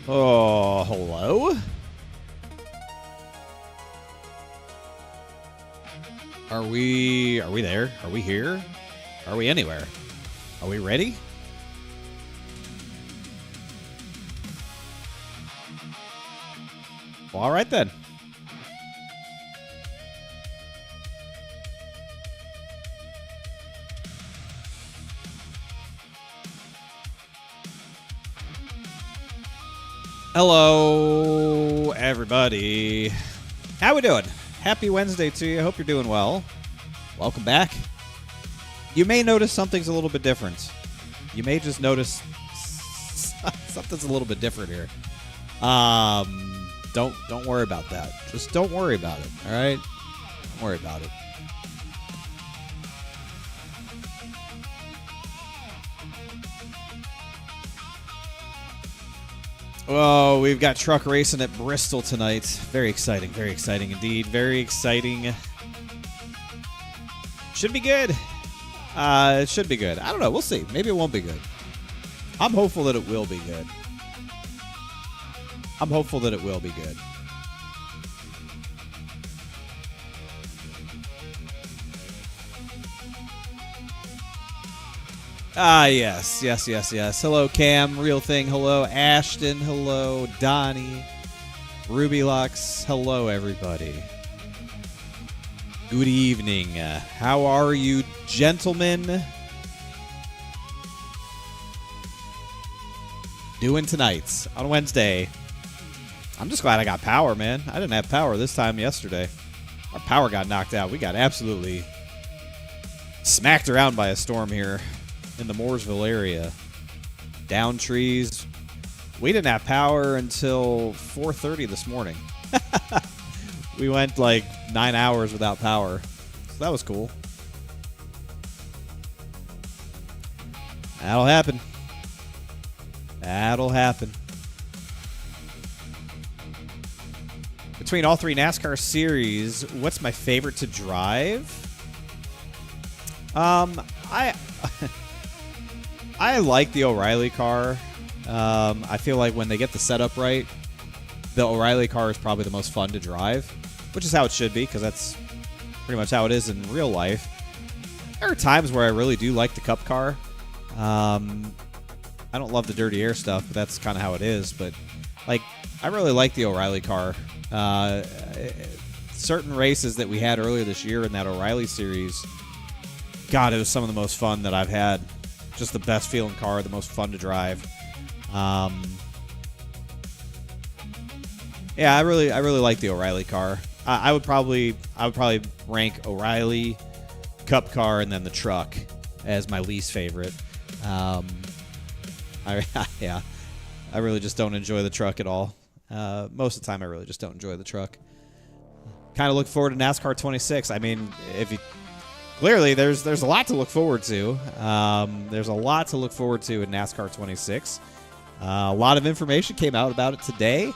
Oh, hello? Are we there? Are we here? Are we anywhere? Are we ready? Well, all right then. Hello, everybody. How we doing? Happy Wednesday to you. Hope you're doing well. Welcome back. You may notice something's a little bit different. You may just notice something's a little bit different here. Don't worry about that. Just don't worry about it. All right? Don't worry about it. Oh, we've got truck racing at Bristol tonight. Very exciting indeed. Very exciting. Should be good. It should be good. I don't know. We'll see. Maybe it won't be good. I'm hopeful that it will be good. I'm hopeful that it will be good. Yes. Hello, Cam. Real Thing. Hello, Ashton. Hello, Donnie. Ruby Lux. Hello, everybody. Good evening. How are you, gentlemen? Doing tonight on Wednesday. I'm just glad I got power, man. I didn't have power this time yesterday. Our power got knocked out. We got absolutely smacked around by a storm here in the Mooresville area. Down trees. We didn't have power until 4:30 this morning. We went like 9 hours without power. So that was cool. That'll happen. That'll happen. Between all three NASCAR series, what's my favorite to drive? I like the O'Reilly car. I feel like when they get the setup right, the O'Reilly car is probably the most fun to drive, which is how it should be, because that's pretty much how it is in real life. There are times where I really do like the Cup car. I don't love the dirty air stuff, but that's kind of how it is. But like, I really like the O'Reilly car. Certain races that we had earlier this year in that O'Reilly series, God, it was some of the most fun that I've had. Just the best feeling car, the most fun to drive. Yeah, I really like the O'Reilly car. I would probably rank O'Reilly, Cup car, and then the truck as my least favorite. I really just don't enjoy the truck at all. Most of the time, I really just don't enjoy the truck. Kind of look forward to NASCAR 26. I mean, clearly there's a lot to look forward to. There's a lot to look forward to in NASCAR 26. A lot of information came out about it today.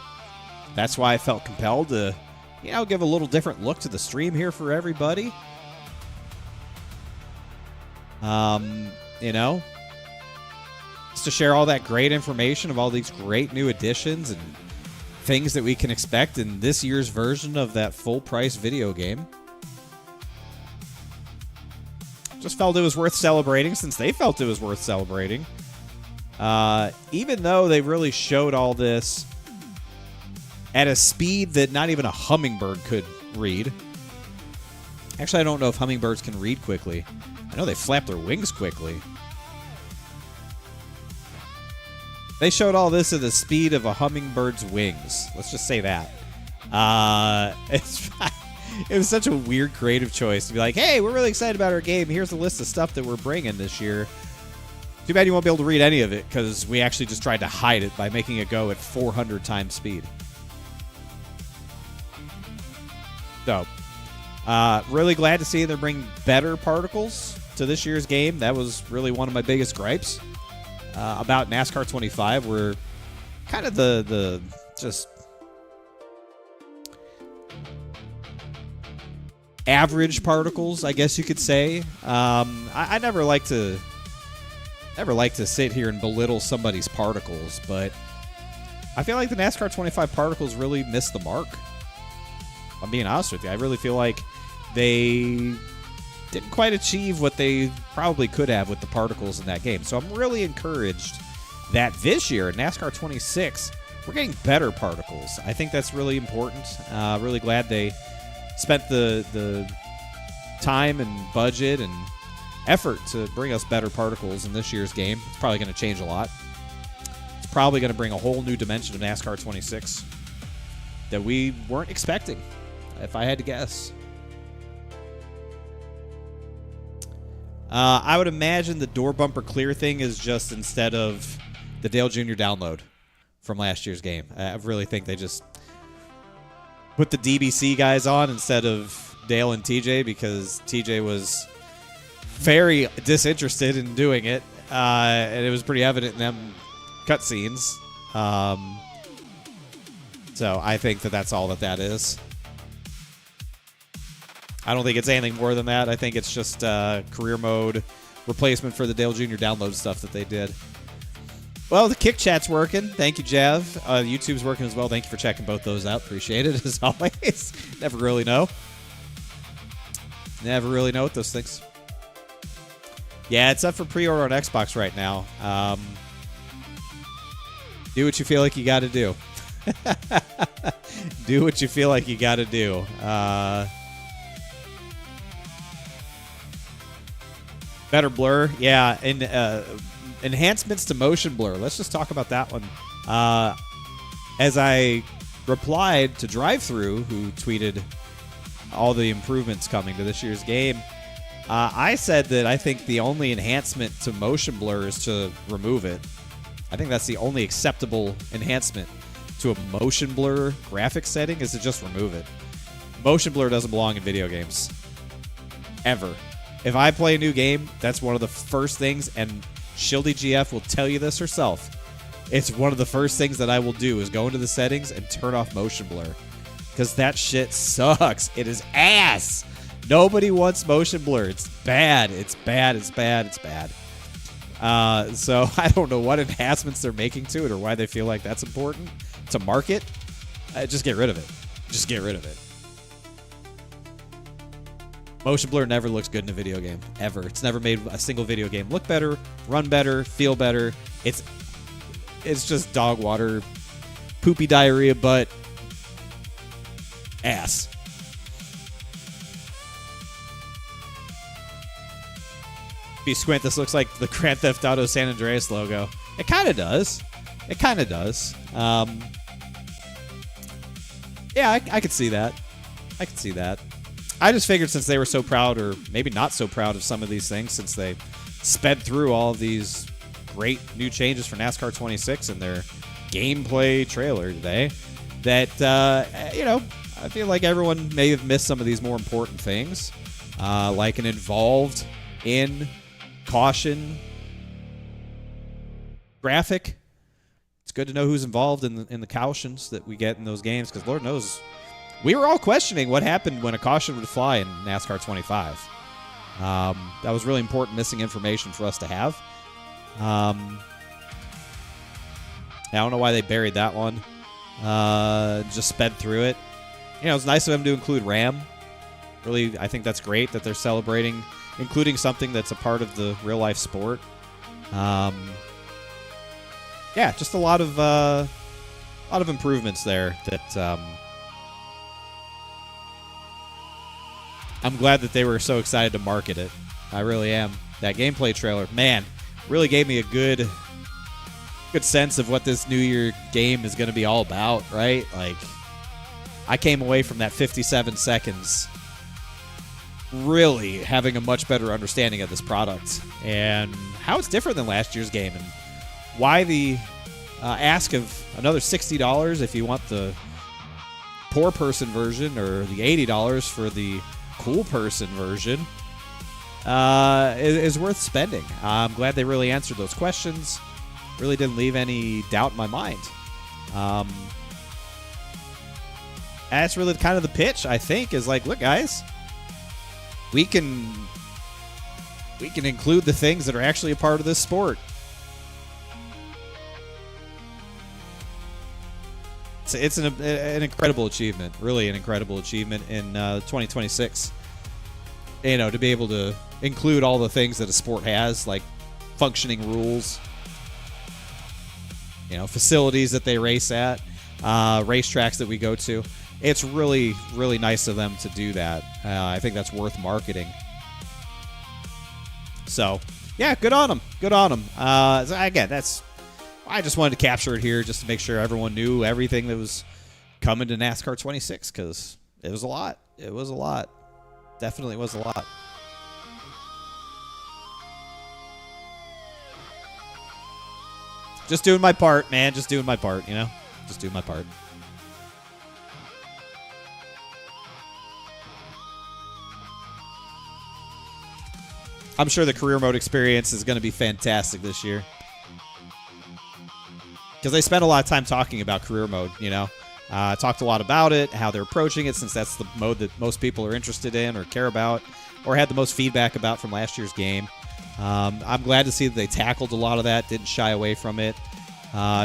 That's why I felt compelled to, give a little different look to the stream here for everybody. Just to share all that great information of all these great new additions and things that we can expect in this year's version of that full-price video game. Just felt it was worth celebrating since they felt it was worth celebrating. Even though they really showed all this at a speed that not even a hummingbird could read. Actually, I don't know if hummingbirds can read quickly. I know they flap their wings quickly. They showed all this at the speed of a hummingbird's wings. Let's just say that. It was such a weird creative choice to be like, hey, we're really excited about our game. Here's a list of stuff that we're bringing this year. Too bad you won't be able to read any of it, because we actually just tried to hide it by making it go at 400 times speed. So, really glad to see they're bringing better particles to this year's game. That was really one of my biggest gripes about NASCAR 25, where kind of the just average particles, I guess you could say. I never like to sit here and belittle somebody's particles, but I feel like the NASCAR 25 particles really missed the mark. I'm being honest with you. I really feel like they didn't quite achieve what they probably could have with the particles in that game. So I'm really encouraged that this year in NASCAR 26, we're getting better particles. I think that's really important. Really glad they spent the time and budget and effort to bring us better particles in this year's game. It's probably going to change a lot. It's probably going to bring a whole new dimension of NASCAR 26 that we weren't expecting, if I had to guess. I would imagine the door bumper clear thing is just instead of the Dale Jr. download from last year's game. I really think they just put the DBC guys on instead of Dale and TJ because TJ was very disinterested in doing it, and it was pretty evident in them cutscenes. So I think that that's all that is. I don't think it's anything more than that. I think it's just career mode replacement for the Dale Jr. download stuff that they did. Well, the Kick Chat's working. Thank you, Jav. YouTube's working as well. Thank you for checking both those out. Appreciate it, as always. Never really know. Never really know with those things. Yeah, it's up for pre-order on Xbox right now. Do what you feel like you got to do. Do what you feel like you got to do. Better blur. Yeah, and enhancements to motion blur. Let's just talk about that one. As I replied to Drive-Thru, who tweeted all the improvements coming to this year's game, I said that I think the only enhancement to motion blur is to remove it. I think that's the only acceptable enhancement to a motion blur graphics setting is to just remove it. Motion blur doesn't belong in video games. Ever. If I play a new game, that's one of the first things, and Shildy GF will tell you this herself. It's one of the first things that I will do is go into the settings and turn off motion blur. Because that shit sucks. It is ass. Nobody wants motion blur. It's bad. It's bad. It's bad. It's bad. So I don't know what enhancements they're making to it or why they feel like that's important to market. Just get rid of it. Just get rid of it. Motion blur never looks good in a video game, ever. It's never made a single video game look better, run better, feel better. It's just dog water, poopy diarrhea, but ass. If you squint, this looks like the Grand Theft Auto San Andreas logo. It kind of does. It kind of does. Yeah, I could see that. I could see that. I just figured since they were so proud, or maybe not so proud of some of these things, since they sped through all of these great new changes for NASCAR 26 in their gameplay trailer today, that, I feel like everyone may have missed some of these more important things, like an involved in caution graphic. It's good to know who's involved in the cautions that we get in those games, because Lord knows we were all questioning what happened when a caution would fly in NASCAR 25. That was really important missing information for us to have. I don't know why they buried that one. Just sped through it. It's nice of them to include RAM. Really, I think that's great that they're celebrating, including something that's a part of the real-life sport. Yeah, just a lot of improvements there that I'm glad that they were so excited to market it. I really am. That gameplay trailer, man, really gave me a good sense of what this New Year game is going to be all about, right? Like, I came away from that 57 seconds really having a much better understanding of this product and how it's different than last year's game, and why the ask of another $60 if you want the poor person version, or the $80 for the cool person version, is worth spending. I'm glad they really answered those questions. Really didn't leave any doubt in my mind. That's really kind of the pitch, I think, is like, look, guys, we can include the things that are actually a part of this sport. It's an incredible achievement, really an incredible achievement in 2026. You know, to be able to include all the things that a sport has, like functioning rules, you know, facilities that they race at, racetracks that we go to. It's really, really nice of them to do that. I think that's worth marketing. So, yeah, good on them. Good on them. Again, I just wanted to capture it here just to make sure everyone knew everything that was coming to NASCAR 26, because it was a lot. It was a lot. Definitely was a lot. Just doing my part, man. Just doing my part, you know? Just doing my part. I'm sure the career mode experience is going to be fantastic this year. Because they spent a lot of time talking about career mode, you know? Talked a lot about it, how they're approaching it, since that's the mode that most people are interested in or care about, or had the most feedback about from last year's game. I'm glad to see that they tackled a lot of that, didn't shy away from it,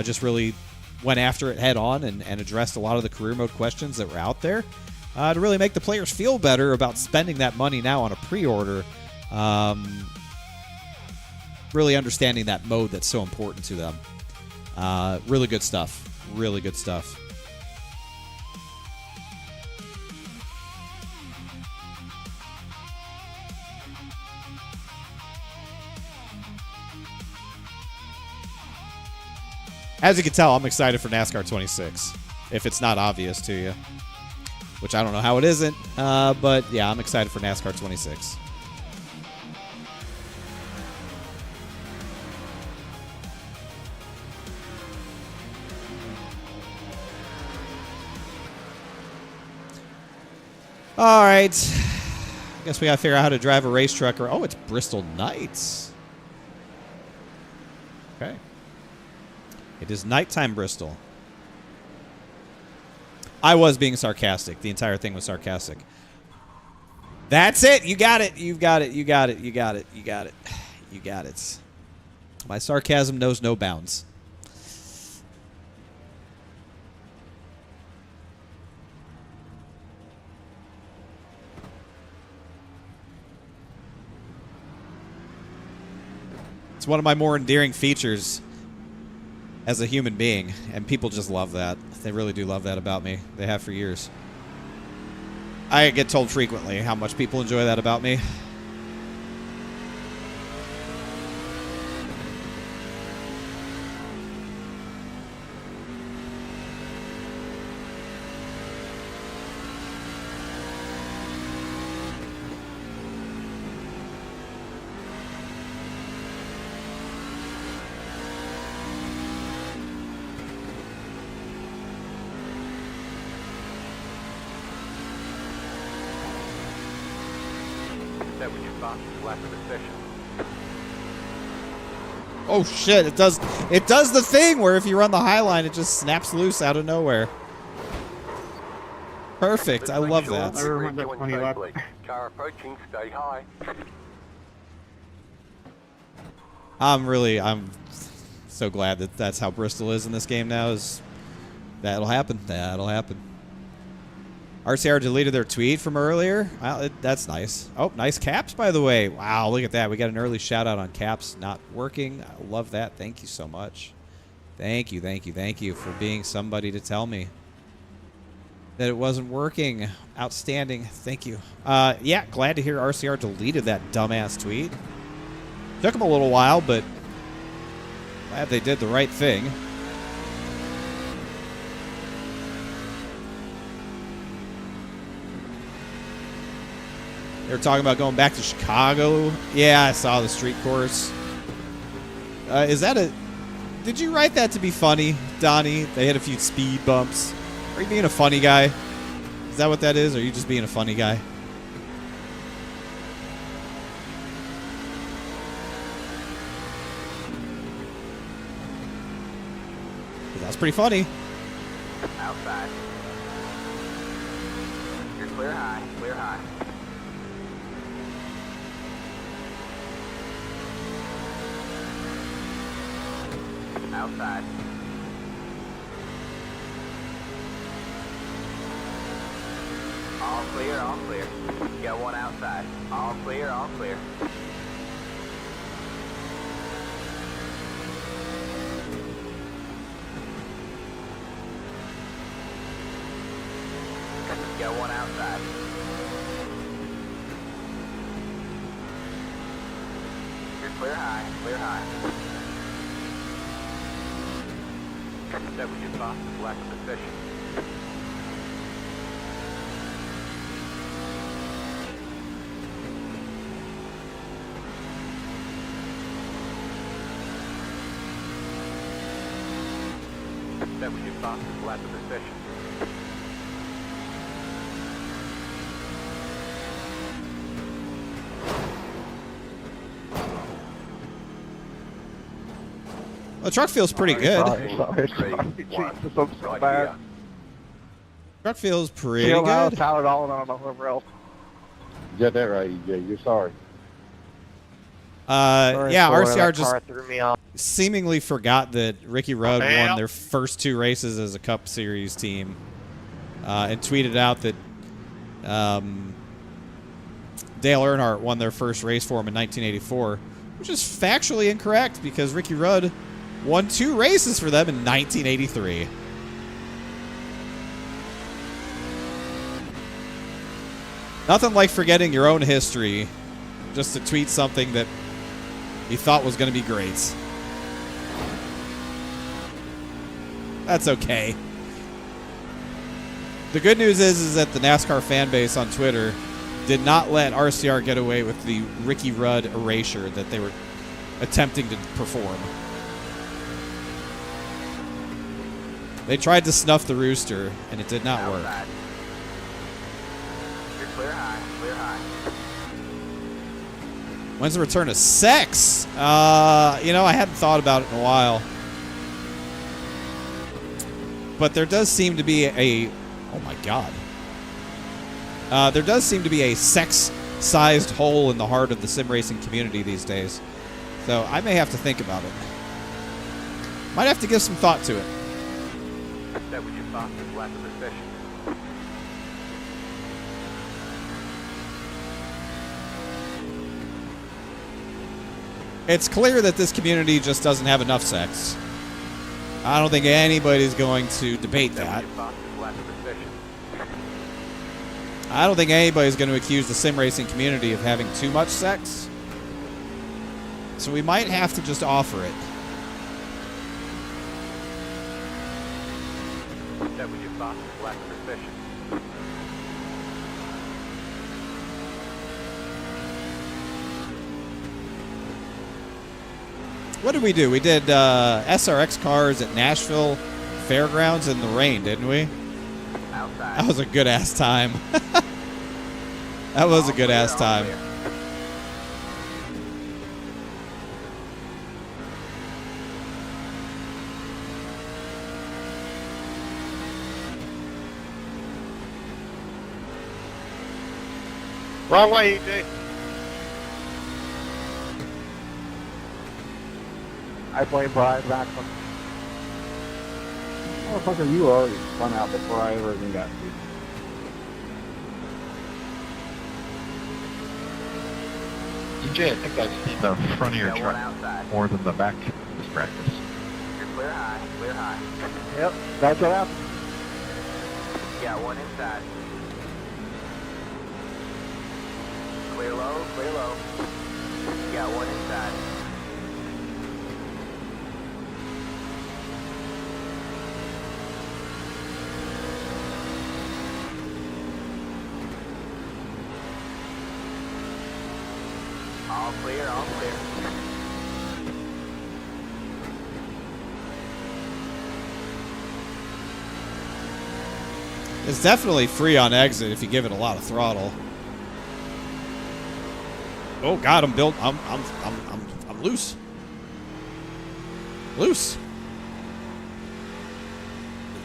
just really went after it head on and addressed a lot of the career mode questions that were out there to really make the players feel better about spending that money now on a pre-order, really understanding that mode that's so important to them. Really good stuff. Really good stuff. As you can tell, I'm excited for NASCAR 26, if it's not obvious to you. Which I don't know how it isn't, but yeah, I'm excited for NASCAR 26. All right. I guess we got to figure out how to drive a race truck. Oh, it's Bristol Knights. Okay. It is nighttime Bristol. I was being sarcastic. The entire thing was sarcastic. That's it. You got it. You got it. You got it. You got it. You got it. You got it. My sarcasm knows no bounds. It's one of my more endearing features as a human being, and people just love that. They really do love that about me. They have for years. I get told frequently how much people enjoy that about me. Oh shit, it does the thing where if you run the high line it just snaps loose out of nowhere. Perfect. I love that. Car approaching, stay high. I'm so glad that that's how Bristol is in this game now. Is that'll happen. That'll happen. RCR deleted their tweet from earlier. Well, that's nice. Oh, nice caps, by the way. Wow, look at that. We got an early shout-out on caps not working. I love that. Thank you so much. Thank you, thank you, thank you for being somebody to tell me that it wasn't working. Outstanding. Thank you. Yeah, glad to hear RCR deleted that dumbass tweet. Took them a little while, but glad they did the right thing. They were talking about going back to Chicago. Yeah, I saw the street course. Is that a... Did you write that to be funny, Donnie? They had a few speed bumps. Are you being a funny guy? Is that what that is? Or are you just being a funny guy? That's pretty funny. Outside. You're clear high, clear high. Outside. clear, all clear. Got one outside. All clear, all clear. Got one outside. You're clear high, clear high. That was your fastest lap of the session. That was your fastest lap of the session. The truck feels pretty good. Sorry. Jesus, I'm so bad. Truck feels pretty Chill out, good. Tyler Dolan, I don't know whoever else. You got that right, EJ. You're sorry. Yeah, RCR just threw me off. seemingly forgot that Ricky Rudd won their first 2 races as a Cup Series team, and tweeted out that Dale Earnhardt won their first race for him in 1984, which is factually incorrect because Ricky Rudd won 2 races for them in 1983. Nothing like forgetting your own history just to tweet something that you thought was going to be great. That's okay. The good news is that the NASCAR fan base on Twitter did not let RCR get away with the Ricky Rudd erasure that they were attempting to perform. They tried to snuff the rooster, and it did not work. Outside. You're clear high, clear high. When's the return of sex? I hadn't thought about it in a while. But there does seem to be a... Oh, my God. There does seem to be a sex-sized hole in the heart of the sim racing community these days. So I may have to think about it. Might have to give some thought to it. That was your fastest lap of the session. It's clear that this community just doesn't have enough sex. I don't think anybody's going to debate that. Your fastest lap of the session. I don't think anybody's going to accuse the sim racing community of having too much sex. So we might have to just offer it. That was your fastest lap of the session. What did we do? We did SRX cars at Nashville Fairgrounds in the rain, didn't we? Outside. That was a good-ass time. That was a good-ass time. Wrong way, EJ. I blame Brian Maxim. Motherfucker, you already spun out before I ever even got to you. EJ, I think I've seen the front of your Got one truck outside. more than the back this practice. You're clear high, clear high. Yep, that's what happened. Got one inside. Clear low, clear low. Got one inside. All clear, all clear. It's definitely free on exit if you give it a lot of throttle. Oh God, I'm built. I'm loose. Loose.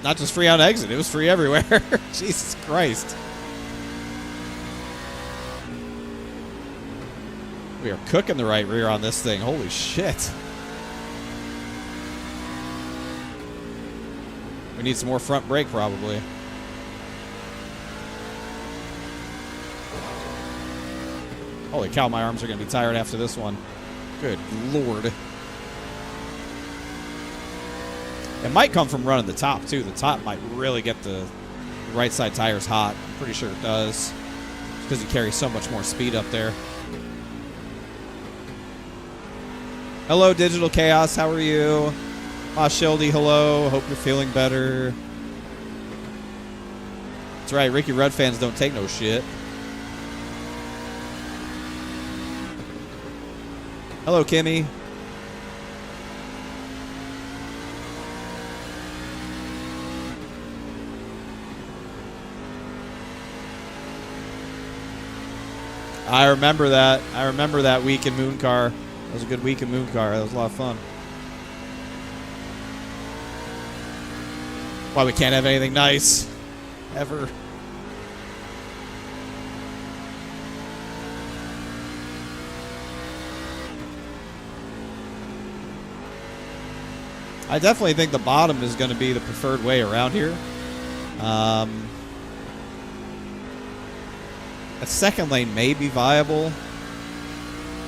Not just free on exit; it was free everywhere. Jesus Christ. We are cooking the right rear on this thing. Holy shit. We need some more front brake, probably. Holy cow, my arms are going to be tired after this one. Good Lord. It might come from running the top, too. The top might really get the right side tires hot. I'm pretty sure it does. Because you carry so much more speed up there. Hello, Digital Chaos. How are you? Shildy, hello. Hope you're feeling better. That's right. Ricky Rudd fans don't take no shit. Hello, Kimmy. I remember that. I remember that week in Mooncar. That was a good week in Mooncar. That was a lot of fun. Why we can't have anything nice ever. I definitely think the bottom is going to be the preferred way around here. A second lane may be viable,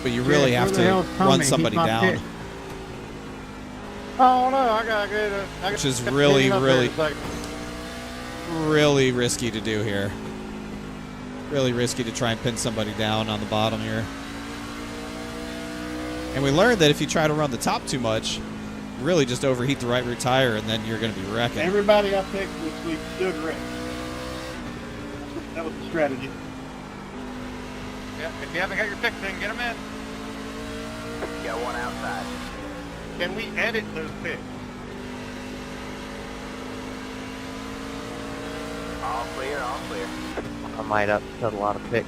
but you really have to run somebody down. Oh no, I gotta get it. Which is really, really risky to do here. Really risky to try and pin somebody down on the bottom here. And we learned that if you try to run the top too much, you really just overheat the right rear tire and then you're going to be wrecking. Everybody I picked this week stood wrecked. That was the strategy. Yeah, if you haven't got your picks in, get them in. Got one outside. Can we edit those picks? All clear, all clear. I might upset a lot of picks.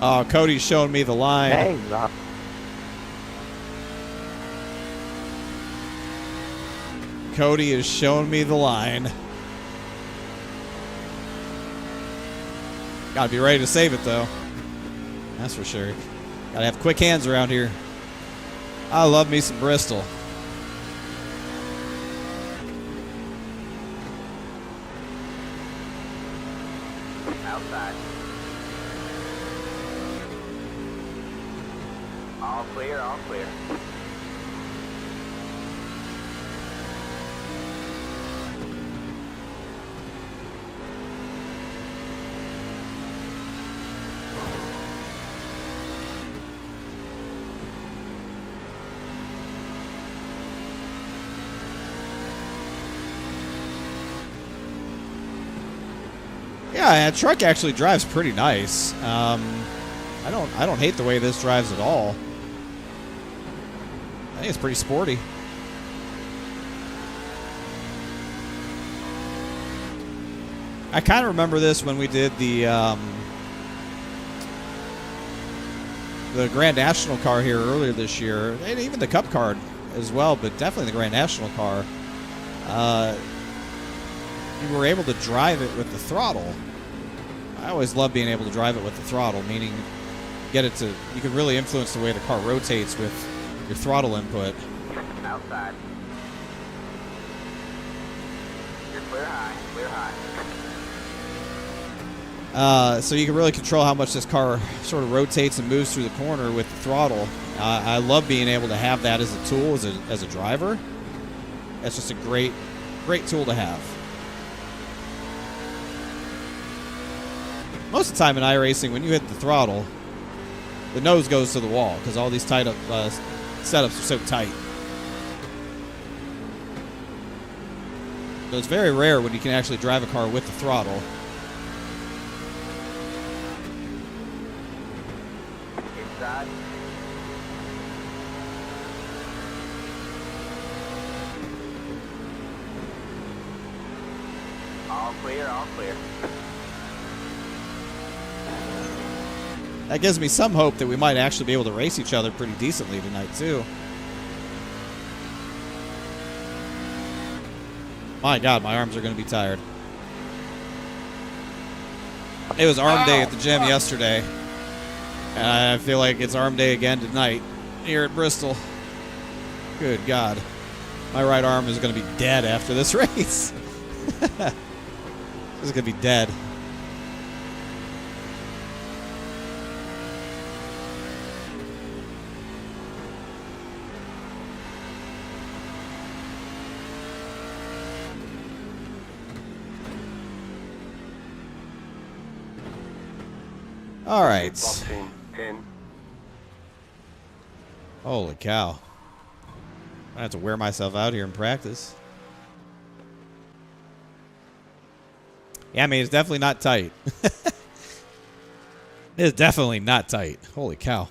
Oh, Cody's showing me the line. Hey, Rob. Cody is showing me the line. Gotta be ready to save it, though. That's for sure. Gotta have quick hands around here. I love me some Bristol. Outside. All clear, all clear. Yeah, that truck actually drives pretty nice. I don't hate the way this drives at all. I think it's pretty sporty. I kind of remember this when we did the Grand National car here earlier this year, and even the Cup card as well, but definitely the Grand National car. You were able to drive it with the throttle. I always love being able to drive it with the throttle, meaning you can really influence the way the car rotates with your throttle input. Outside. You're clear high, clear high. So you can really control how much this car sort of rotates and moves through the corner with the throttle. I love being able to have that as a tool, as a driver. That's just a great tool to have. Most of the time in iRacing, when you hit the throttle, the nose goes to the wall because all these tied up setups are so tight. So it's very rare when you can actually drive a car with the throttle. Inside. All clear, all clear. That gives me some hope that we might actually be able to race each other pretty decently tonight, too. My God, my arms are going to be tired. It was arm day at the gym yesterday. I feel like it's arm day again tonight here at Bristol. Good God. My right arm is going to be dead after this race. This is going to be dead. All right. Boxing 10. Holy cow. I have to wear myself out here in practice. Yeah, I mean, it's definitely not tight. It's definitely not tight. Holy cow.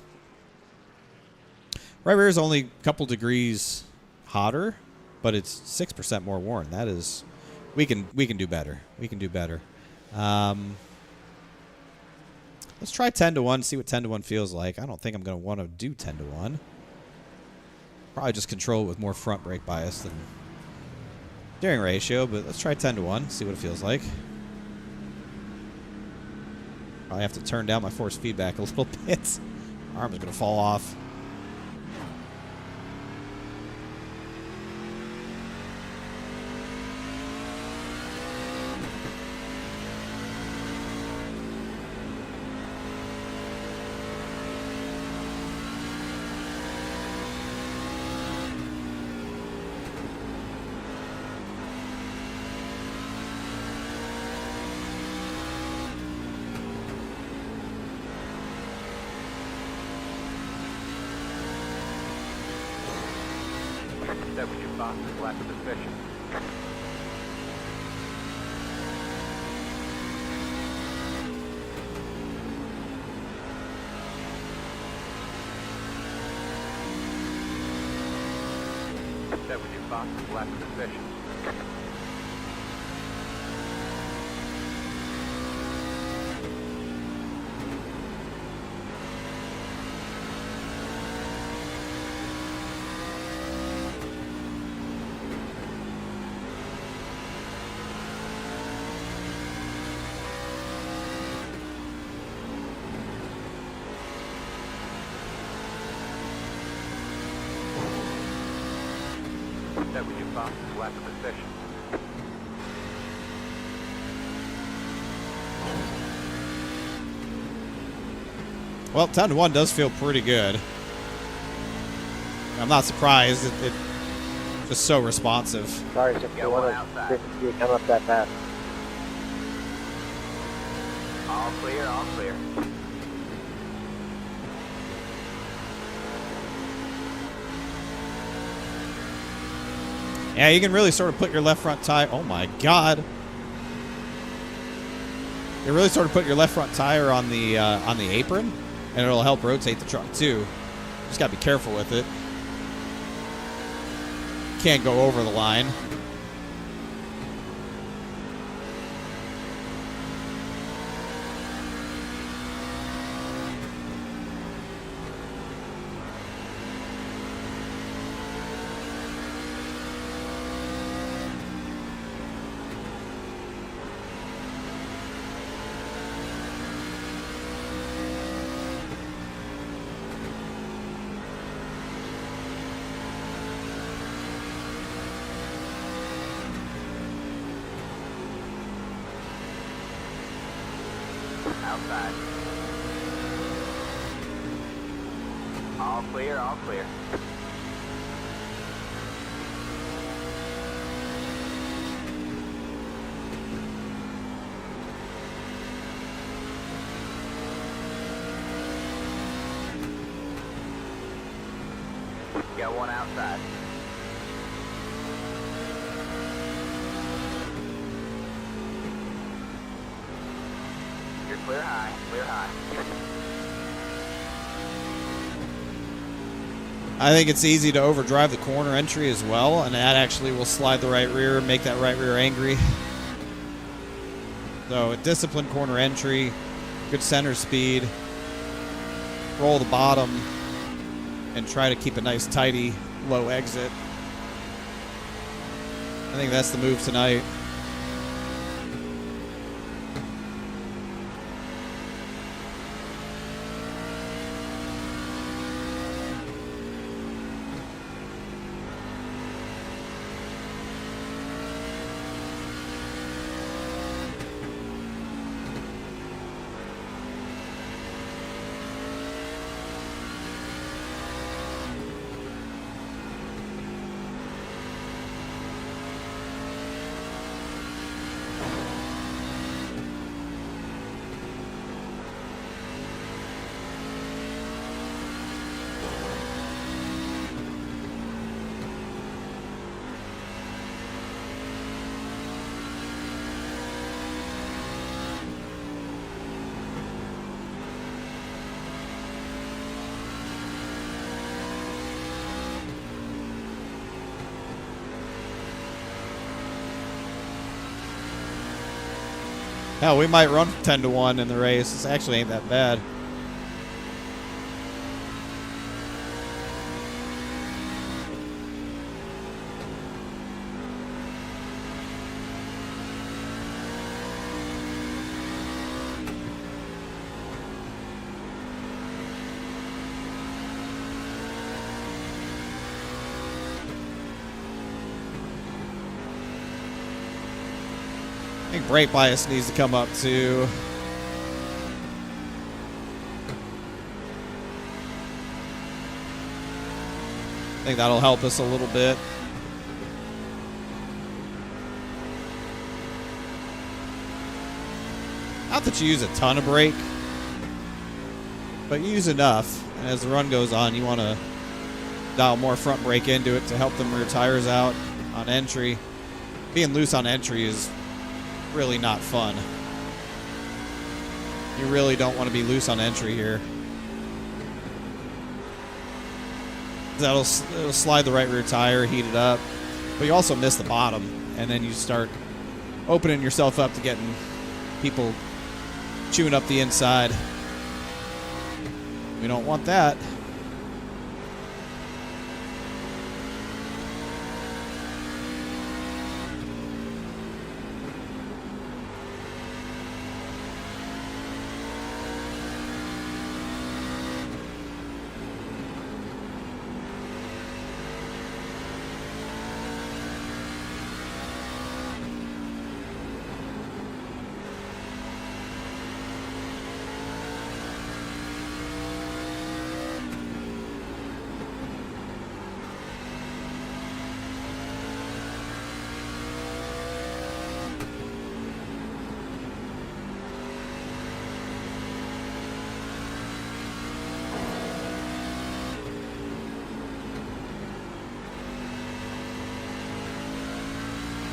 Right rear is only a couple degrees hotter, but it's 6% more worn. That is, we can do better. We can do better. Let's try 10-1, see what 10-1 feels like. I don't think I'm going to want to do 10-1. Probably just control it with more front brake bias than steering ratio, but let's try 10-1, see what it feels like. Probably have to turn down my force feedback a little bit. My arm is going to fall off. That was your fastest lap of the session. That was your fastest lap of the session. That was your fastest lap of the session. Well, 10-1 does feel pretty good. I'm not surprised. It's just so responsive. Sorry, if Yeah, you one want outside. to come up that fast. All clear, all clear. Yeah, you can really sort of put your left front tire. Oh my God! You really sort of put your left front tire on the apron, and it'll help rotate the truck too. Just gotta be careful with it. Can't go over the line. Outside. All clear, all clear. Got one outside. You're clear high, clear high. I think it's easy to overdrive the corner entry as well, and that actually will slide the right rear, make that right rear angry. So a disciplined corner entry, good center speed, roll the bottom, and try to keep a nice tidy low exit. I think that's the move tonight. Hell, we might run 10-1 in the race. This actually ain't that bad. I think brake bias needs to come up too. I think that'll help us a little bit. Not that you use a ton of brake, but you use enough. And as the run goes on, you want to dial more front brake into it to help them rear tires out on entry. Being loose on entry is really not fun. You really don't want to be loose on entry here. It'll slide the right rear tire, heat it up, but you also miss the bottom, and then you start opening yourself up to getting people chewing up the inside. We don't want that.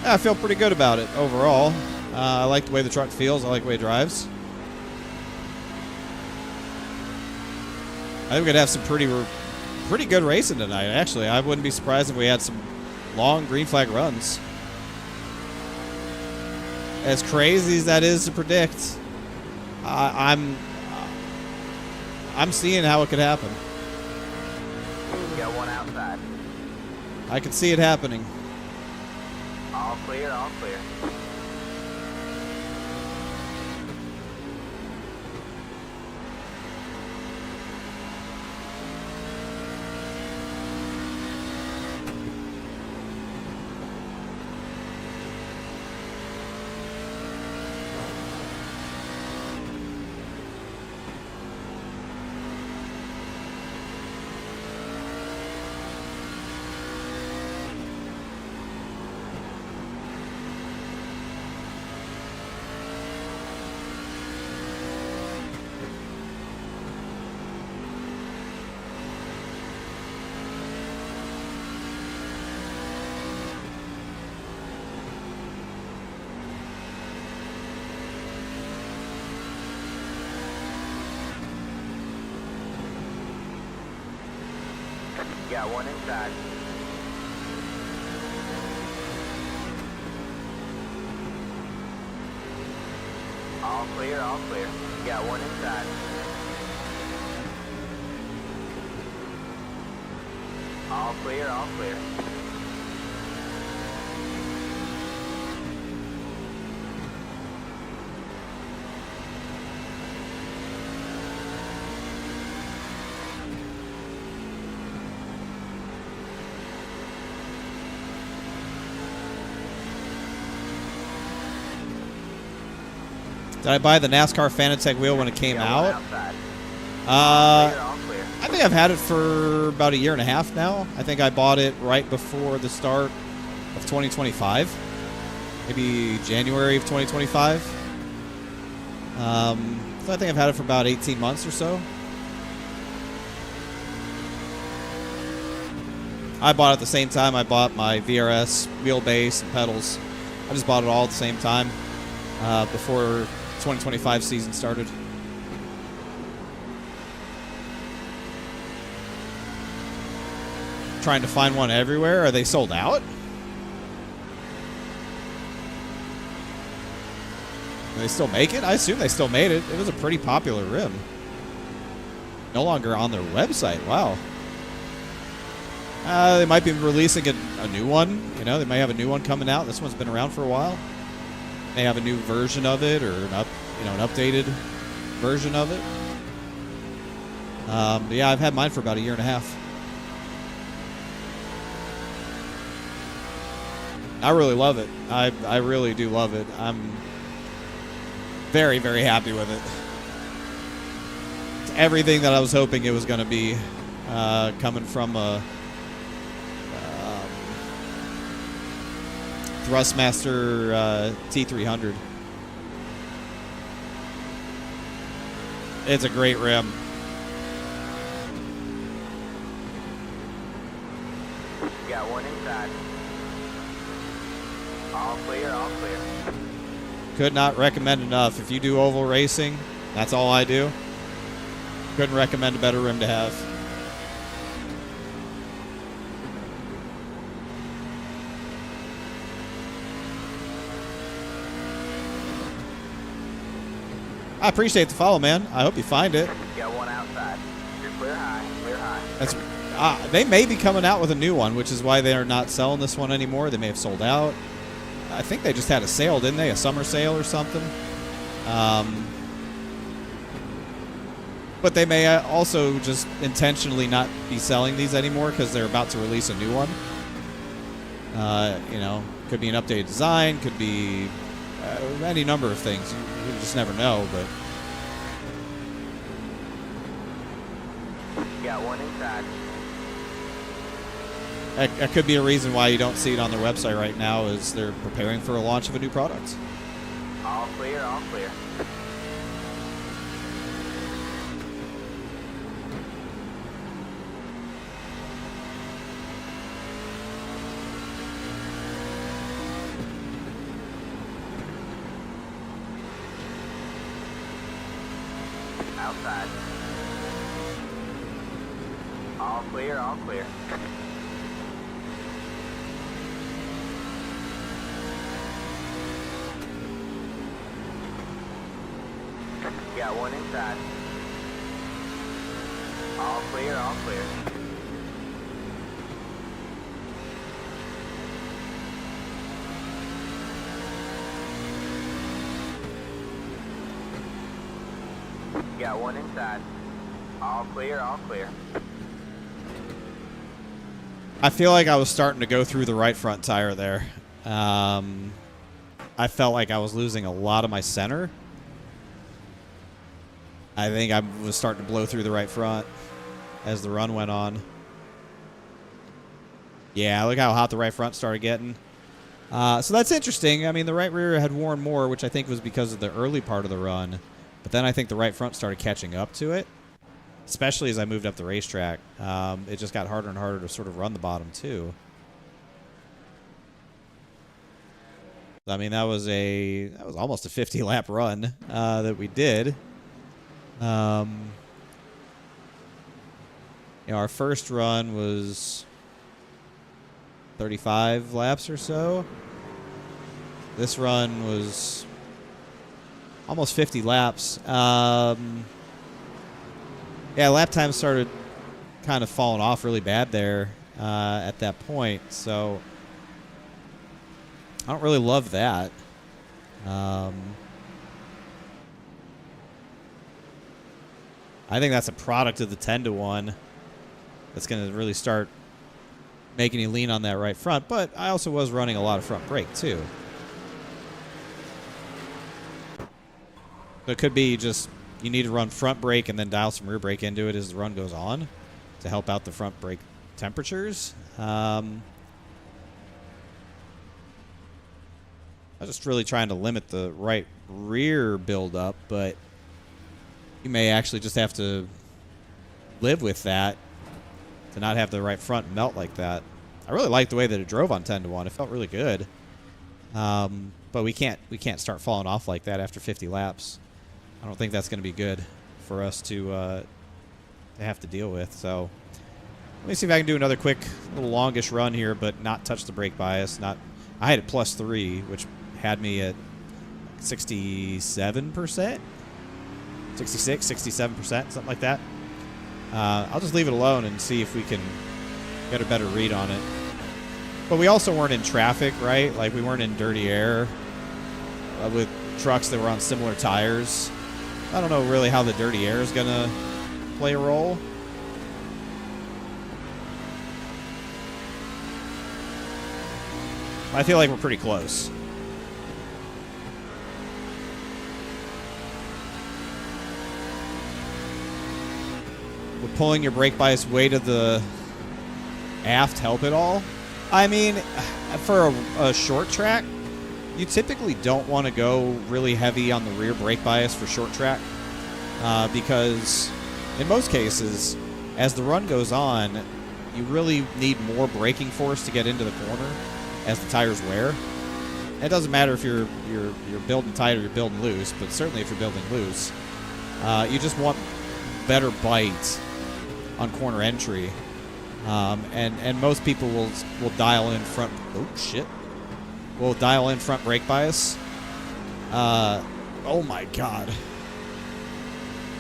Yeah, I feel pretty good about it overall. I like the way the truck feels. I like the way it drives. I think we're gonna have some pretty good racing tonight. Actually, I wouldn't be surprised if we had some long green flag runs. As crazy as that is to predict, I'm seeing how it could happen. Got one outside. I can see it happening. All clear, all clear. Got one inside. All clear, all clear. Got one inside. All clear, all clear. Did I buy the NASCAR Fanatec wheel when it came Got out? one outside. Uh, All clear. I think I've had it for about a year and a half now. I think I bought it right before the start of 2025. Maybe January of 2025. So I think I've had it for about 18 months or so. I bought it at the same time I bought my VRS wheelbase and pedals. I just bought it all at the same time before 2025 season started. Trying to find one everywhere. Are they sold out? Do they still make it? I assume they still made it. It was a pretty popular rim. No longer on their website. Wow. They might be releasing a new one. You know, they may have a new one coming out. This one's been around for a while. They have a new version of it, or an updated version of it. But yeah, I've had mine for about a year and a half. I really love it. I really do love it. I'm very, very happy with it. It's everything that I was hoping it was going to be, coming from a Thrustmaster T300. It's a great rim. Got one inside. All clear, all clear. Could not recommend enough. If you do oval racing, that's all I do. Couldn't recommend a better rim to have. I appreciate the follow, man. I hope you find it. Got one outside. You're clear high, clear high. That's they may be coming out with a new one, which is why they are not selling this one anymore. They may have sold out. I think they just had a sale, didn't they? A summer sale or something. But they may also just intentionally not be selling these anymore because they're about to release a new one. You know, could be an updated design, could be any number of things. You just never know, but Got one inside. that could be a reason why you don't see it on their website right now, is they're preparing for a launch of a new product. All clear, all clear. Outside. All clear, all clear. Got one inside. All clear, all clear. Got one inside. All clear, all clear. I feel like I was starting to go through the right front tire there. I felt like I was losing a lot of my center. I think I was starting to blow through the right front as the run went on. Yeah, look how hot the right front started getting. So that's interesting. I mean, the right rear had worn more, which I think was because of the early part of the run. But then I think the right front started catching up to it, especially as I moved up the racetrack. It just got harder and harder to sort of run the bottom, too. I mean, that was almost a 50-lap run that we did. You know, our first run was 35 laps or so. This run was almost 50 laps. Yeah, lap time started kind of falling off really bad there at that point. So I don't really love that. I think that's a product of the 10-to-1 that's going to really start making you lean on that right front. But I also was running a lot of front brake, too. So it could be just you need to run front brake and then dial some rear brake into it as the run goes on to help out the front brake temperatures. I'm just really trying to limit the right rear buildup, but you may actually just have to live with that to not have the right front melt like that. I really like the way that it drove on 10-to-1. It felt really good. But we can't start falling off like that after 50 laps. I don't think that's going to be good for us to have to deal with. So let me see if I can do another quick little longish run here, but not touch the brake bias. I had it +3, which had me at 67%, 66, 67%, something like that. I'll just leave it alone and see if we can get a better read on it. But we also weren't in traffic, right? Like, we weren't in dirty air with trucks that were on similar tires. I don't know really how the dirty air is going to play a role. I feel like we're pretty close. Would pulling your brake bias way to the aft help at all? I mean, for a short track, you typically don't want to go really heavy on the rear brake bias for short track because in most cases, as the run goes on, you really need more braking force to get into the corner as the tires wear. It doesn't matter if you're building tight or you're building loose, but certainly if you're building loose, you just want better bite on corner entry. And most people will dial in front. Oh shit! Will dial in front brake bias. Oh my god!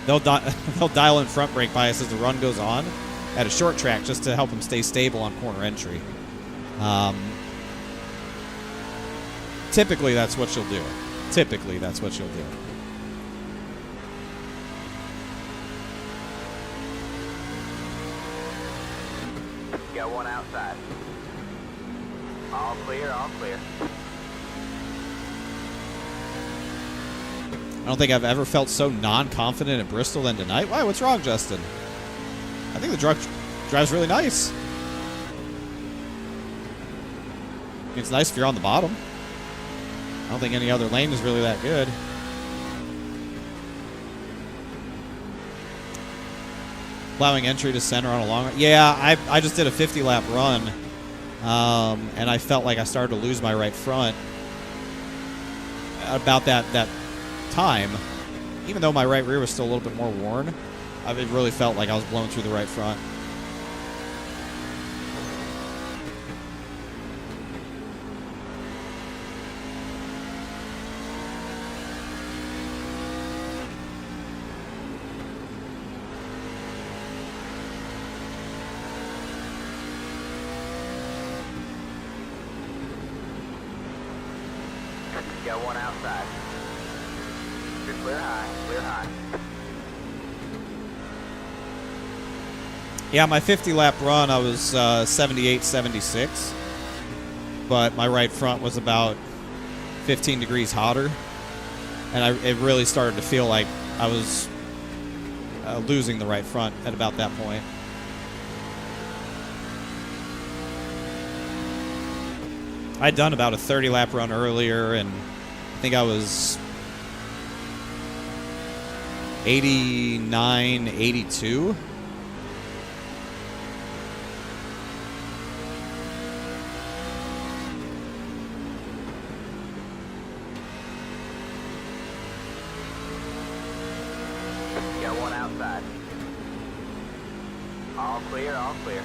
They'll dial in front brake bias as the run goes on at a short track just to help them stay stable on corner entry. Typically, that's what you'll do. Typically, that's what you'll do. Got one outside. All clear, all clear. I don't think I've ever felt so non-confident at Bristol than tonight. Why? What's wrong, Justin? I think the truck drives really nice. It's nice if you're on the bottom. I don't think any other lane is really that good. Plowing entry to center on a long... Yeah, I just did a 50-lap run, and I felt like I started to lose my right front about that time. Even though my right rear was still a little bit more worn, it really felt like I was blown through the right front. Got one outside. You're clear high, clear high. Yeah, my 50-lap run, I was 78, 76. But my right front was about 15 degrees hotter. And it really started to feel like I was losing the right front at about that point. I'd done about a 30-lap run earlier, and I think I was 89, 82. Got one outside. All clear, all clear.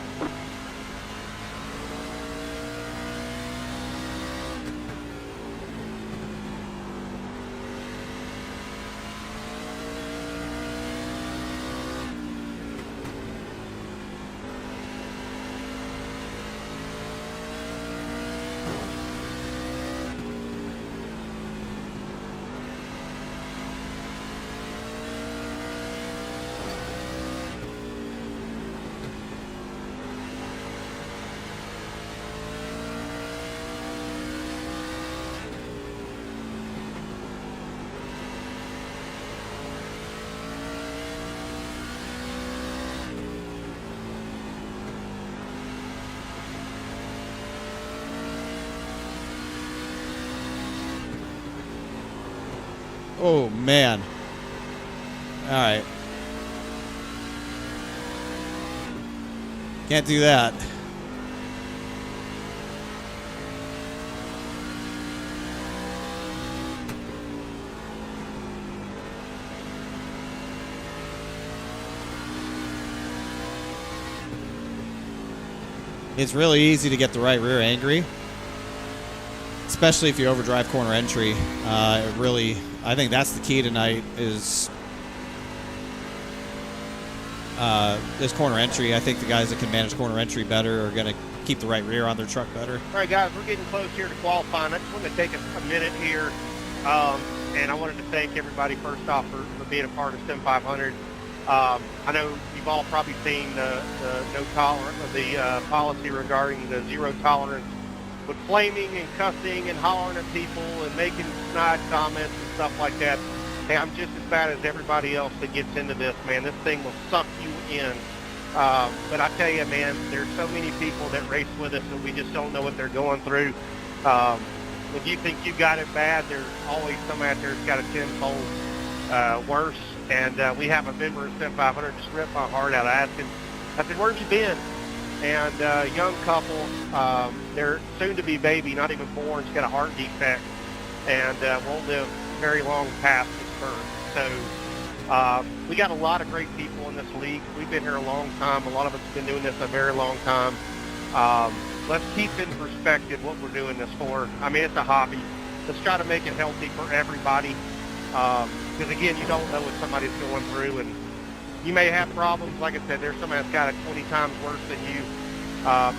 Oh, man. All right. Can't do that. It's really easy to get the right rear angry. especially if you overdrive corner entry. It really, I think that's the key tonight is corner entry. I think the guys that can manage corner entry better are going to keep the right rear on their truck better. All right, guys, we're getting close here to qualifying. I just wanted to take a minute here, and I wanted to thank everybody first off for being a part of SIM500. I know you've all probably seen the no tolerance, the policy regarding the zero tolerance with flaming and cussing and hollering at people and making snide comments and stuff like that. Hey, I'm just as bad as everybody else that gets into this, man. This thing will suck you in. But I tell you, man, there's so many people that race with us and we just don't know what they're going through. If you think you got it bad, there's always somebody out there that's got it tenfold worse. And we have a member of SIM500 just ripped my heart out. I said, where'd you been? And a young couple, their soon-to-be baby, not even born, has got a heart defect and won't live very long past this birth. So we got a lot of great people in this league. We've been here a long time. A lot of us have been doing this a very long time. Let's keep in perspective what we're doing this for. I mean, it's a hobby. Let's try to make it healthy for everybody. Because, again, you don't know what somebody's going through. And you may have problems. Like I said, there's somebody that's got it 20 times worse than you.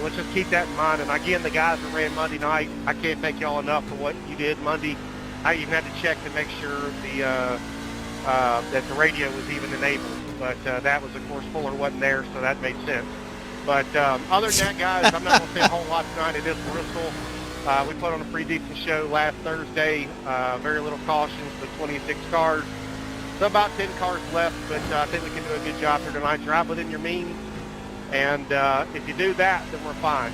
Let's just keep that in mind. And, again, the guys that ran Monday night, I can't thank y'all enough for what you did Monday. I even had to check to make sure that the radio was even enabled. But that was, of course, Fuller wasn't there, so that made sense. But other than that, guys, I'm not going to say a whole lot tonight. It is Bristol. We put on a pretty decent show last Thursday. Very little cautions, but 26 cars. So about 10 cars left, but I think we can do a good job here tonight. Drive within your means. And if you do that, then we're fine.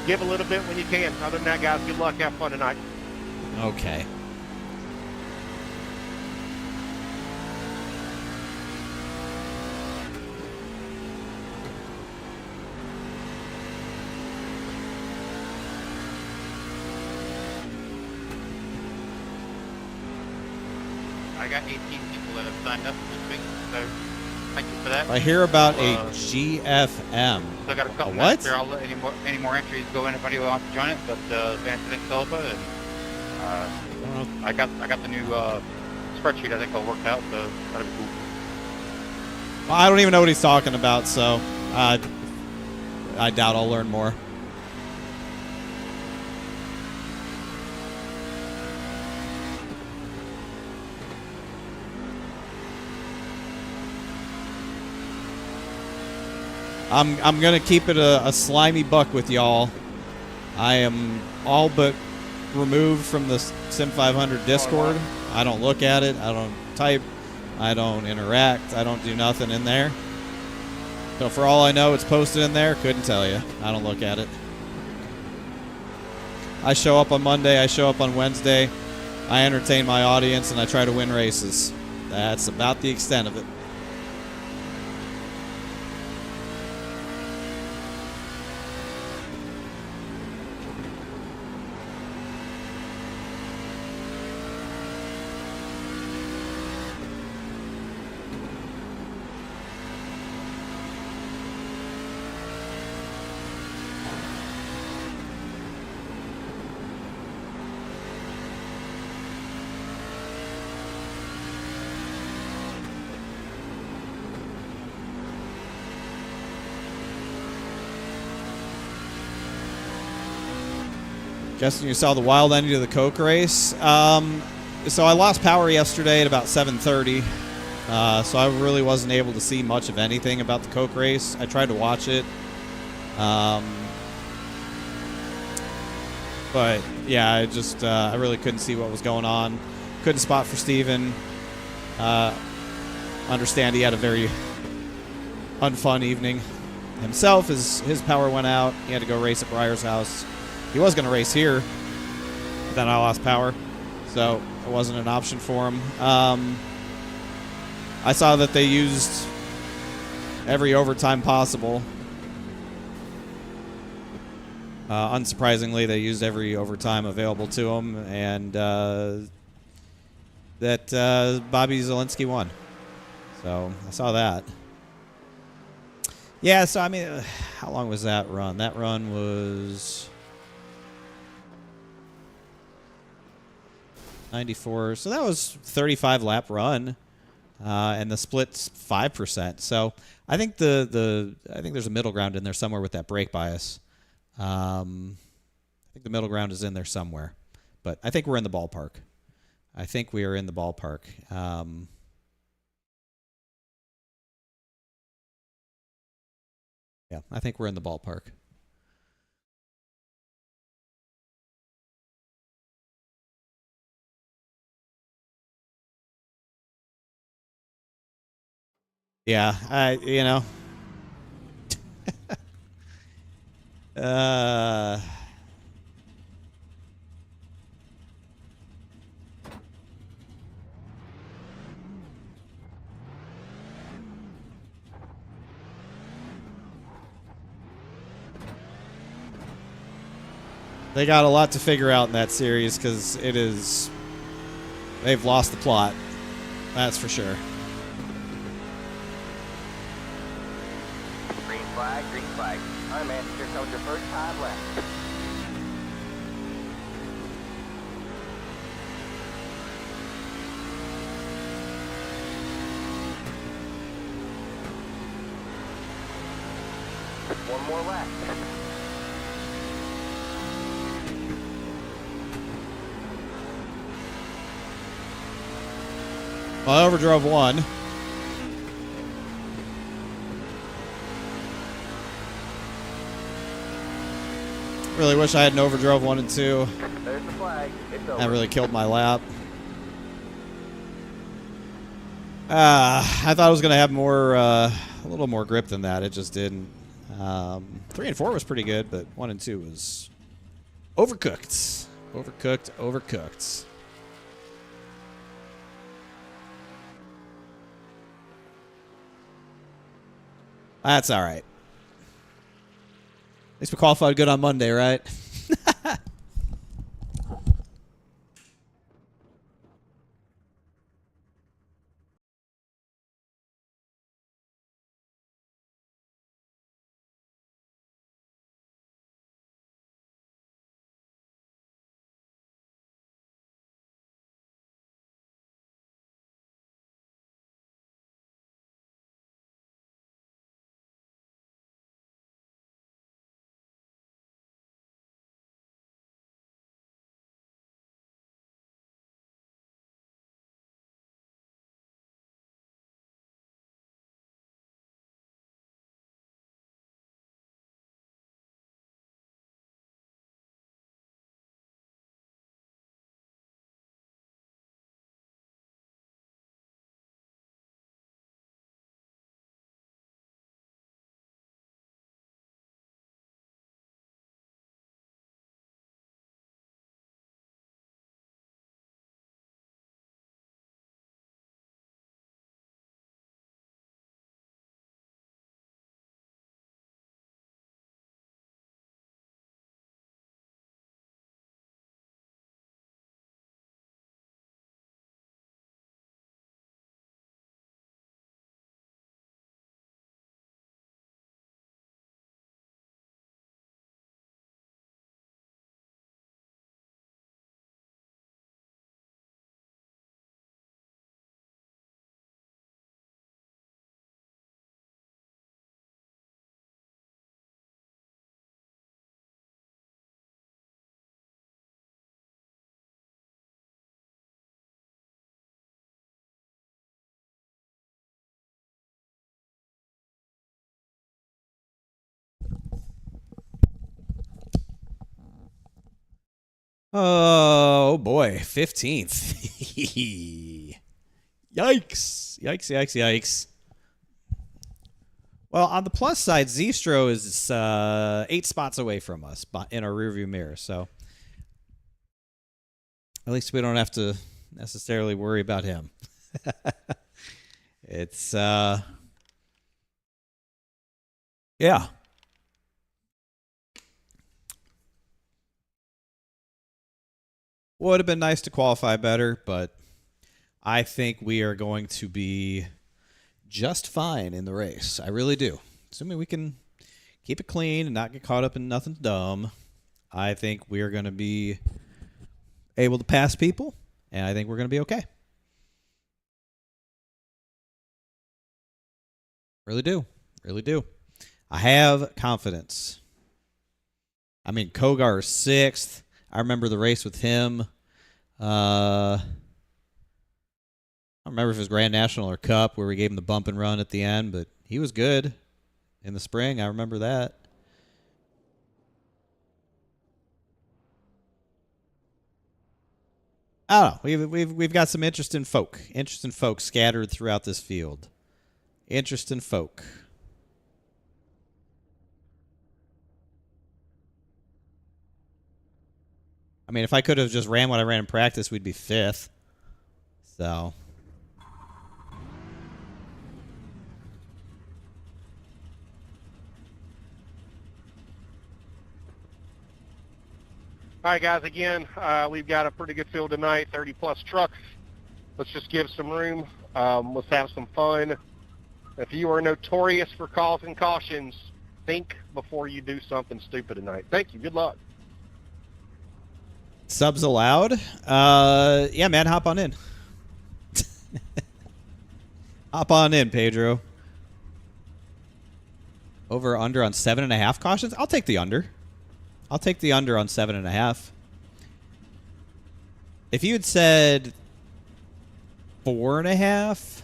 Give a little bit when you can. Other than that, guys, good luck. Have fun tonight. Okay. I got 18 people that have signed up this week, so thank you for that. I hear about a GFM. So I got a couple what? minutes there. I'll let any more entries go in if anybody wants to join it. But Vance and Silva, and I got the new spreadsheet. I think all worked out, so that'll be cool. Well, I don't even know what he's talking about, so I doubt I'll learn more. I'm gonna keep it a slimy buck with y'all. I am all but removed from the SIM500 Discord. I don't look at it. I don't type. I don't interact. I don't do nothing in there. So for all I know, it's posted in there. Couldn't tell you. I don't look at it. I show up on Monday. I show up on Wednesday. I entertain my audience and I try to win races. That's about the extent of it. Guessing you saw the wild ending of the Coke race. So I lost power yesterday at about 7:30. So I really wasn't able to see much of anything about the Coke race. I tried to watch it. But yeah, I really couldn't see what was going on. Couldn't spot for Steven. Understand he had a very unfun evening himself. His power went out. He had to go race at Breyer's house. He was going to race here, but then I lost power, so it wasn't an option for him. I saw that they used every overtime possible. Unsurprisingly, they used every overtime available to them, and that Bobby Zielinski won. So I saw that. Yeah, so I mean, how long was that run? That run was 94. So that was 35 lap run, and the split's 5%. So I think I think there's a middle ground in there somewhere with that brake bias. I think the middle ground is in there somewhere, but I think we're in the ballpark. I think we are in the ballpark. Yeah, I think we're in the ballpark. Yeah, you know. They got a lot to figure out in that series because they've lost the plot. That's for sure. Green flag, green flag. All right, man, here comes your first time left. One more lap. Well, I overdrove one. Really wish I hadn't overdrove 1 and 2. There's the flag. It's over. That really killed my lap. I thought I was going to have a little more grip than that. It just didn't. 3 and 4 was pretty good, but 1 and 2 was overcooked. Overcooked. That's all right. At least we qualified good on Monday, right? Oh boy, 15th. Yikes. Well, on the plus side, Zestro is 8 spots away from us in our rearview mirror, so at least we don't have to necessarily worry about him. It's yeah. Would have been nice to qualify better, but I think we are going to be just fine in the race. I really do. Assuming we can keep it clean and not get caught up in nothing dumb, I think we are going to be able to pass people And I think we're going to be okay. Really do. Really do. I have confidence. I mean, Kogar 6th. I remember the race with him. I don't remember if it was Grand National or Cup where we gave him the bump and run at the end, but he was good in the spring. I remember that. I don't know. We've got some interesting folk scattered throughout this field. Interesting folk. I mean, if I could have just ran what I ran in practice, we'd be 5th. So. All right, guys, again, we've got a pretty good field tonight, 30-plus trucks. Let's just give some room. Let's have some fun. If you are notorious for causing cautions, think before you do something stupid tonight. Thank you. Good luck. Subs allowed? Yeah, man, hop on in. Hop on in, Pedro. Over or under on 7.5 cautions? I'll take the under. I'll take the under on 7.5. If you had said 4.5,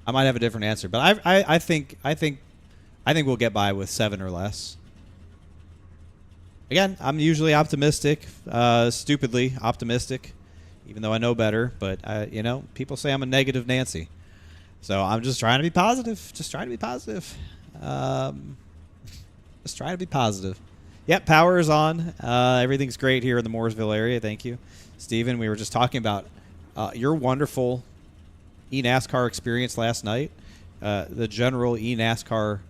I might have a different answer. But I think we'll get by with 7 or less. Again, I'm usually optimistic, stupidly optimistic, even though I know better. But you know, people say I'm a negative Nancy, so I'm just trying to be positive. Just trying to be positive. Just trying to be positive. Yep, power is on. Everything's great here in the Mooresville area. Thank you, Steven. We were just talking about your wonderful eNASCAR experience last night. The general eNASCAR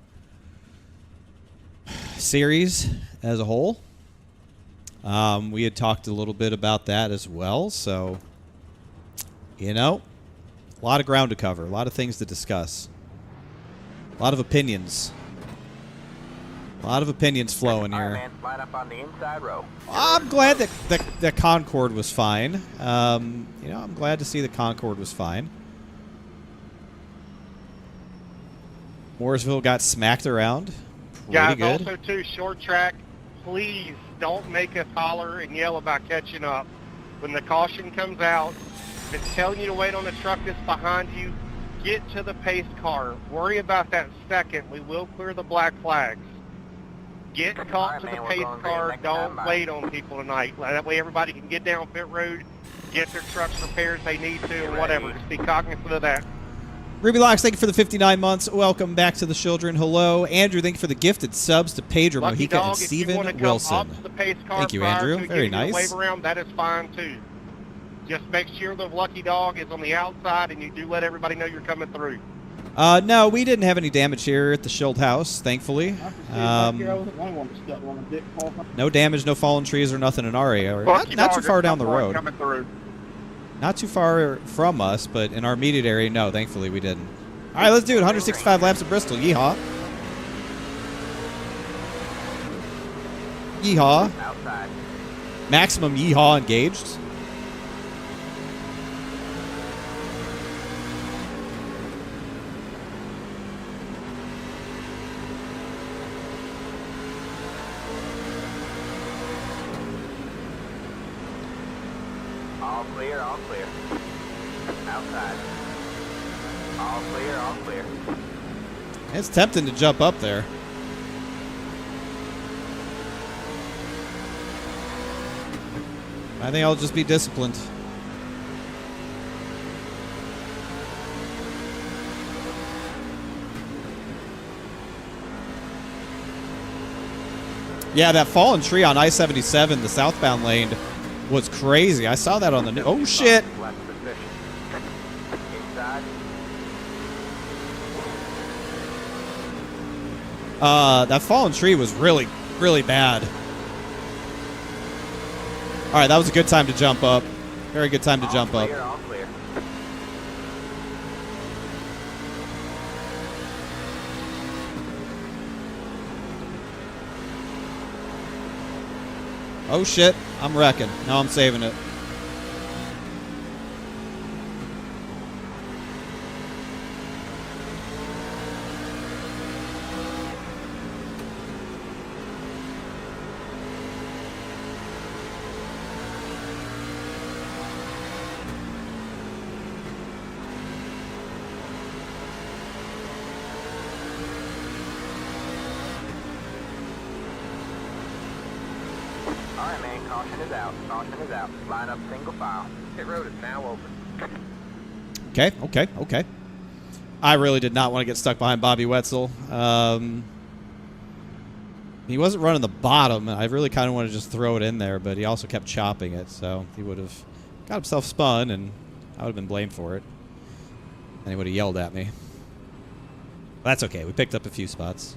series as a whole. We had talked a little bit about that as well. So, you know, a lot of ground to cover. A lot of things to discuss. A lot of opinions. A lot of opinions flowing All right, here. man, line up on the inside row. I'm glad that the Concorde was fine. You know, I'm glad to see the Concorde was fine. Mooresville got smacked around. Pretty Guys, good. also, too, short track, please don't make us holler and yell about catching up. When the caution comes out, if it's telling you to wait on the truck that's behind you, get to the pace car. Worry about that second. We will clear the black flags. Get caught to the pace car. Don't wait on people tonight. That way everybody can get down pit road, get their trucks repaired if they need to, and whatever. Just be cognizant of that. Ruby Locks, thank you for the 59 months. Welcome back to the children. Hello. Andrew, thank you for the gifted subs to Pedro Lucky Mojica dog, and if you Steven want to come Wilson. up to the pace car Thank you, prior Andrew. to Very giving you the nice. wave around, that is fine too. Just make sure the lucky dog is on the outside and you do let everybody know you're coming through. No, we didn't have any damage here at the Schild House, thankfully. No damage, no fallen trees or nothing in our area. Not too far down the road. Coming through. Not too far from us, but in our immediate area, no, thankfully we didn't. All right, let's do it. 165 laps at Bristol. Yeehaw. Yeehaw. Outside. Maximum yeehaw engaged. All clear, all clear. Outside. All clear, all clear. It's tempting to jump up there. I think I'll just be disciplined. Yeah, that fallen tree on I-77, the southbound lane, was crazy. I saw that on the news. Oh, shit. Left position. Inside. That fallen tree was really, really bad. All right, that was a good time to jump up. Very good time to jump up. Clear, all clear. Oh, shit. I'm wrecking. No, I'm saving it. All right, man. Caution is out. Caution is out. Line up single file. Pit road is now open. Okay. I really did not want to get stuck behind Bobby Wetzel. He wasn't running the bottom. I really kind of wanted to just throw it in there, but he also kept chopping it, so he would have got himself spun, and I would have been blamed for it. And he would have yelled at me. But that's okay. We picked up a few spots.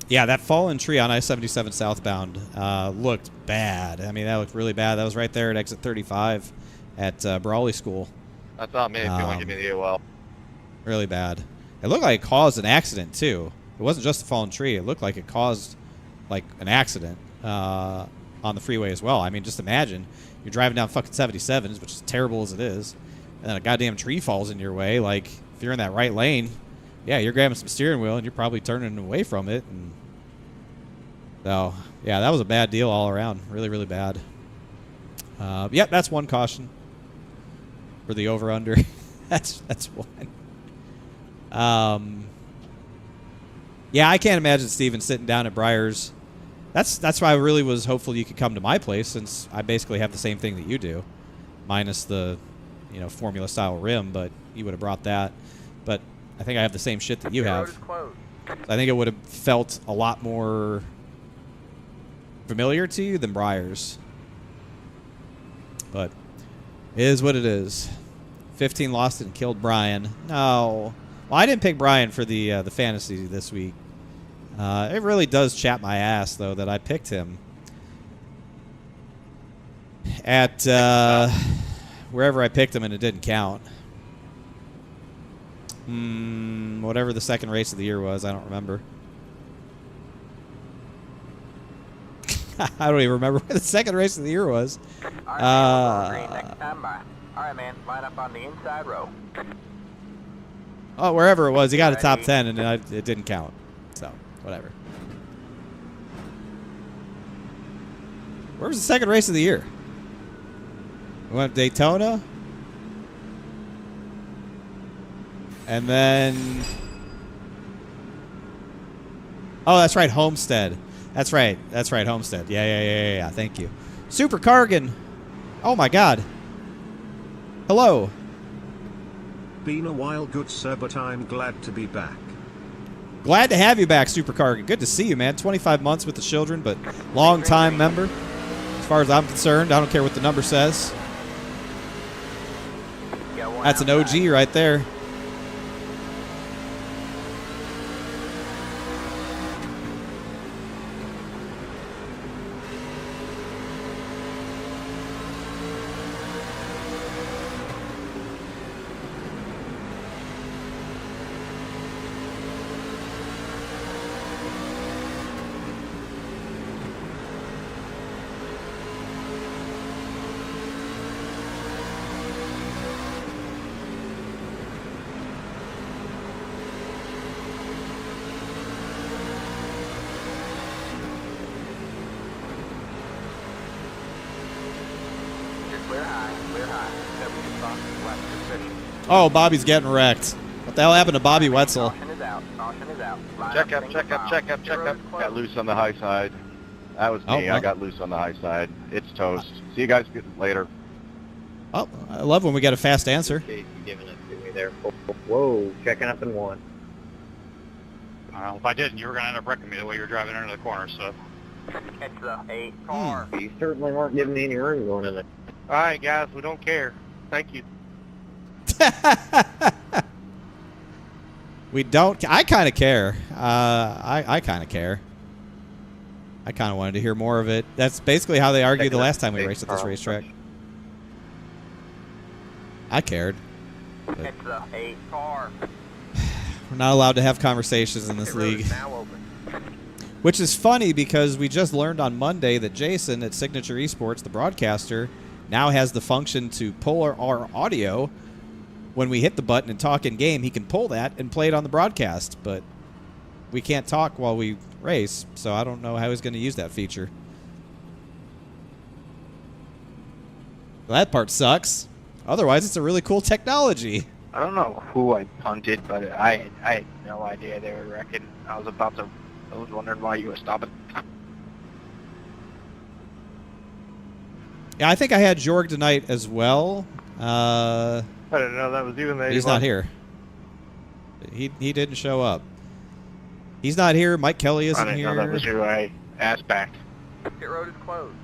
Yeah, that fallen tree on I-77 southbound looked bad. I mean, that looked really bad. That was right there at exit 35 at Brawley School. That's not me if you want to give me the AOL. Really bad. It looked like it caused an accident, too. It wasn't just a fallen tree. It looked like it caused, like, an accident on the freeway as well. I mean, just imagine. You're driving down fucking 77s, which is terrible as it is, and then a goddamn tree falls in your way. Like, if you're in that right lane, yeah, you're grabbing some steering wheel, and you're probably turning away from it. And so, yeah, that was a bad deal all around. Really, really bad. Yep, that's one caution for the over-under. that's one. Yeah, I can't imagine Steven sitting down at Briar's. That's why I really was hopeful you could come to my place, since I basically have the same thing that you do, minus the, Formula style rim. But you would have brought that. But I think I have the same shit that you have. So I think it would have felt a lot more familiar to you than Briar's. But it is what it is. 15 lost and killed Brian. No. Well, I didn't pick Brian for the fantasy this week. It really does chap my ass, though, that I picked him at wherever I picked him and it didn't count. Whatever the second race of the year was, I don't remember. I don't even remember where the second race of the year was. All right, man, next time by. All right, man, line up on the inside row. Oh, wherever it was, he got a top 10, and it didn't count. So, whatever. Where was the second race of the year? We went to Daytona. And then... Oh, that's right, Homestead. That's right, Homestead. Yeah. Thank you. Super Cargan. Oh, my God. Hello. Been a while, good sir, but I'm glad to be back. Glad to have you back, Super Cargan. Good to see you, man. 25 months with the children, but long-time member. As far as I'm concerned, I don't care what the number says. That's an OG right there. Oh, Bobby's getting wrecked. What the hell happened to Bobby Wetzel? Check up. Got loose on the high side. That was me. I got loose on the high side. It's toast. See you guys later. Oh, I love when we get a fast answer. Okay, giving it to me there. Whoa, checking up in one. If I didn't, you were going to end up wrecking me the way you were driving into the corner, so. It's the 8 car. You certainly weren't giving me any room going in there. All right, guys, we don't care. Thank you. We don't. I kind of care. I kind of care. I kind of wanted to hear more of it. That's basically how they argued the last time we raced at this racetrack. I cared. It's the 8 car. We're not allowed to have conversations in this Pit road league. is now open. Which is funny because we just learned on Monday that Jason at Signature Esports, the broadcaster, now has the function to pull our audio. When we hit the button and talk in game, he can pull that and play it on the broadcast. But we can't talk while we race, so I don't know how he's going to use that feature. That part sucks. Otherwise, it's a really cool technology. I don't know who I punted, but I had no idea they were wrecking. I was wondering why you were stopping. Yeah, I think I had Jorg tonight as well. I didn't know that was you in the He's not here. He didn't show up. He's not here. Mike Kelly isn't I didn't here. know that was who I asked back. Pit road is closed.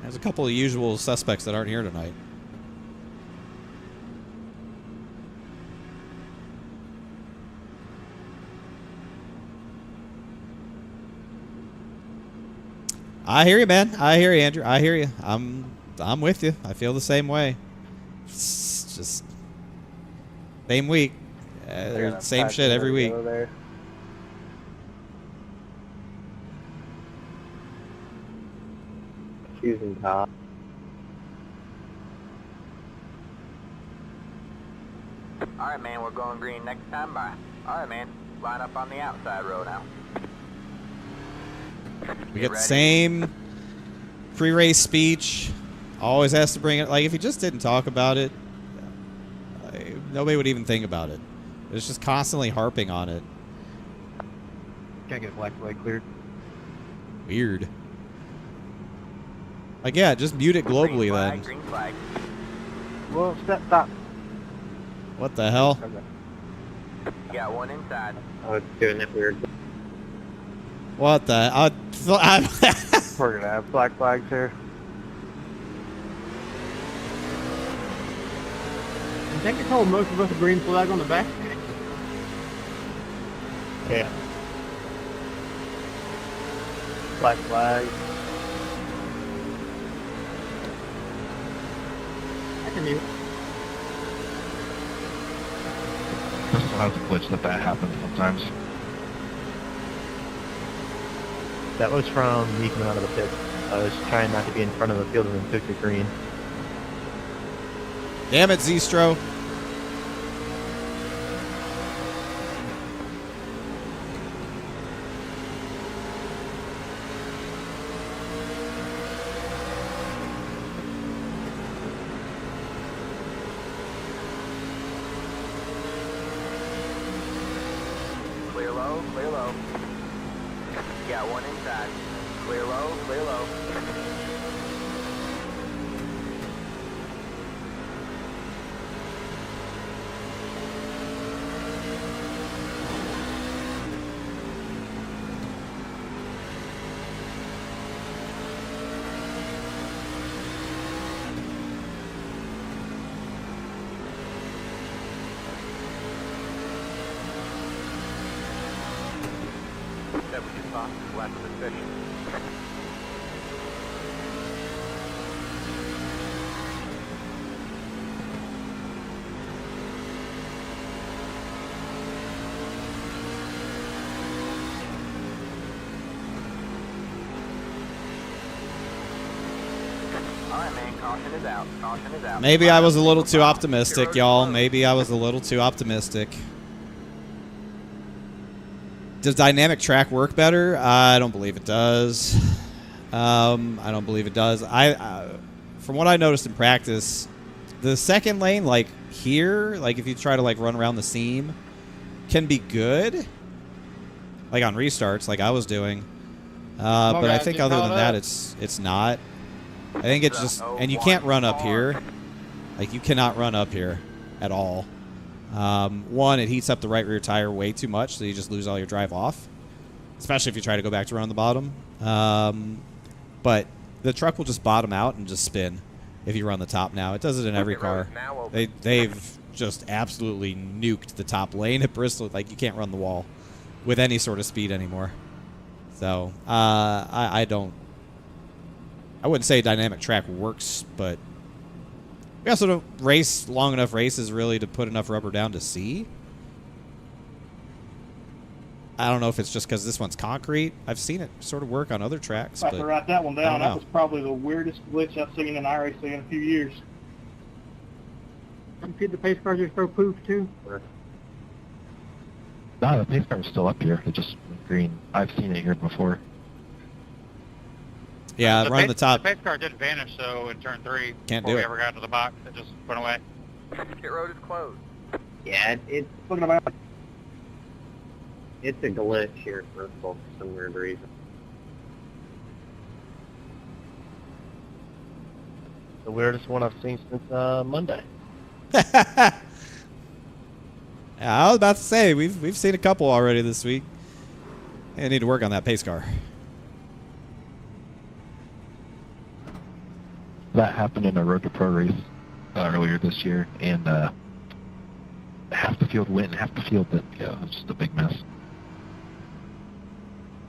There's a couple of usual suspects that aren't here tonight. I hear you, man. I hear you, Andrew. I hear you. I'm with you. I feel the same way. It's just same week, same shit every week. Choosing top. Alright, man, we're going green next time by. Alright, man, line up on the outside road now. We get the same pre-race speech. Always has to bring it. Like, if he just didn't talk about it, nobody would even think about it. It's just constantly harping on it. Can't get black flag cleared. Weird. Like, yeah, just mute it globally then. Green flag. Well, stop. What the hell? You got one inside. Oh, it's doing it weird. What the? We're gonna have black flags here. I think I told most of us a green flag on the back. Yeah. Black flag. I can mute. Bristol has a glitch that happens sometimes. That was from me coming out of the pit. I was trying not to be in front of the field and then took the green. Damn it, Zestro. Clear low, clear low. You got one inside. Clear low, clear low. That was your spot. Left position. Alright, man, caution is out. Caution is out. Maybe I was a little too optimistic, y'all. Maybe I was a little too optimistic. Does dynamic track work better? I don't believe it does. I don't believe it does. From what I noticed in practice, the second lane, like here, like if you try to like run around the seam, can be good. Like on restarts, like I was doing. But I think other than that, it's not. I think it's just, and you can't run up here. Like you cannot run up here at all. One, it heats up the right rear tire way too much, so you just lose all your drive off, especially if you try to go back to run the bottom. But the truck will just bottom out and just spin if you run the top now. It does it in every car. They've just absolutely nuked the top lane at Bristol. Like, you can't run the wall with any sort of speed anymore. So, I wouldn't say dynamic track works, but we also don't race long enough races really to put enough rubber down to see. I don't know if it's just because this one's concrete. I've seen it sort of work on other tracks. I have to But write that one I down. don't That know. was probably the weirdest glitch I've seen in iRacing in a few years. Did the pace car just throw poof too? No, the pace car is still up here. It just went green. I've seen it here before. Yeah, run the top. The pace car did vanish, so in turn 3, Can't before do we it. ever got to the box, it just went away. Pit road is closed. Yeah, Looking about. it's a glitch here in Bristol for some weird reason. The weirdest one I've seen since Monday. Yeah, I was about to say we've seen a couple already this week. I need to work on that pace car. That happened in a Road to Pro race earlier this year, and half the field went and half the field didn't. Yeah, it was just a big mess.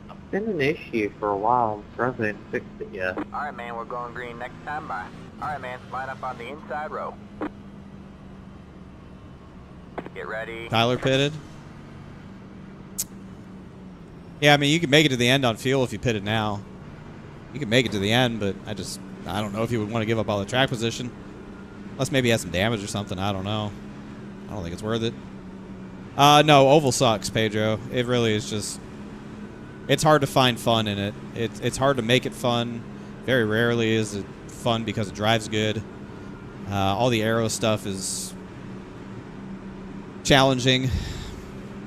It's been an issue for a while. I'm surprised they haven't fixed it yet. Alright, man, we're going green next time by. Alright, man, line up on the inside row. Get ready. Tyler pitted. Yeah, I mean you can make it to the end on fuel if you pit it now. You can make it to the end, but I don't know if you would want to give up all the track position. Unless maybe he has some damage or something. I don't know. I don't think it's worth it. No, oval sucks, Pedro. It really is just... It's hard to find fun in it. It's hard to make it fun. Very rarely is it fun because it drives good. All the aero stuff is challenging.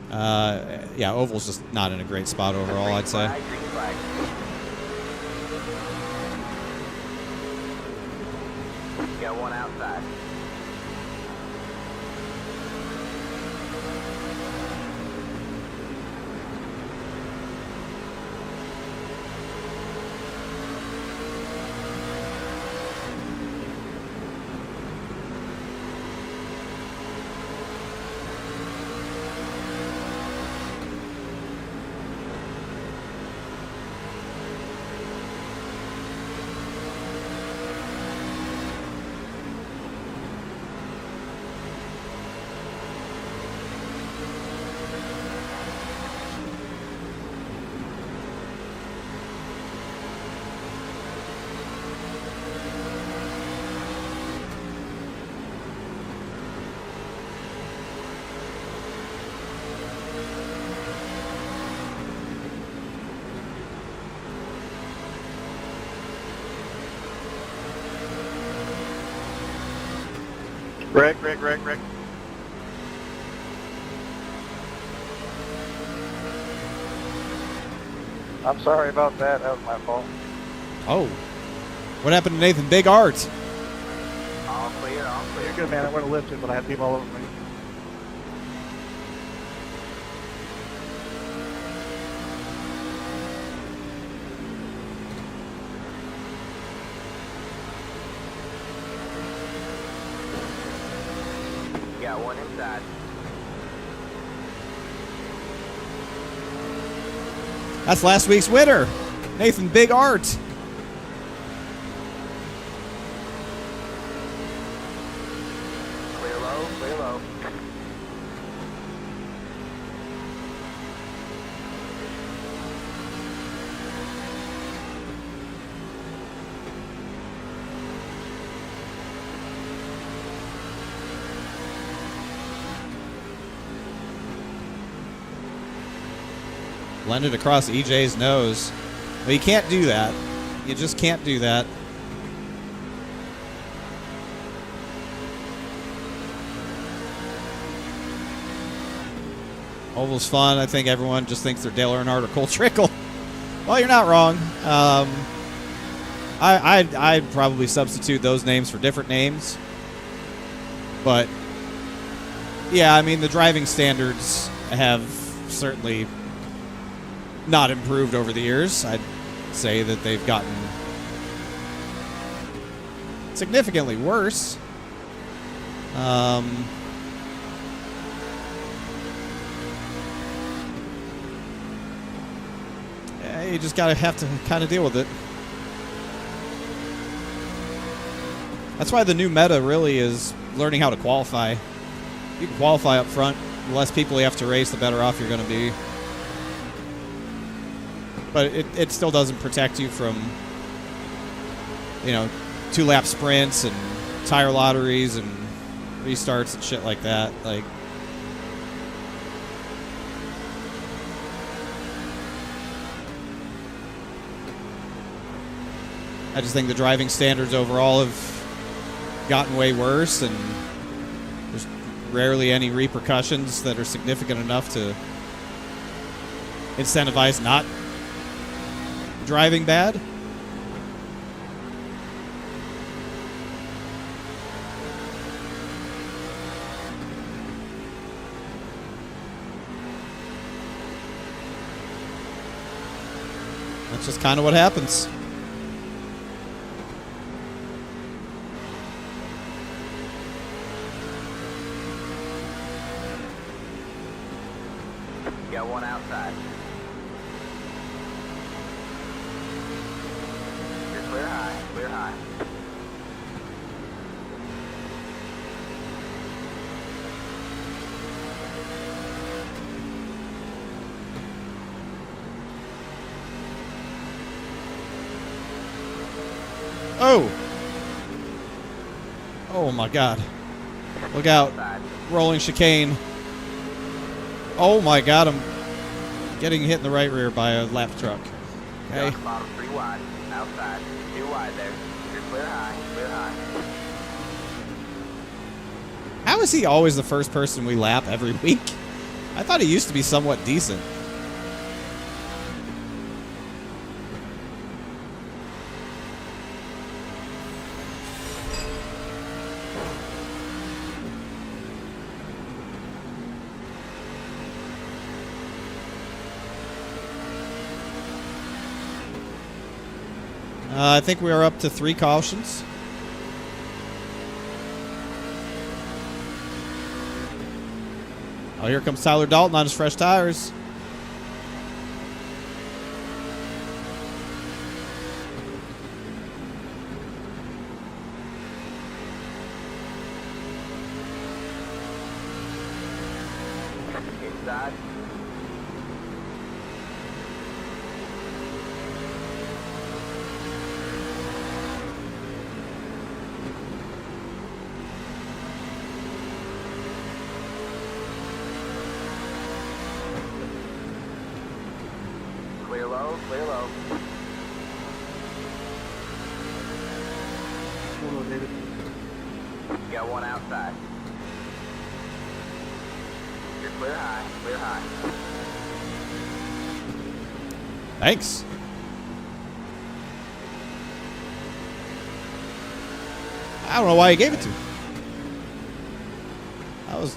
Yeah, oval's just not in a great spot overall, I'd say. Green flag. Got one outside. Rick. I'm sorry about that. That was my fault. Oh. What happened to Nathan Big Art? All clear, all clear. You're good, man. I would have lifted, but I had people all over me. Got one inside. That's last week's winner, Nathan Big Art. Clear low, clear low. Blended across EJ's nose. Well, you can't do that. You just can't do that. Oval's fun. I think everyone just thinks they're Dale Earnhardt or Cole Trickle. Well, you're not wrong. I'd probably substitute those names for different names. But, yeah, I mean, the driving standards have certainly not improved over the years. I'd say that they've gotten significantly worse. Yeah, you just have to kind of deal with it. That's why the new meta really is learning how to qualify. You can qualify up front. The less people you have to race, the better off you're going to be. But it still doesn't protect you from, you know, 2-lap sprints and tire lotteries and restarts and shit like that. Like, I just think the driving standards overall have gotten way worse, and there's rarely any repercussions that are significant enough to incentivize not driving bad. That's just kind of what happens. Got one outside. You're clear high, clear high. Oh! Oh my god. Look out. Rolling chicane. Oh my god, I'm getting hit in the right rear by a lap truck. Okay. Bottom 3 wide, outside, 2 wide there. You're clear high, clear high. How is he always the first person we lap every week? I thought he used to be somewhat decent. I think we are up to 3 cautions. Oh, here comes Tyler Dalton on his fresh tires. Inside. Clear low, clear low. Got one outside. You're clear high, clear high. Thanks. I don't know why he gave it to me.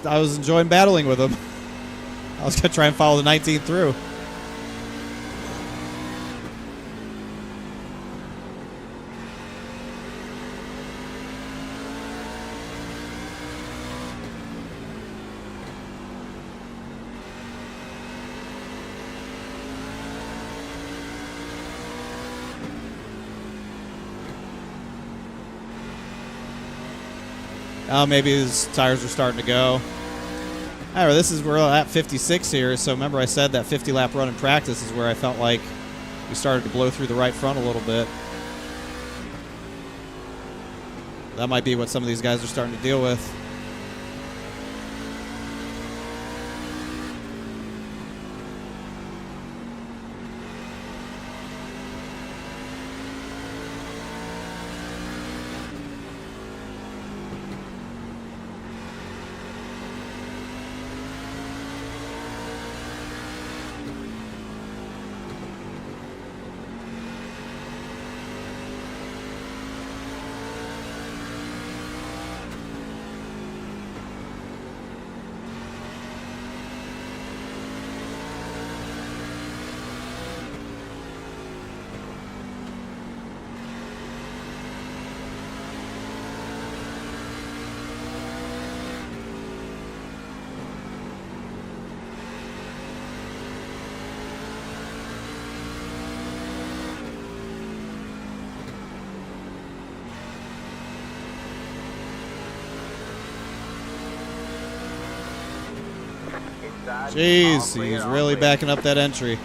I was enjoying battling with him. I was gonna try and follow the 19 through. Oh, maybe his tires are starting to go. However, this is where we're at 56 here. So remember I said that 50-lap run in practice is where I felt like we started to blow through the right front a little bit. That might be what some of these guys are starting to deal with. Jeez, he's really backing up that entry.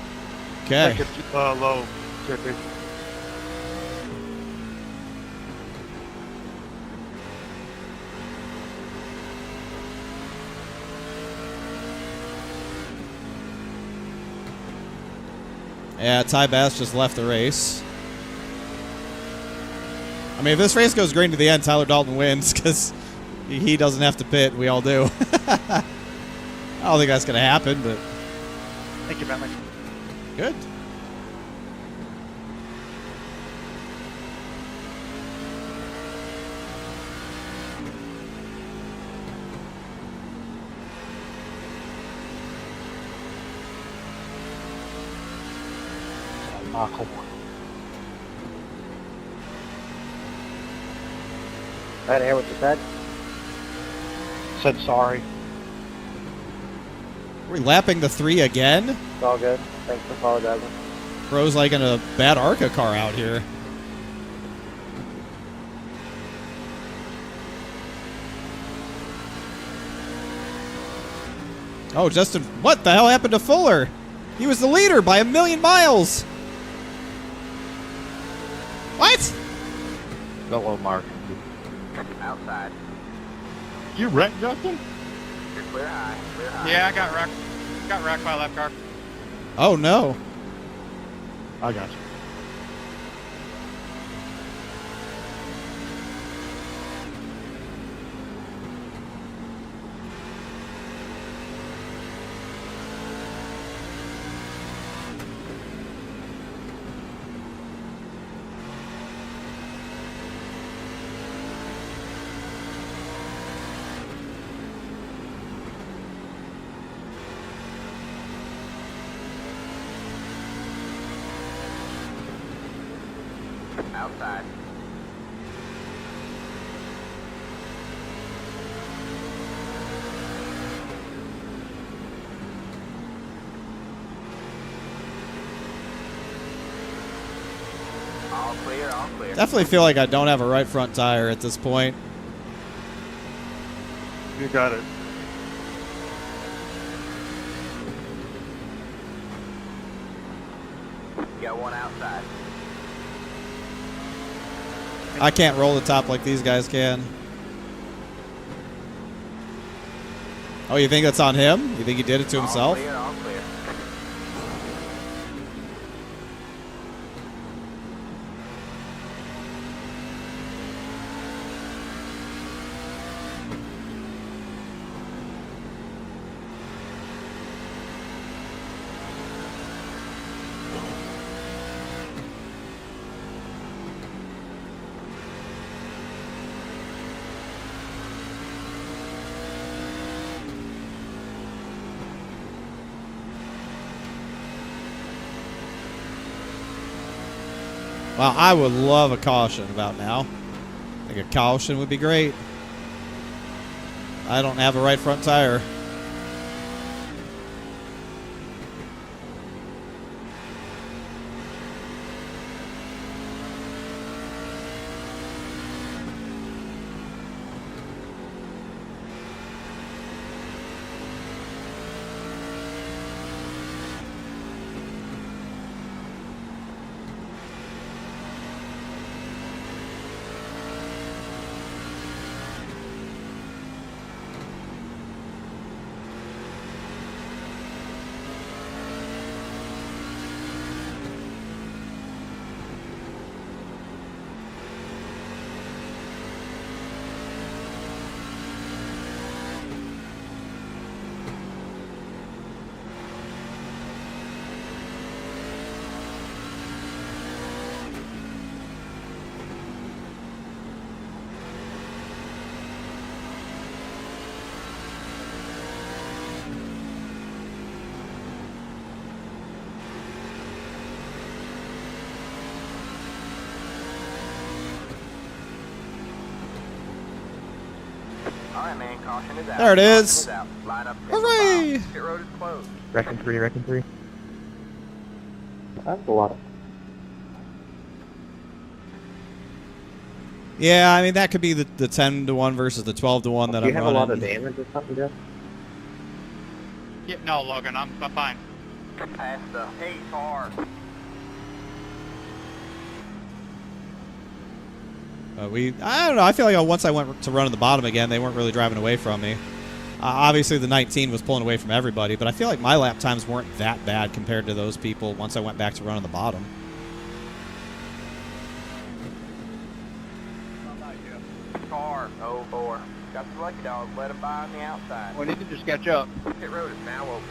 Okay. Second low, Chippy. Yeah, Ty Bass just left the race. I mean, if this race goes green to the end, Tyler Dalton wins because he doesn't have to pit. We all do. I don't think that's going to happen, but Thank you, Bentley. good. I didn't hear what you said. Said sorry. Are we lapping the 3 again? It's all good. Thanks for apologizing. Bro's like in a bad ARCA car out here. Oh, Justin, what the hell happened to Fuller? He was the leader by 1,000,000 miles. What? Hello, Mark. Outside. You wrecked, Justin? You're clear high. Clear high. Yeah, I got wrecked. Got wrecked by a left car. Oh, no. I got you. Outside. All clear, all clear. Definitely feel like I don't have a right front tire at this point. You got it. You got one outside. I can't roll the top like these guys can. Oh, you think that's on him? You think he did it to himself? All clear, all clear. Well, I would love a caution about now. I think a caution would be great. I don't have a right front tire. All right, man. Caution is out. There it Caution is. out. Line up. single Hooray! file. Pit road is closed. Reckon three, reckon three. That's a lot of... Yeah, I mean, that could be the 10-1 versus the 12-1 that Do you I'm have running. a lot of damage or something, Jeff? Yeah, no, Logan, I'm fine. Past the 8 car. I don't know. I feel like once I went to run at the bottom again, they weren't really driving away from me. Obviously, the 19 was pulling away from everybody, but I feel like my lap times weren't that bad compared to those people once I went back to run on the bottom. Car 04. Got the lucky dog. Let him by on the outside. We need to just catch up. Pit road is now open.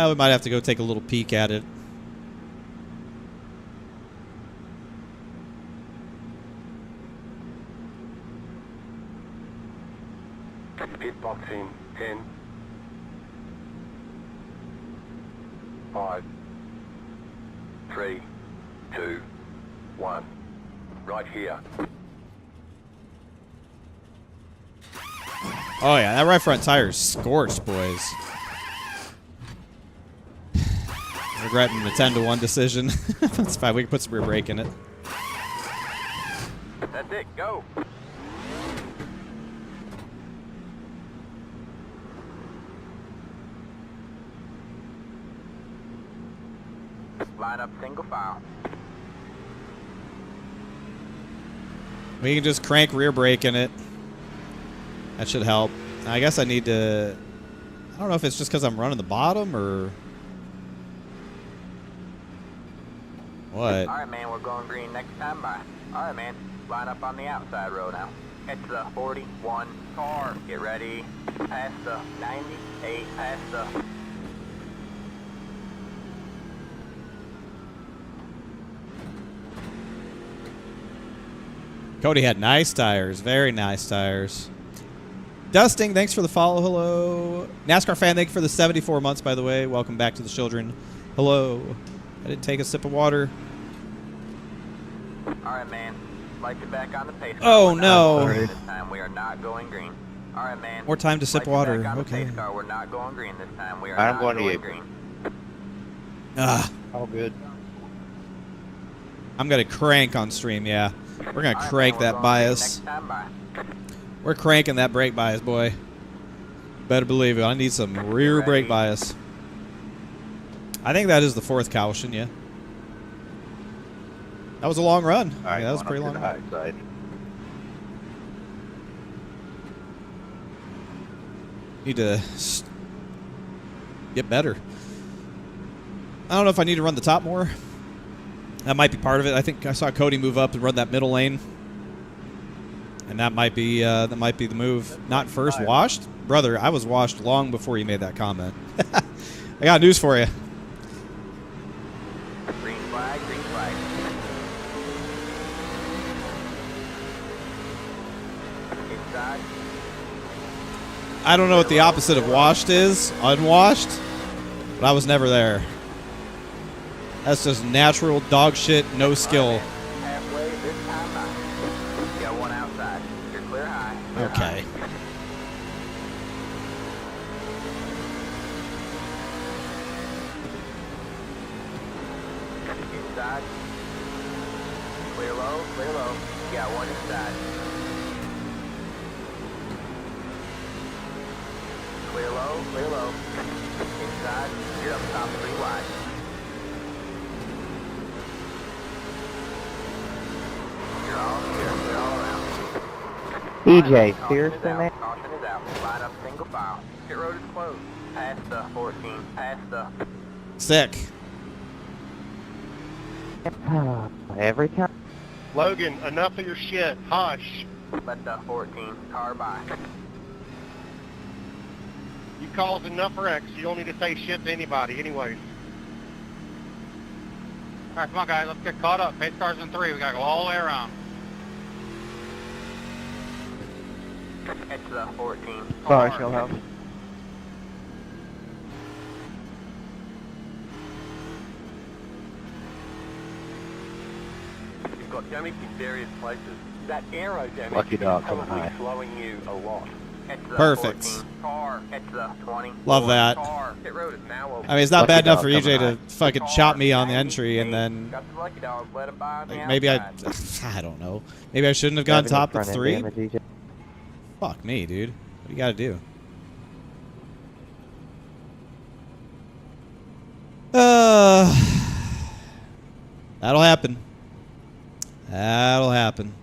We might have to go take a little peek at it. Pit box in 10, 5, 3, 2, 1. Right here. Oh yeah, that right front tire is scorched, boys. Regretting the 10-1 decision. That's fine. We can put some rear brake in it. That's it. Go. Line up single file. We can just crank rear brake in it. That should help. I guess I need to... I don't know if it's just because I'm running the bottom or... What? Alright, man, we're going green next time by. Alright, man, line up on the outside row now. Head to the 41 car. Get ready. Past the 98, past the... Cody had nice tires. Very nice tires. Dusting, thanks for the follow. Hello. NASCAR fan, thank you for the 74 months, by the way. Welcome back to the children. Hello. I didn't take a sip of water. Alright, man. Lights it back on the pace car. Oh, no. This time we are not going green. Alright, man. More time to sip water. Back on the Okay. pace car. We're not going green this time. We are I'm not going to going you. green. All good. I'm going to crank on stream, yeah. We're going to Alright, crank man, we're that going green bias. next time by. We're cranking that brake bias, boy. Better believe it. I need some rear brake bias. I think that is the 4th caution, yeah. That was a long run. All right, Yeah, that was a going pretty up long to run. the high side. Need to get better. I don't know if I need to run the top more. That might be part of it. I think I saw Cody move up and run that middle lane, and that might be the move. Not first washed, brother. I was washed long before you made that comment. I got news for you. Green flag, green flag. Inside. I don't know what the opposite of washed is. Unwashed, but I was never there. That's just natural dog shit, no skill. Halfway this time by. Got one outside. You're clear high. Clear Okay. high. Inside. Clear low, clear low. Got one inside. Clear low, clear low. Inside. You're up top 3 wide. You're all clear, clear all around. EJ, Caution seriously, is out, man? Caution is out. Line up single file. Pit road is closed. Past the 14. Past the... Sick. Every time. Logan, enough of your shit. Hush. Let the 14 car by. You caused enough wrecks. You don't need to say shit to anybody anyways. All right, come on, guys. Let's get caught up. Pace car's in 3. We got to go all the way around. Head to the 14. Sorry, car. Shell House. You've got damage in various places. That aerodynamic Lucky dog coming probably high. slowing you a lot. It's the Perfect. 14 car. It's the 20. Love that. Car. Pit road is now open. I mean, it's not Lucky bad enough dog for EJ coming to fucking chop me on the entry and then Got the lucky dog. Let him by on the like maybe outside. I don't know. Maybe I shouldn't have gone Having no top at front end 3. damage, EJ. Fuck me, dude. What do you gotta do? That'll happen. That'll happen.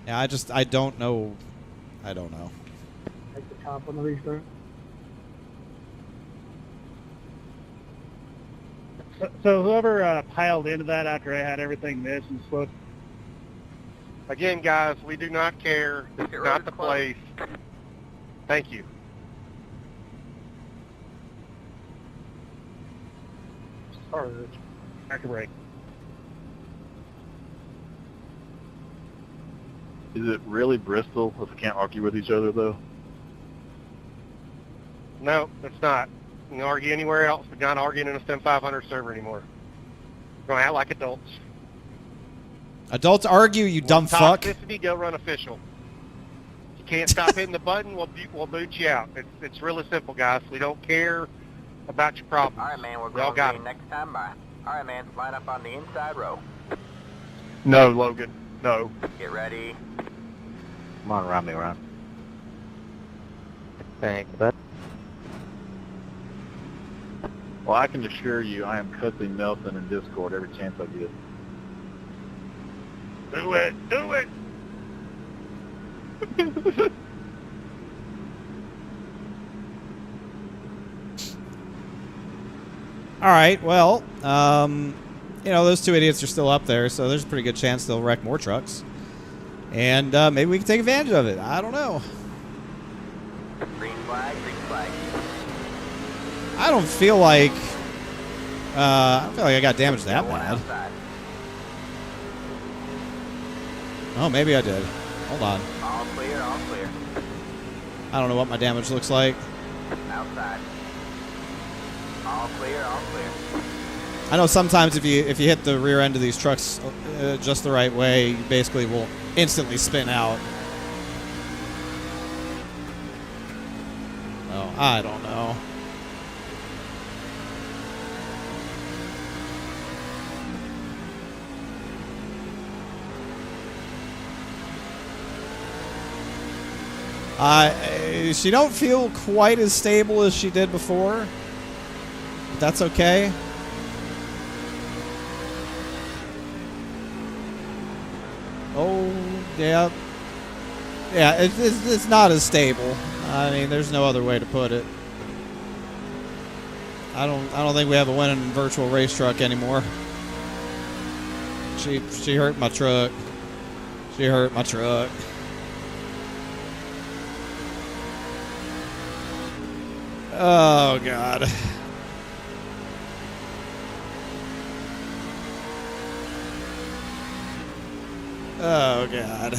Yeah, I don't know. I don't know. Take the top on the restart. So whoever piled into that after I had everything missed and slowed. Again, guys, we do not care. This is not the place. Thank you. Sorry, back to break. Is it really Bristol if we can't argue with each other, though? No, it's not. You can argue anywhere else, but not arguing in a SIM500 server anymore. We're going to act like adults. Adults argue, you dumb fuck. Toxicity, go run official. If you can't stop hitting the button, we'll boot you out. It's really simple, guys. We don't care about your problems. All right, man. We're We all going got green it. next time by. All right, man. Line up on the inside row. No, Logan. No. Get ready. Come on, Rami, Ron. Thanks, bud. Well, I can assure you I am cussing Nelson in Discord every chance I get. Do it! Do it! All right, well, you know, those two idiots are still up there, so there's a pretty good chance they'll wreck more trucks. And maybe we can take advantage of it. I don't know. Green flag. Green flag. I don't feel like I got damaged that One bad. outside. Oh, maybe I did. Hold on. All clear. All clear. I don't know what my damage looks like. Outside. All clear. All clear. I know sometimes if you hit the rear end of these trucks just the right way, you basically will instantly spin out. Oh, I don't know. She don't feel quite as stable as she did before. But that's okay. Oh, yeah. Yeah, it's not as stable. I mean, there's no other way to put it. I don't think we have a winning virtual race truck anymore. She hurt my truck. She hurt my truck. Oh God. Oh God.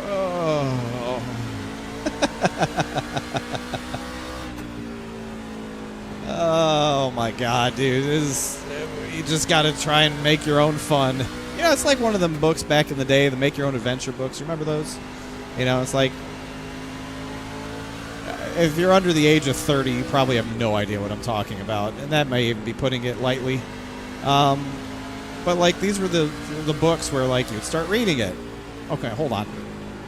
Oh. Oh my God, dude. You just gotta try and make your own fun. You know, it's like one of them books back in the day, the Make Your Own Adventure books. Remember those? You know, it's like, if you're under the age of 30, you probably have no idea what I'm talking about, and that may even be putting it lightly. But like, these were the books where like you'd start reading it. Okay, hold on.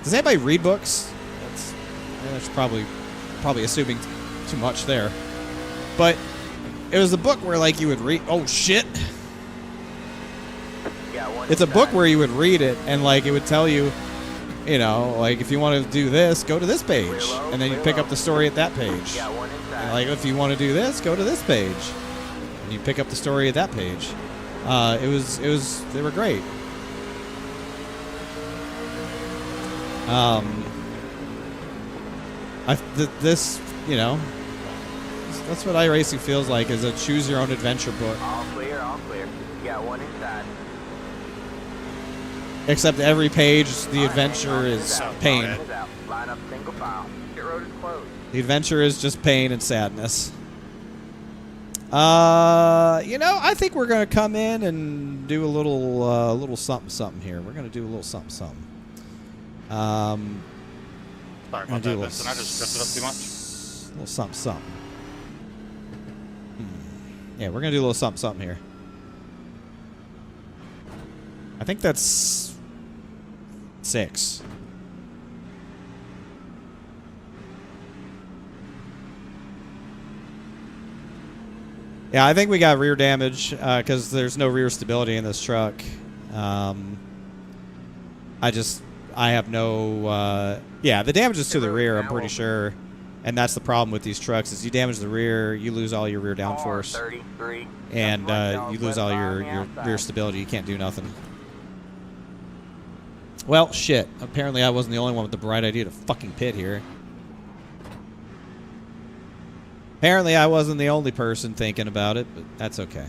Does anybody read books? That's probably assuming too much there. But it was a book where like you would read. Oh shit! It's a book where you would read it and like it would tell you, you know, like if you want to do this, go to this page, and then you pick up the story at that page. And like if you want to do this, go to this page, and you pick up the story at that page. They were great. This, you know, that's what iRacing feels like, is a choose your own adventure book. All clear, all clear. You got one inside. Except every page, the adventure is pain. Line up single file. Pit road is closed. The adventure is just pain and sadness. You know, I think we're gonna come in and do a little something here. We're gonna do a little something. Sorry about that, Vincent. I just drifted up too much. A little something. Yeah, we're gonna do a little something here. I think that's 6. Yeah, I think we got rear damage because there's no rear stability in this truck. I have no... yeah, the damage is to the rear, I'm pretty sure. And that's the problem with these trucks, is you damage the rear, you lose all your rear downforce. And you lose all your rear stability. You can't do nothing. Well, shit. Apparently I wasn't the only one with the bright idea to fucking pit here. Apparently I wasn't the only person thinking about it, but that's okay.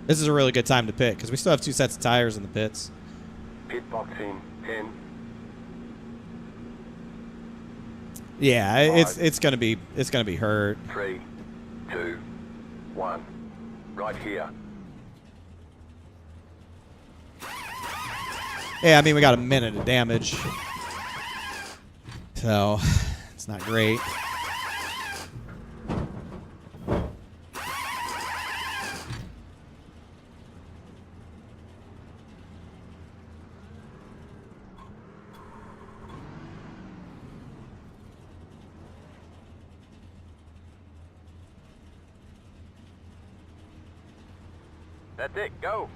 This is a really good time to pit because we still have 2 sets of tires in the pits. Pit boxing 10. Yeah, it's gonna be hurt. 3, 2, 1. Right here. Yeah, I mean we got a minute of damage, so it's not great. That's it. Go.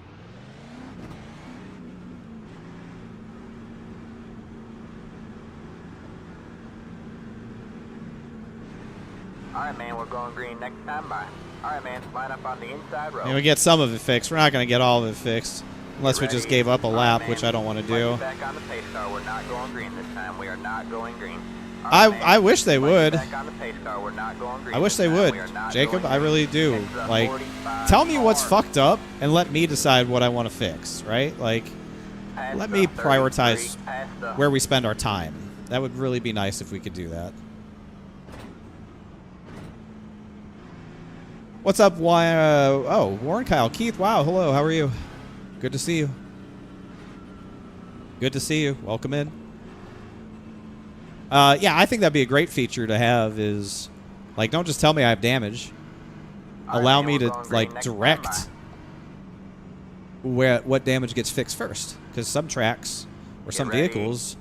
Alright, man, we're going green next time by. Alright, man, line up on the inside row. And we get some of it fixed. We're not going to get all of it fixed unless we just gave up a lap, which I don't want to do. Back on the pace car. We're not going green this time. We are not going green. I wish they would. Back on the pace car. We're not going green. I wish they would, Jacob. I really do. Like, tell me what's fucked up and let me decide what I want to fix, right? Like, let me prioritize where we spend our time. That would really be nice if we could do that. What's up, Warren Kyle. Keith, wow, hello, how are you? Good to see you. Good to see you. Welcome in. Yeah, I think that'd be a great feature to have is, like, don't just tell me I have damage. Allow me to, like, direct what damage gets fixed first. Because some tracks or some vehicles,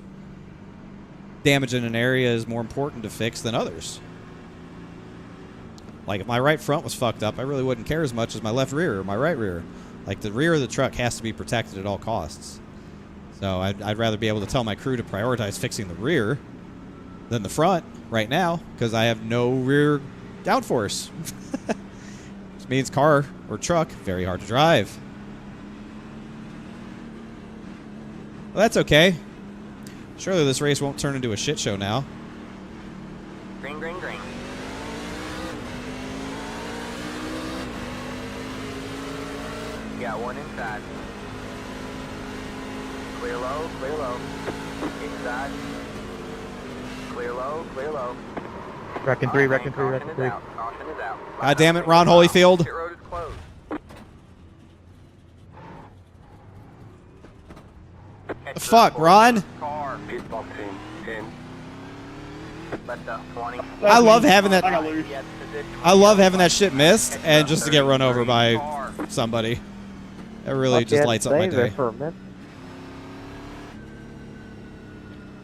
damage in an area is more important to fix than others. Like, if my right front was fucked up, I really wouldn't care as much as my left rear or my right rear. Like, the rear of the truck has to be protected at all costs. So I'd rather be able to tell my crew to prioritize fixing the rear than the front right now, because I have no rear downforce. Which means car or truck, very hard to drive. Well, that's okay. Surely this race won't turn into a shit show now. Green, green, green. You got one inside. Clear low, clear low. Inside. Clear low, clear low. Wrecking 3, wrecking 3, wrecking 3. Caution is out. God damn it, Ron Holyfield. Pit road is closed. The fuck, Ron? Car. Pit boxing 10. Let the 20. I love having that. I love having that shit missed and just to get run over by somebody. It really just lights up my day.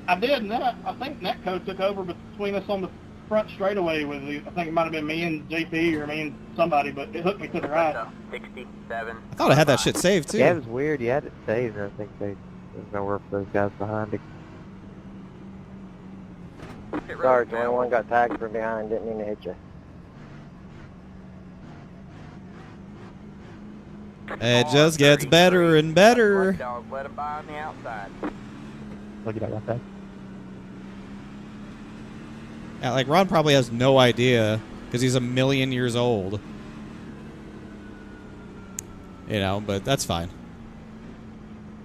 I did, and then I think Netco took over between us on the front straightaway with the, I think it might have been me and JP or me and somebody, but it hooked me to the right. 67. I thought I had that shit saved too. Yeah, it was weird. You had it saved, and I think there's nowhere for those guys behind it. Sorry, 21 got tagged from behind. Didn't mean to hit you. It just gets better and better. Let him by on the outside. Look at that right there. Yeah, like, Ron probably has no idea because he's a million years old. You know, but that's fine.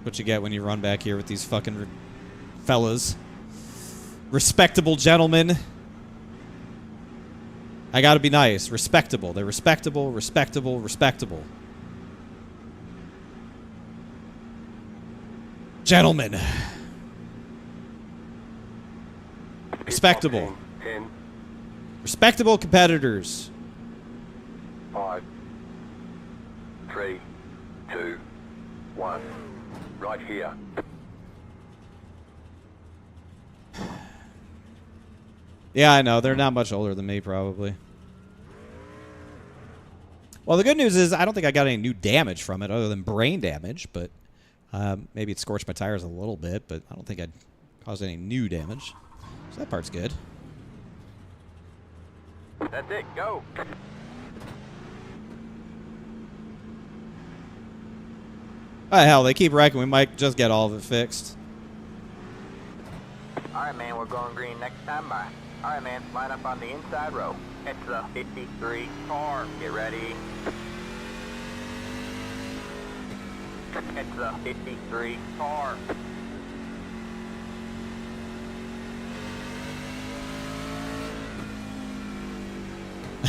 What you get when you run back here with these fucking fellas. Respectable gentlemen. I gotta be nice. Respectable. They're respectable, respectable, respectable. Gentlemen. Respectable. 10, Respectable competitors. 5, 3, 2, 1. Right here. Yeah, I know. They're not much older than me, probably. Well, the good news is I don't think I got any new damage from it other than brain damage, but maybe it scorched my tires a little bit, but I don't think I'd caused any new damage. So that part's good. That's it, go. Oh, hell, they keep wrecking. We might just get all of it fixed. Alright, man, we're going green next time by. Alright, man, line up on the inside row. It's the 53 car. Get ready. It's the 53 car.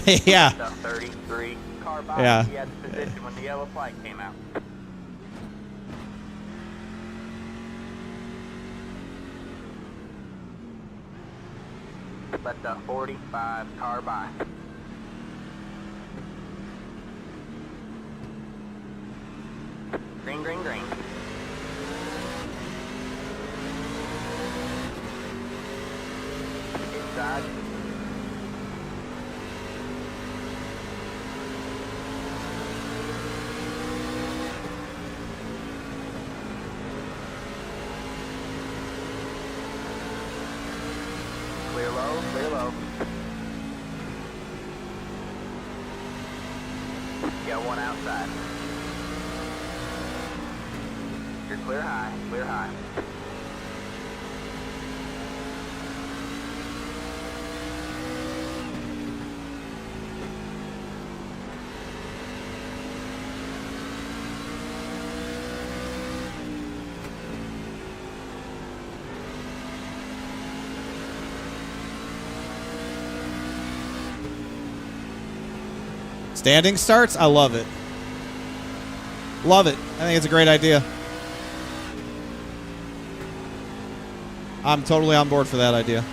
Yeah. The 33 car by. Yeah. He had the position when the yellow flag came out. Let the 45 car by. Green, green, green. Inside. Clear low, clear low. Got one outside. You're clear high, clear high. Standing starts? I love it. Love it. I think it's a great idea. I'm totally on board for that idea.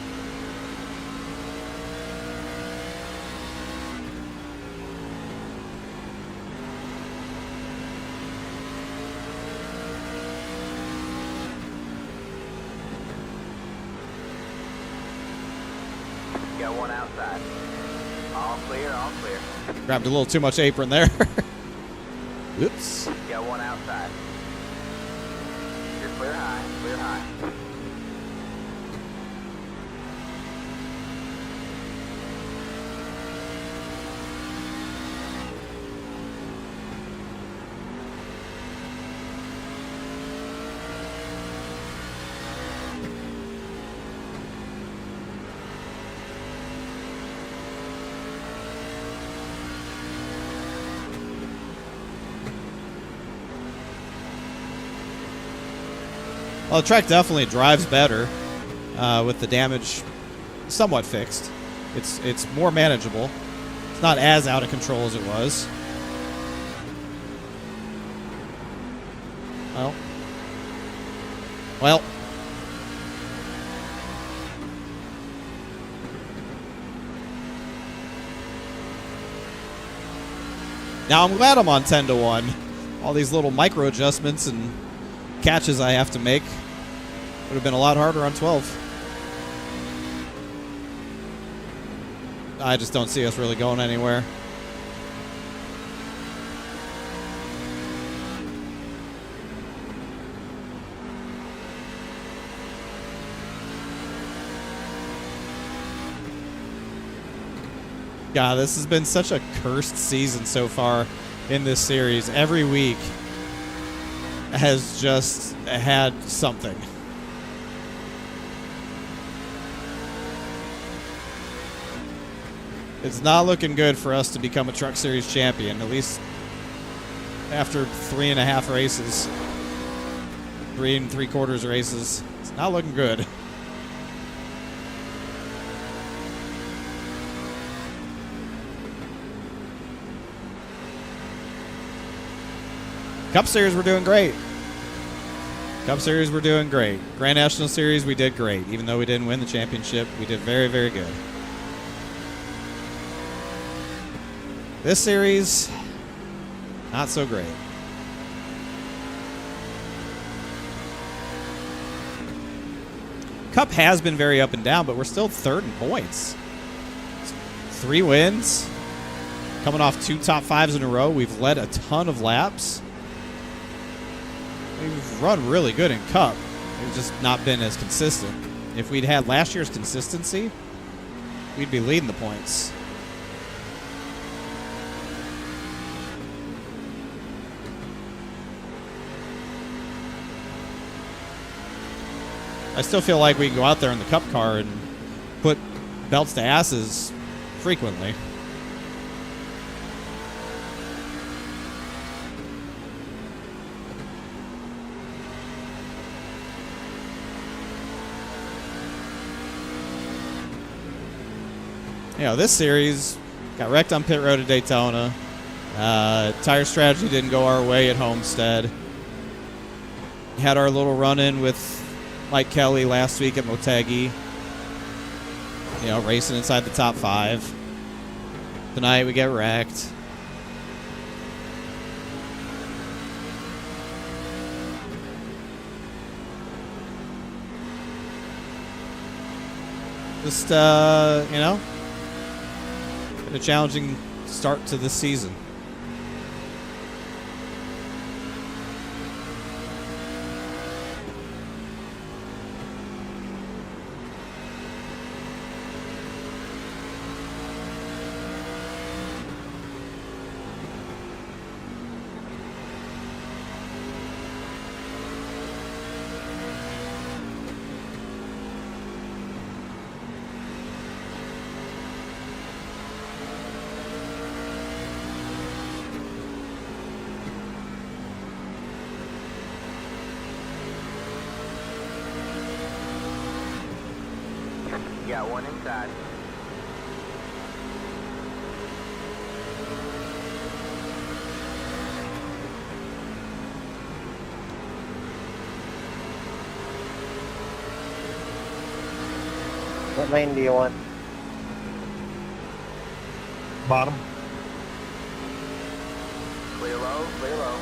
Got one outside. All clear, all clear. Grabbed a little too much apron there. Oops. Got one outside. You're clear high, clear high. Well, the track definitely drives better with the damage somewhat fixed. It's more manageable. It's not as out of control as it was. Well. Now I'm glad I'm on 10-1. All these little micro adjustments and catches I have to make would have been a lot harder on 12. I just don't see us really going anywhere. God, this has been such a cursed season so far in this series. Every week has just had something. It's not looking good for us to become a Truck Series champion, at least after 3.5 races. 3 3/4 races. It's not looking good. Cup Series, we're doing great. Cup Series, we're doing great. Grand National Series, we did great. Even though we didn't win the championship, we did very, very good. This series, not so great. Cup has been very up and down, but we're still third in points. 3 wins. Coming off 2 top 5s in a row. We've led a ton of laps. We've run really good in Cup. We've just not been as consistent. If we'd had last year's consistency, we'd be leading the points. I still feel like we can go out there in the Cup car and put belts to asses frequently. You know, this series got wrecked on pit road at Daytona. Tire strategy didn't go our way at Homestead. Had our little run-in with Mike Kelly last week at Motegi. You know, racing inside the top 5. Tonight we get wrecked. Just, you know, been a challenging start to this season. Got one inside. What lane do you want? Bottom. Clear low, clear low.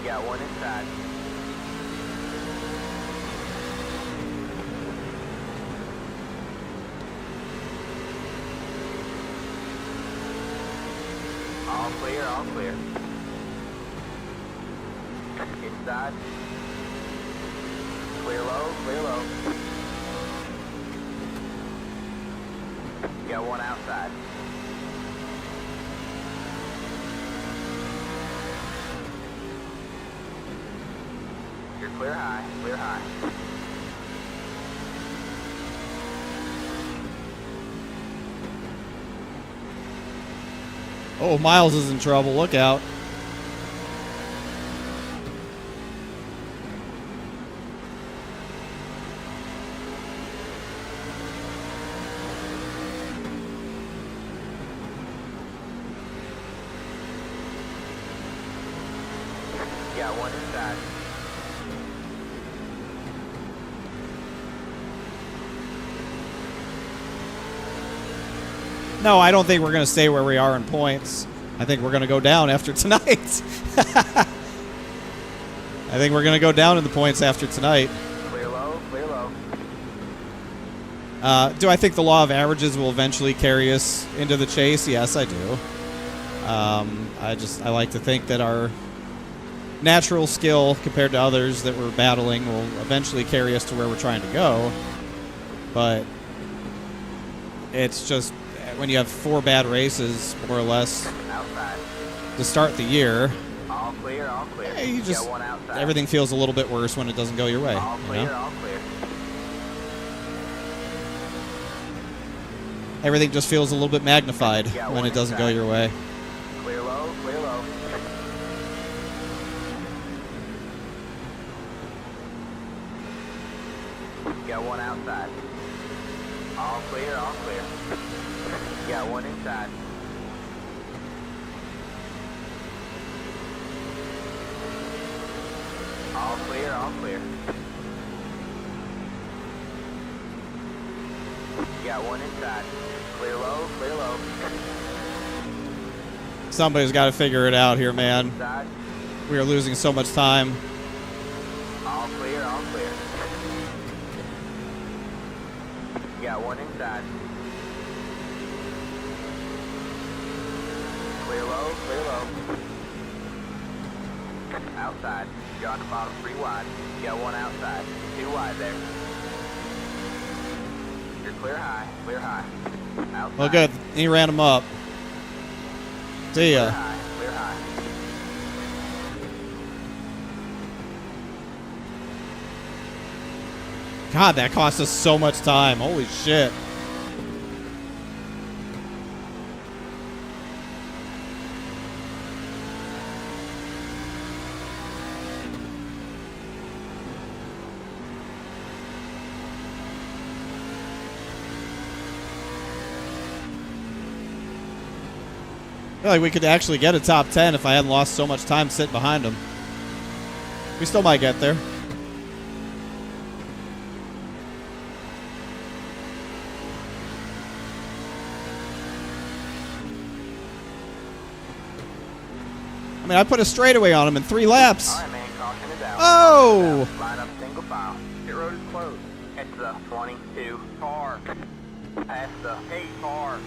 Got one inside. All clear, all clear. Inside. Clear low, clear low. Got one outside. You're clear high, clear high. Oh, Miles is in trouble. Look out. Got one inside. No, I don't think we're going to stay where we are in points. I think we're going to go down after tonight. I think we're going to go down in the points after tonight. Clear low, clear low. Do I think the law of averages will eventually carry us into the chase? Yes, I do. I like to think that our natural skill compared to others that we're battling will eventually carry us to where we're trying to go. But it's just when you have 4 bad races, more or less, Outside. to start the year, All clear, all clear. you just Got one outside. everything feels a little bit worse when it doesn't go your way. All You clear, know? all clear. Everything just feels a little bit magnified Got when one it doesn't go inside. your way. Clear low, clear low. Got one outside. All clear, all clear. Got one inside. All clear, all clear. Got one inside. Clear low, clear low. Somebody's got to figure it out here, man. Inside. We are losing so much time. All clear, all clear. Got one inside. Clear low, clear low. Outside. You're on the bottom 3 wide. Got one outside. 2 wide there. You're clear high, clear high. Outside. Well, good. He ran him up. See Clear ya. high, clear high. God, that cost us so much time. Holy shit. I feel like we could actually get a top 10 if I hadn't lost so much time sitting behind him. We still might get there. I mean, I put a straightaway on him in 3 laps. All right, man, caution is out. Oh! Line up single file. Pit road is closed. It's the 22 car. Past the 8 car.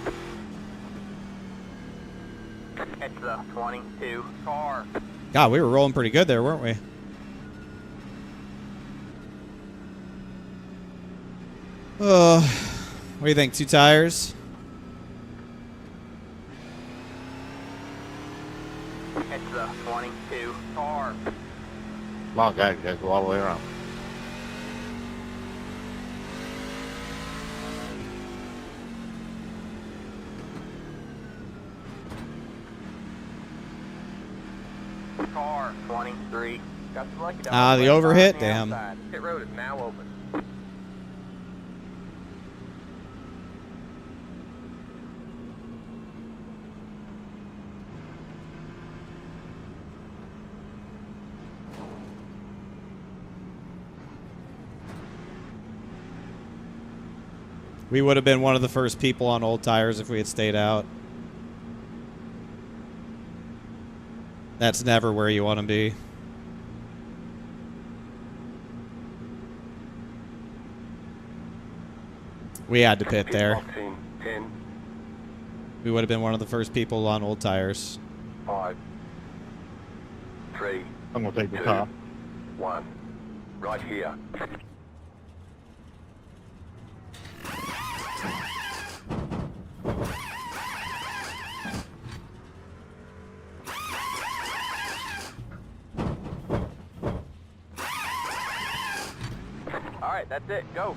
It's the 22 car. God, we were rolling pretty good there, weren't we? What do you think? 2 tires? It's the 22 car. Long guy, you guys go all the way around. Car 23. Got the lucky dog. Ah, the Left overhit? on the Damn. outside. Pit road is now open. We would have been one of the first people on old tires if we had stayed out. That's never where you want to be. We had to pit there. We would have been one of the first people on old tires. 5, 3, I'm going to take the 2, top. 1. Right here. All right, that's it. Go.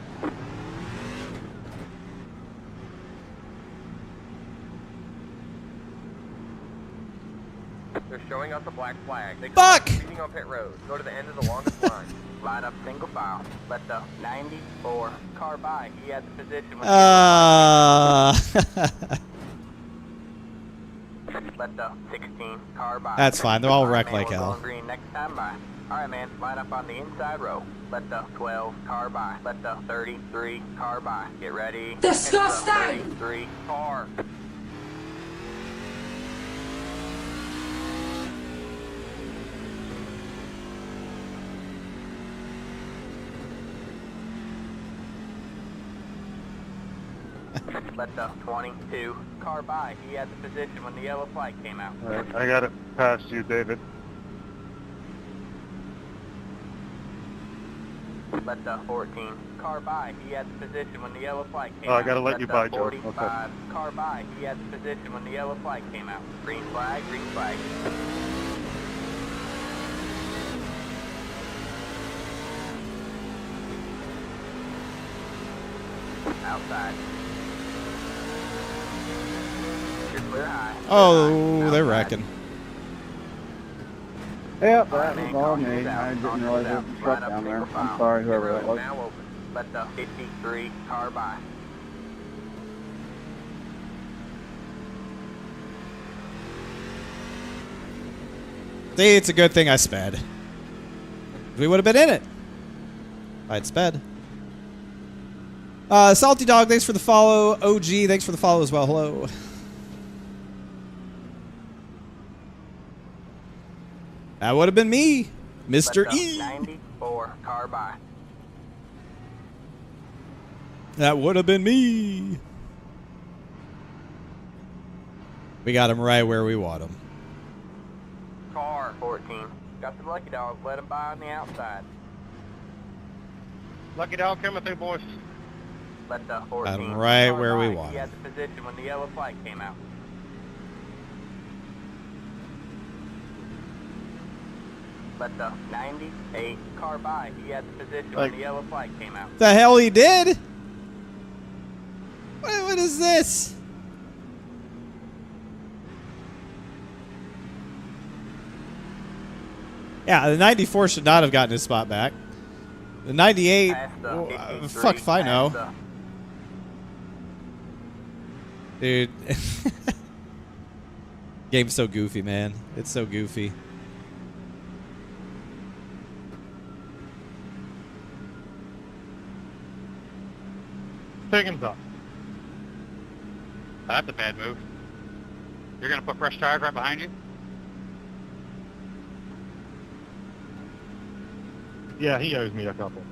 They're showing us a black flag. They Fuck! Speeding on pit road. Go to the end of the longest line. Line up single file. Let the 94 car by. He had the position. With Let the 16 car by. That's fine. They're all All right, wrecked man, like we're hell. going green next time by. All right, man. Line up on the inside row. Let the 12 car by. Let the 33 car by. Get ready. Disgusting! 33 car. Let the 22 car by. He had the position when the yellow flag came out. Alright, I got it past you, David. Let the 14 car by. He had the position when the yellow flag came Oh, out. I gotta let you by, Joe. 45 car by. He had the position when the yellow flag came out. Green flag, green flag. Outside. You're clear high. Oh, they're wrecking. Yep, that was all me. I didn't realize there was a truck down there. I'm sorry, whoever that was. Now open. Let the 53 car by. See, it's a good thing I sped. We would have been in it. If I'd sped. Salty Dog, thanks for the follow. OG, thanks for the follow as well. Hello. That would have been me, Mr. E. 94 car by. That would have been me. We got him right where we want him. Car 14. Got the lucky dog. Let him by on the outside. Lucky dog coming through, boys. Let the 14 Got him right car where we by. want He him. had the position when the yellow flag came out. Let the 98 car by. He had the position when the yellow flag came out. The hell he did? What is this? Yeah, the 94 should not have gotten his spot back. The 98, well, fuck if I know. Dude. Game's so goofy, man. It's so goofy. Pickens up. That's a bad move. You're going to put fresh tires right behind you? Yeah, he owes me a couple.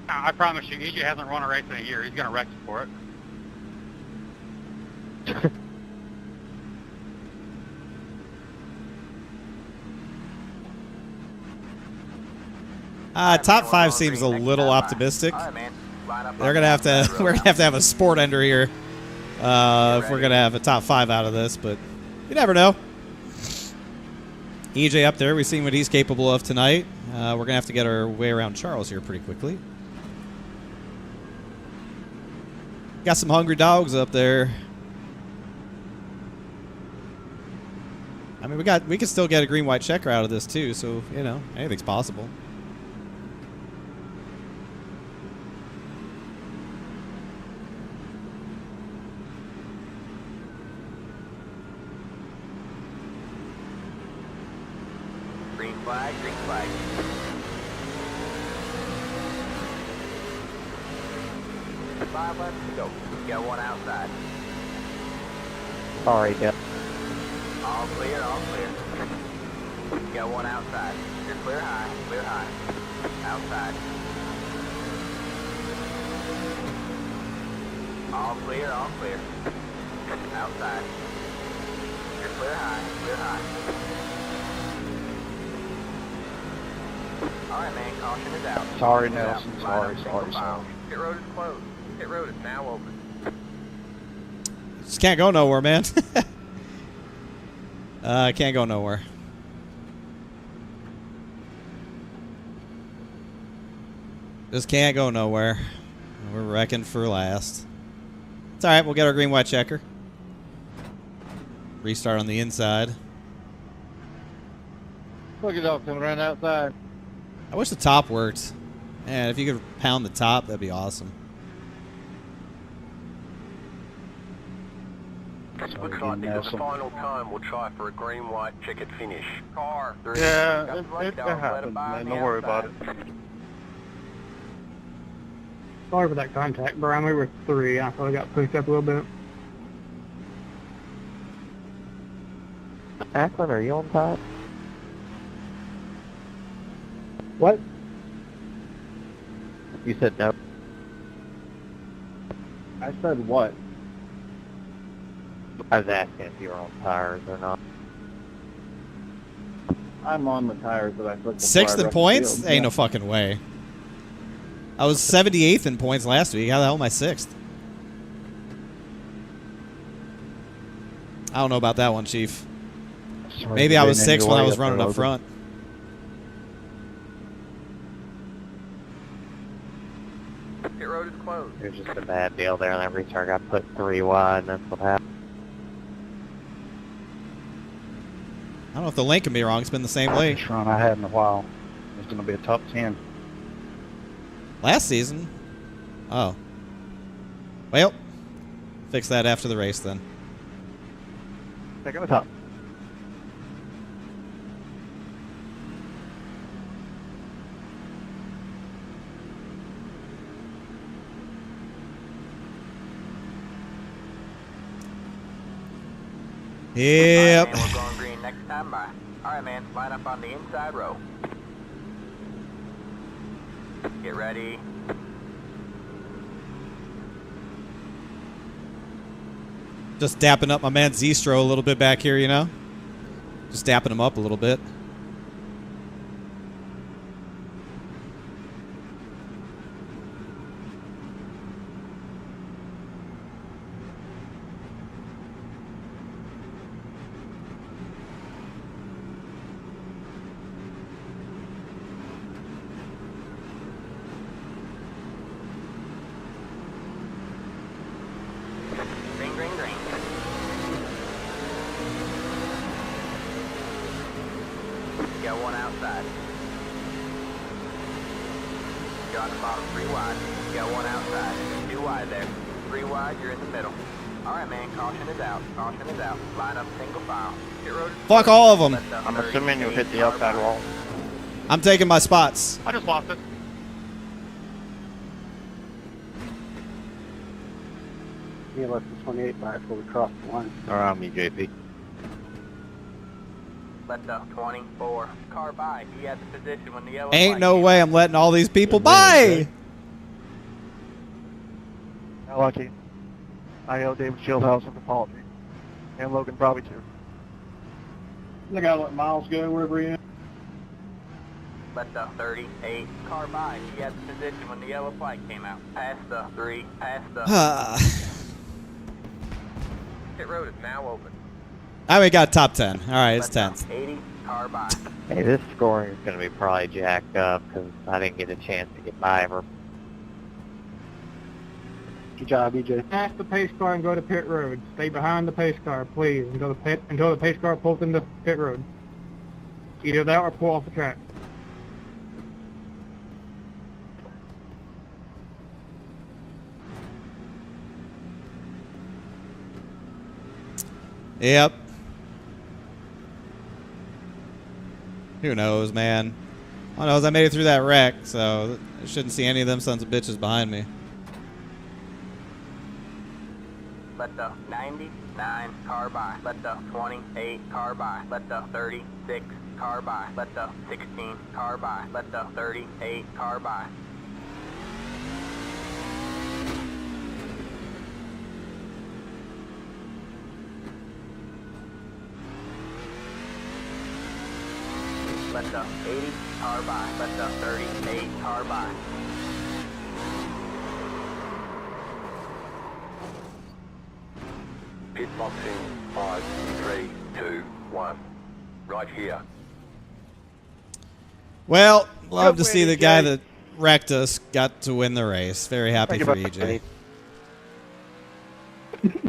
I promise you, EJ hasn't run a race in a year. He's going to wreck you for it. Top 5 seems a little optimistic. They're gonna have to. We're gonna have a sport ender here if we're gonna have a top 5 out of this. But you never know. EJ up there. We've seen what he's capable of tonight. We're gonna have to get our way around Charles here pretty quickly. Got some hungry dogs up there. I mean, we can still get a green-white checker out of this too. So you know, anything's possible. Green flag, green flag. Five left to go. Got one outside. Sorry, Deb. All clear, all clear. Got one outside. You're clear high, clear high. Outside. All clear, all clear. Outside. You're clear high, clear high. Alright, man, caution is out. Sorry, Caution is out. Nelson. Line Sorry, up, sorry, single file. sorry. Pit road is closed. Pit road is now open. Just can't go nowhere, man. Can't go nowhere. Just can't go nowhere. We're wrecking for last. It's alright, we'll get our green-white checker. Restart on the inside. Look at dog coming around outside. I wish the top worked. Man, if you could pound the top, that'd be awesome. Looks like this is the final time we'll try for a green, white, checkered finish. Car 3. Yeah, Got the lucky it dog. Let him happens, by on man. the Don't worry about outside. it. Sorry for that contact, Brian. We were 3. I probably got pushed up a little bit. Ackland, are you on top? What? You said no. I said what? I was asking if you were on tires or not. I'm on the tires that I took. Sixth in points? Ain't no fucking way. I was 78th in points last week. How the hell am I 6th? I don't know about that one, Chief. Maybe I was 6th when I was running up front. Pit road is closed. There's just a bad deal there, and that retard got put 3 wide, and that's what happened. I don't know if the link can be wrong. It's been the same lane. First run I had in a while. It's going to be a top 10. Last season? Oh. Well, fix that after the race then. Take on the top. Yep. Alright, man, we're going green next time by. Alright, man, line up on the inside row. Get ready. Just dapping up my man Zestro a little bit back here, you know? Just dapping him up a little bit. Green, green, green. Got one outside. You're on the bottom, 3 wide. Got one outside. 2 wide there. 3 wide, you're in the middle. Alright, man, caution is out. Caution is out. Line up single file. Pit road is Fuck all of them. I'm assuming you hit the outside wall. I'm taking my spots. I just lost it. He left the 28 by before we crossed the line. Around me, JP. Let the 24 car by. He had the position when the yellow Ain't flag no came way out. I'm letting all these people by. Not lucky. I owe David Shieldhouse an apology. And Logan probably too. I gotta let Miles go wherever he is. Let the 38 car by. He had the position when the yellow flag came out. Past the 3, past the... Pit road is now open. We got top 10. All right, it's 10th. 80 car by. Hey, this scoring is going to be probably jacked up because I didn't get a chance to get by her. Good job, EJ. Pass the pace car and go to pit road. Stay behind the pace car, please, until the pace car pulls into pit road. Either that or pull off the track. Yep. Who knows, man? All I know is I made it through that wreck, so I shouldn't see any of them sons of bitches behind me. Let the 99 car by. Let the 28 car by. Let the 36 car by. Let the 16 car by. Let the 38 car by. Let the 80 car by. Let the 38 car by. Pit boxing 5, 3, 2, 1. Right here. Well, love to see the guy that wrecked us got to win the race. Very happy for EJ.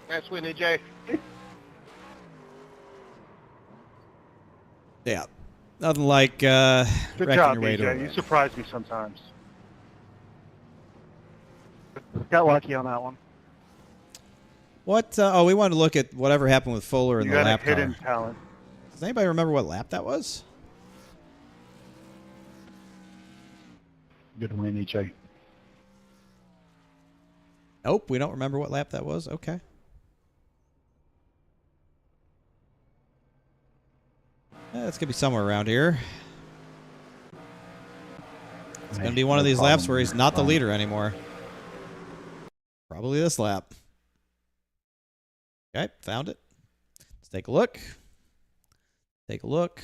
Nice win, EJ. Yeah. Nothing like Good wrecking job, your way to a EJ. You win. surprise me sometimes. Got lucky on that one. What? Oh, we wanted to look at whatever happened with Fuller in You the got a lap hidden car. talent. Does anybody remember what lap that was? Good win, EJ. Nope, we don't remember what lap that was. Okay. It's going to be somewhere around here. It's going to be one of these laps where he's not the leader anymore. Probably this lap. Okay, found it. Let's take a look. Take a look.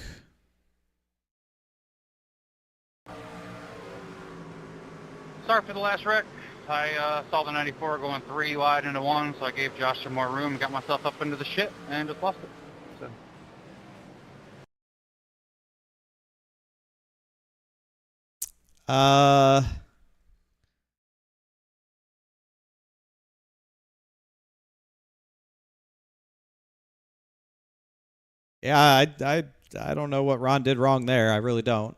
sorry for the last wreck. I saw the 94 going 3 wide into 1, so I gave Josh some more room, got myself up into the shit, and just lost it. So. Yeah, I don't know what Ron did wrong there. I really don't.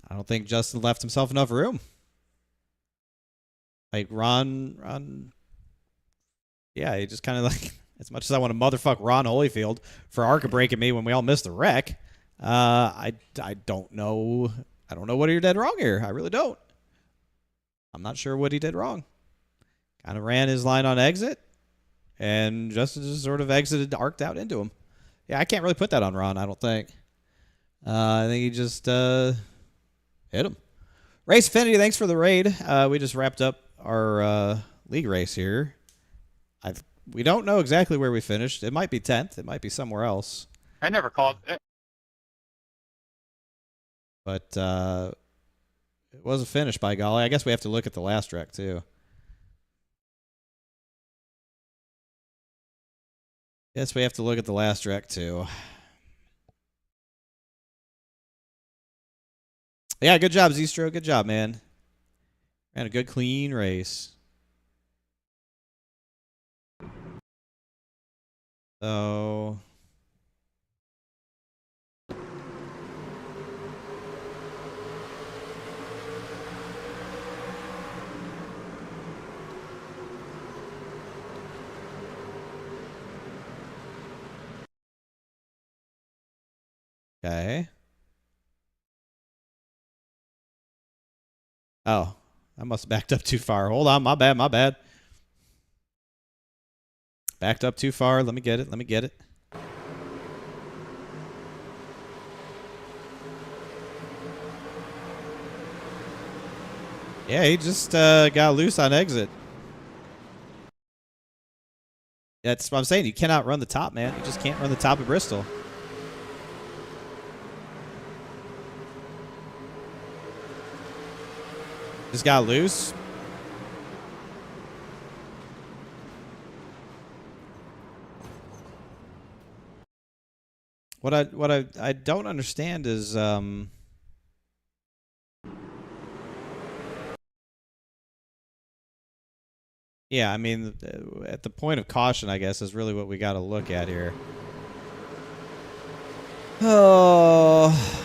I don't think Justin left himself enough room. Like Ron, yeah, he just kind of like, as much as I want to motherfuck Ron Holyfield for ARCA breaking me when we all missed the wreck, I don't know. I don't know what he did wrong here. I really don't. I'm not sure what he did wrong. Kind of ran his line on exit, and Justin just sort of exited, arced out into him. Yeah, I can't really put that on Ron, I don't think. I think he just hit him. Race Affinity, thanks for the raid. We just wrapped up our league race here. We don't know exactly where we finished. It might be 10th. It might be somewhere else. I never called it. But it was a finish, by golly. I guess we have to look at the last wreck, too. Guess we have to look at the last wreck, too. Yeah, good job, Zestro. Good job, man. Ran a good, clean race. So... Okay. Oh, I must have backed up too far. Hold on, my bad, my bad. Backed up too far. Let me get it, let me get it. Yeah, he just got loose on exit. That's what I'm saying. You cannot run the top, man. You just can't run the top of Bristol. Just got loose. What I don't understand is yeah, I mean at the point of caution, I guess, is really what we got to look at here. Oh.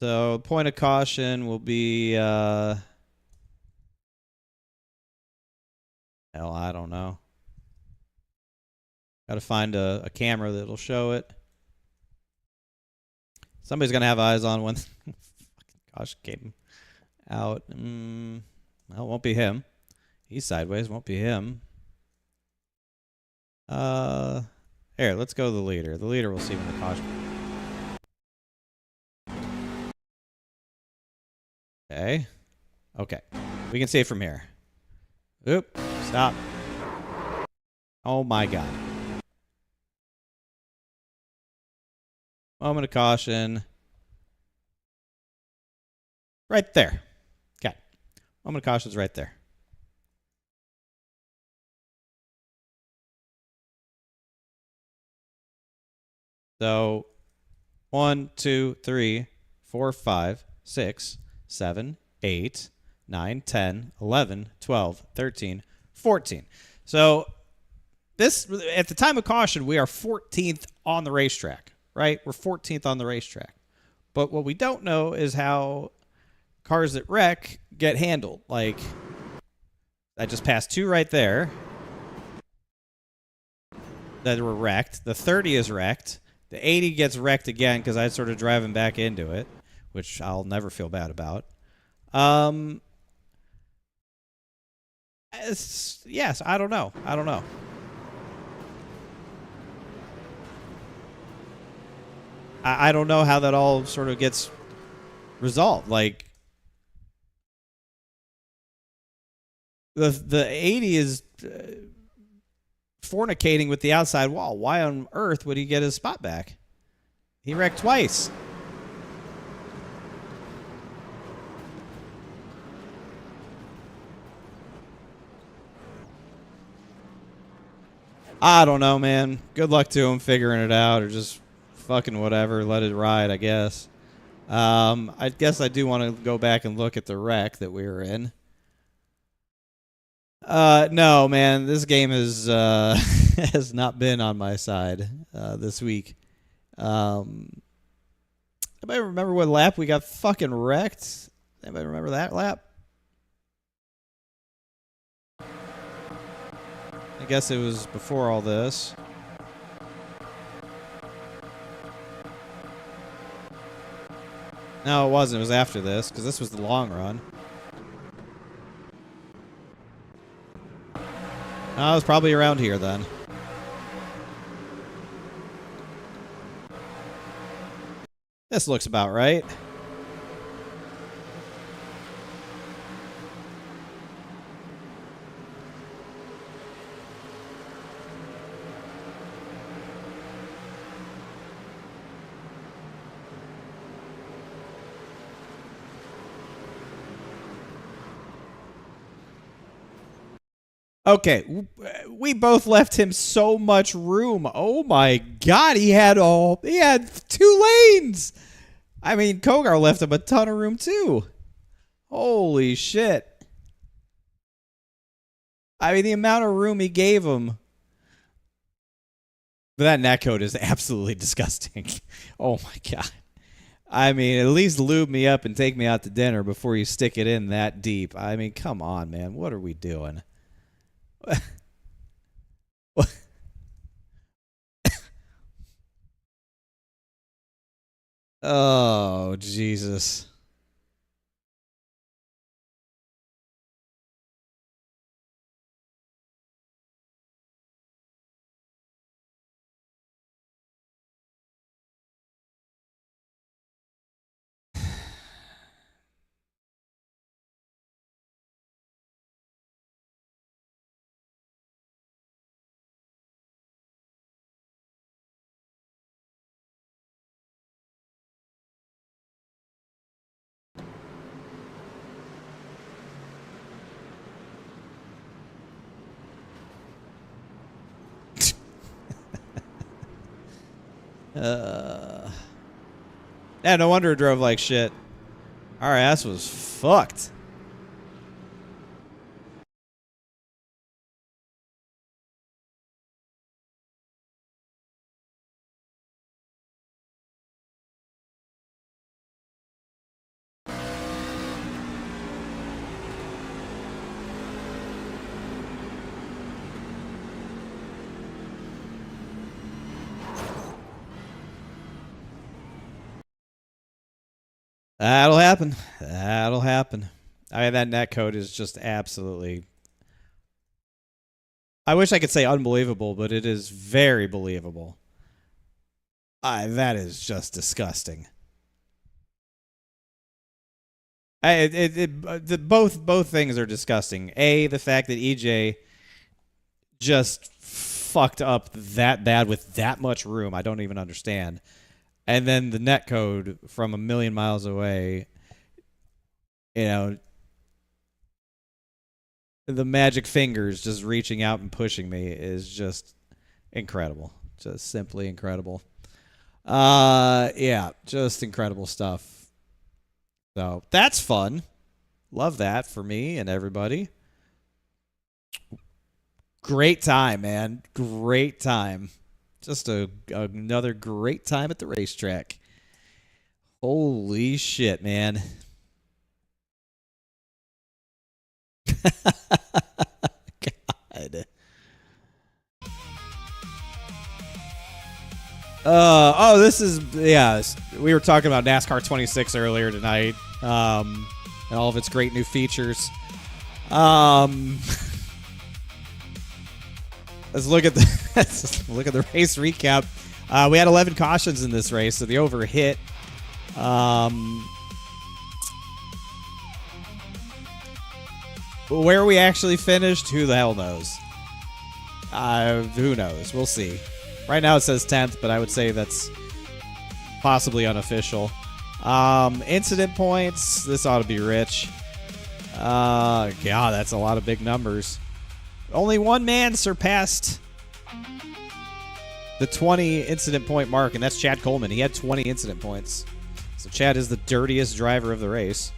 So point of caution will be hell, I don't know. Got to find a camera that'll show it. Somebody's gonna have eyes on when caution came out. Well, it won't be him. He's sideways. Won't be him. Here, let's go to the leader. The leader will see when the caution. Okay. Okay. We can see it from here. Oop. Stop. Oh my god. Moment of caution. Right there. Okay. Moment of caution is right there. So 1, 2, 3, 4, 5, 6, 7, 8, 9, 10, 11, 12, 13, 14. So this, at the time of caution, we are 14th on the racetrack, right? We're 14th on the racetrack. But what we don't know is how cars that wreck get handled. Like, I just passed 2 right there that were wrecked. The 30 is wrecked. The 80 gets wrecked again because I started driving back into it, which I'll never feel bad about. Yes, I don't know. I don't know. I don't know how that all sort of gets resolved. Like, the 80 is fornicating with the outside wall. Why on earth would he get his spot back? He wrecked twice. I don't know, man. Good luck to him figuring it out, or just fucking whatever. Let it ride, I guess. I guess I do want to go back and look at the wreck that we were in. No, man. This game is has not been on my side this week. Anybody remember what lap we got fucking wrecked? Anybody remember that lap? I guess it was before all this. No, it wasn't. It was after this, because this was the long run. No, it was probably around here then. This looks about right. Okay, we both left him so much room. Oh my God, he had 2 lanes. I mean, Kogar left him a ton of room too. Holy shit. I mean, the amount of room he gave him. But that netcode is absolutely disgusting. Oh my God. I mean, at least lube me up and take me out to dinner before you stick it in that deep. I mean, come on, man. What are we doing? What? Oh, Jesus. Yeah, no wonder it drove like shit. Our ass was fucked. That'll happen. That'll happen. I mean, that netcode is just absolutely... I wish I could say unbelievable, but it is very believable. That is just disgusting. Both things are disgusting. A, the fact that EJ just fucked up that bad with that much room. I don't even understand. And then the netcode from a million miles away, you know, the magic fingers just reaching out and pushing me is just incredible. Just simply incredible. Yeah, just incredible stuff. So that's fun. Love that for me and everybody. Great time, man. Great time. Just another great time at the racetrack. Holy shit, man. God. Oh, this is, yeah, we were talking about NASCAR 26 earlier tonight, and all of its great new features. Let's look at the race recap. We had 11 cautions in this race, so the over hit. Where we actually finished, who the hell knows? Who knows? We'll see. Right now it says 10th, but I would say that's possibly unofficial. Incident points, this ought to be rich. God, that's a lot of big numbers. Only one man surpassed the 20 incident point mark, and that's Chad Coleman. He had 20 incident points. So Chad is the dirtiest driver of the race.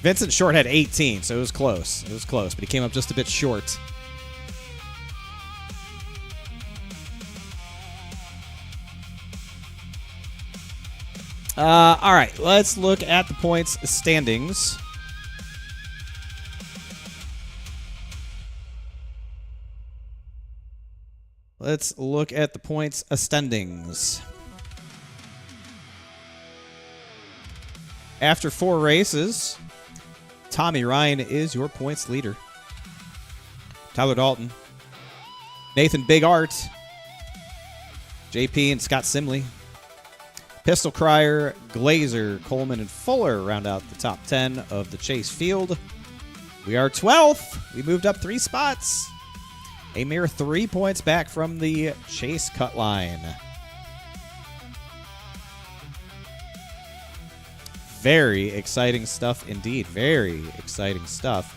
Vincent Short had 18, so it was close. It was close, but he came up just a bit short. All right, let's look at the points standings. Let's look at the points standings. After 4 races, Tommy Ryan is your points leader. Tyler Dalton, Nathan Big Art, JP and Scott Simley, Pistol Crier, Glazer, Coleman, and Fuller round out the top 10 of the Chase field. We are 12th. We moved up 3 spots. A mere 3 points back from the Chase cut line. Very exciting stuff indeed. Very exciting stuff.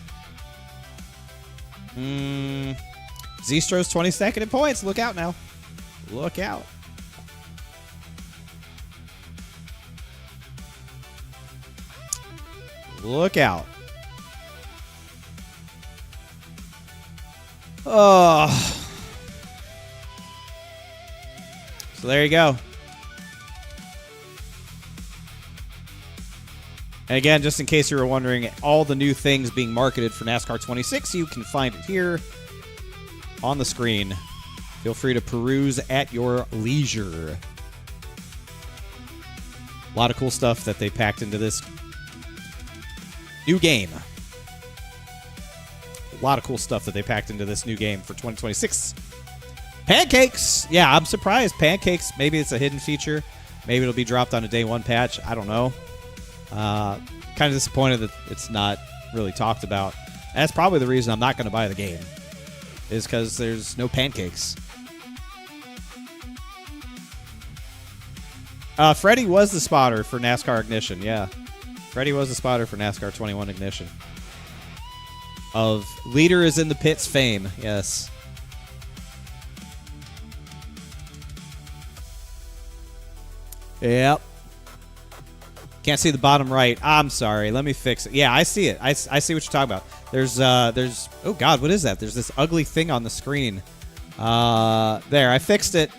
Z-Stro's 22nd in points. Look out now. Look out. Look out. Oh. So there you go. And again, just in case you were wondering, all the new things being marketed for NASCAR 26, you can find it here on the screen. Feel free to peruse at your leisure. A lot of cool stuff that they packed into this new game. A lot of cool stuff that they packed into this new game for 2026. Pancakes! Yeah, I'm surprised. Pancakes, maybe it's a hidden feature. Maybe it'll be dropped on a day 1 patch. I don't know. Kind of disappointed that it's not really talked about. And that's probably the reason I'm not going to buy the game, is because there's no pancakes. Freddie was the spotter for NASCAR Ignition, yeah. Freddie was the spotter for NASCAR 21 Ignition. Of Leader is in the Pits fame, yes. Yep. Can't see the bottom right. I'm sorry. Let me fix it. Yeah, I see it. I see what you're talking about. There's oh God, what is that? There's this ugly thing on the screen. There, I fixed it.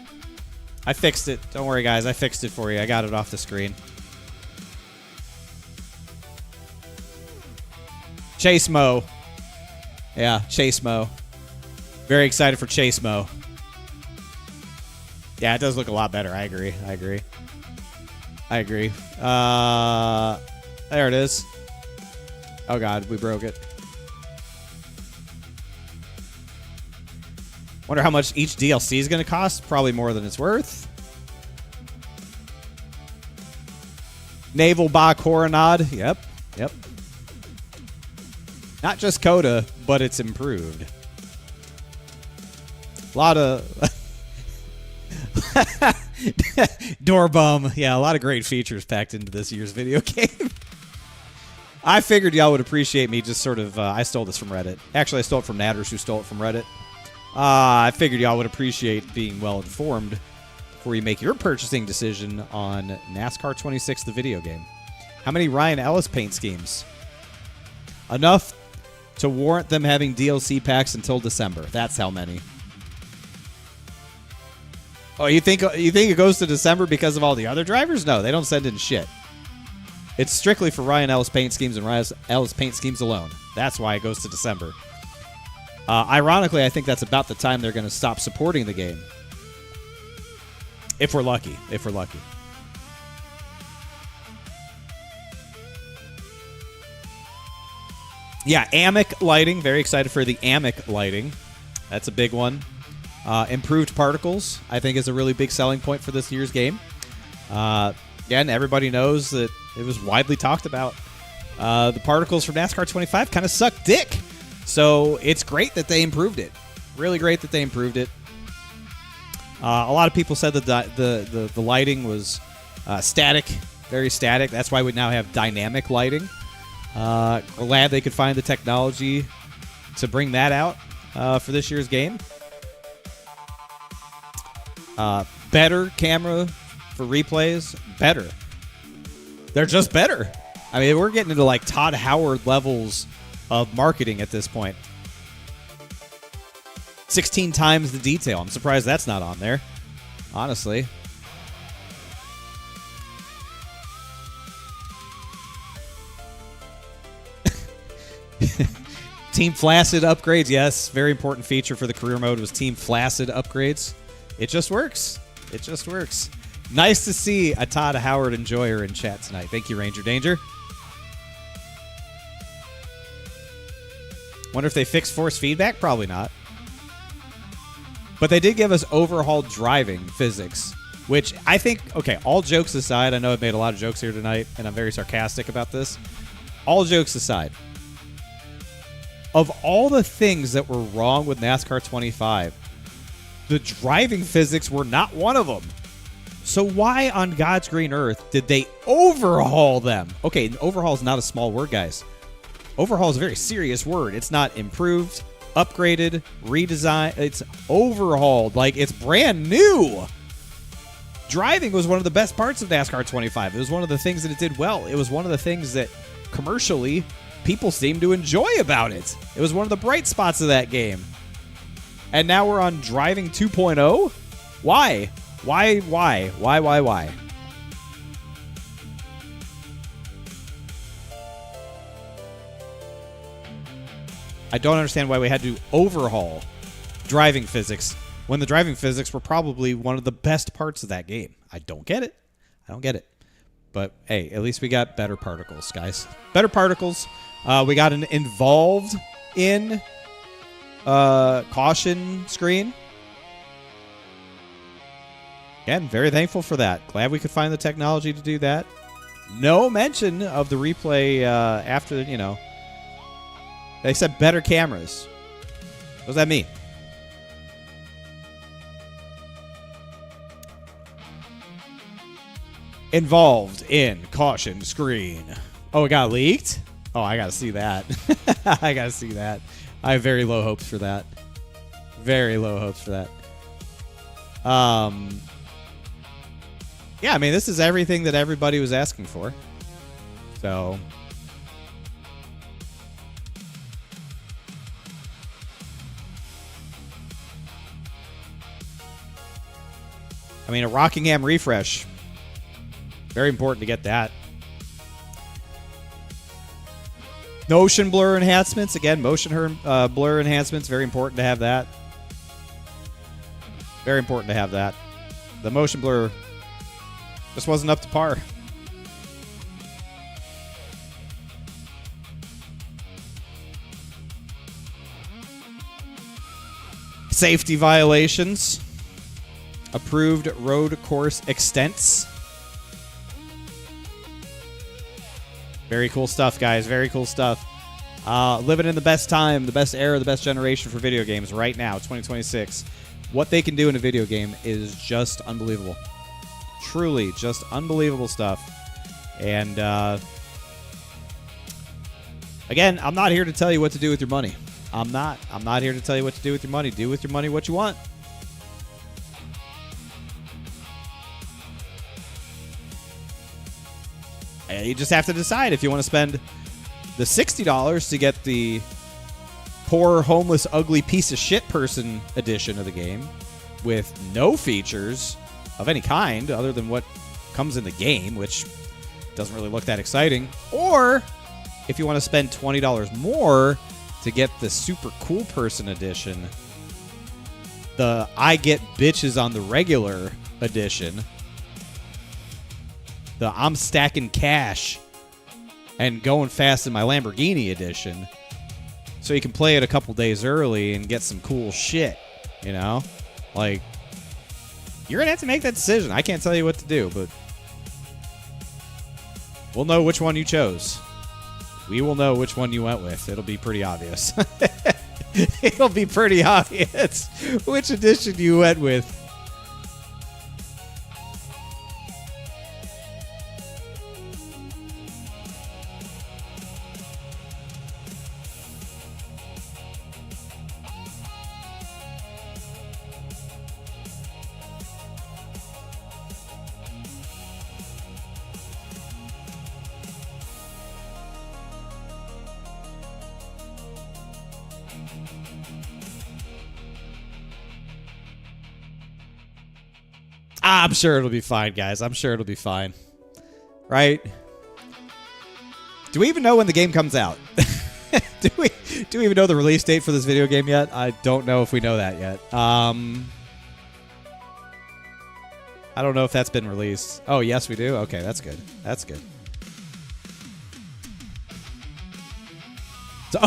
I fixed it. Don't worry, guys. I fixed it for you. I got it off the screen. Chase Mo. Yeah, Chase Mo. Very excited for Chase Mo. Yeah, it does look a lot better. I agree. There it is. Oh, God, we broke it. Wonder how much each DLC is going to cost. Probably more than it's worth. Naval Ba Coronado. Yep. Not just Coda, but it's improved. A lot of... Door bum. Yeah, a lot of great features packed into this year's video game. I figured y'all would appreciate me just sort of... I stole this from Reddit. Actually, I stole it from Natters, who stole it from Reddit. I figured y'all would appreciate being well-informed before you make your purchasing decision on NASCAR 26, the video game. How many Ryan Ellis paint schemes? Enough to warrant them having DLC packs until December. That's how many. Oh, you think it goes to December because of all the other drivers? No, they don't send in shit. It's strictly for Ryan Ellis paint schemes and Ryan Ellis paint schemes alone. That's why it goes to December. Ironically, I think that's about the time they're going to stop supporting the game. If we're lucky. Yeah, AMIC lighting. Very excited for the AMIC lighting. That's a big one. Improved particles, I think, is a really big selling point for this year's game. Again, everybody knows that it was widely talked about. The particles from NASCAR 25 kind of suck dick. So it's great that they improved it. Really great that they improved it. A lot of people said that the lighting was static very static. That's why we now have dynamic lighting. Glad they could find the technology to bring that out for this year's game. Better camera for replays. Better. They're just better. I mean, we're getting into like Todd Howard levels of marketing at this point. 16 times the detail. I'm surprised that's not on there, honestly. Team Flaccid upgrades. Yes, very important feature for the career mode was Team Flaccid upgrades. It just works. It just works. Nice to see a Todd Howard enjoyer in chat tonight. Thank you, Ranger Danger. Wonder if they fixed force feedback? Probably not. But they did give us overhauled driving physics, which I think, okay, all jokes aside, I know I've made a lot of jokes here tonight, and I'm very sarcastic about this. All jokes aside, of all the things that were wrong with NASCAR 25, the driving physics were not one of them. So why on God's green earth did they overhaul them? Okay, overhaul is not a small word, guys. Overhaul is a very serious word. It's not improved, upgraded, redesigned. It's overhauled. Like, it's brand new. Driving was one of the best parts of NASCAR 25. It was one of the things that it did well. It was one of the things that commercially people seemed to enjoy about it. It was one of the bright spots of that game. And now we're on Driving 2.0? Why? Why? I don't understand why we had to overhaul driving physics when the driving physics were probably one of the best parts of that game. I don't get it. But, hey, at least we got better particles, guys. Better particles. We got an involved in caution screen. Again, very thankful for that. Glad we could find the technology to do that. No mention of the replay after, you know. They said better cameras. What does that mean? Involved in caution screen. Oh, it got leaked? Oh, I got to see that. I got to see that. I have very low hopes for that. Very low hopes for that. Yeah, I mean, this is everything that everybody was asking for. So, I mean, a Rockingham refresh. Very important to get that. Motion blur enhancements. Again, motion blur enhancements. Very important to have that. Very important to have that. The motion blur just wasn't up to par. Safety violations. Approved road course extents. Very cool stuff, guys. Very cool stuff. Living in the best time, the best era, the best generation for video games right now, 2026. What they can do in a video game is just unbelievable. Truly, just unbelievable stuff. And, again, I'm not here to tell you what to do with your money. I'm not here to tell you what to do with your money. Do with your money what you want. You just have to decide if you want to spend the $60 to get the poor, homeless, ugly piece of shit person edition of the game with no features of any kind other than what comes in the game, which doesn't really look that exciting. Or if you want to spend $20 more to get the super cool person edition, the I get bitches on the regular edition, the I'm stacking cash and going fast in my Lamborghini edition, so you can play it a couple days early and get some cool shit, you know? Like, you're going to have to make that decision. I can't tell you what to do, but we'll know which one you chose. We will know which one you went with. It'll be pretty obvious. It'll be pretty obvious which edition you went with. I'm sure it'll be fine, guys. I'm sure it'll be fine. Right? Do we even know when the game comes out? Do we even know the release date for this video game yet? I don't know if we know that yet. I don't know if that's been released. Oh, yes, we do? Okay, that's good. That's good. So,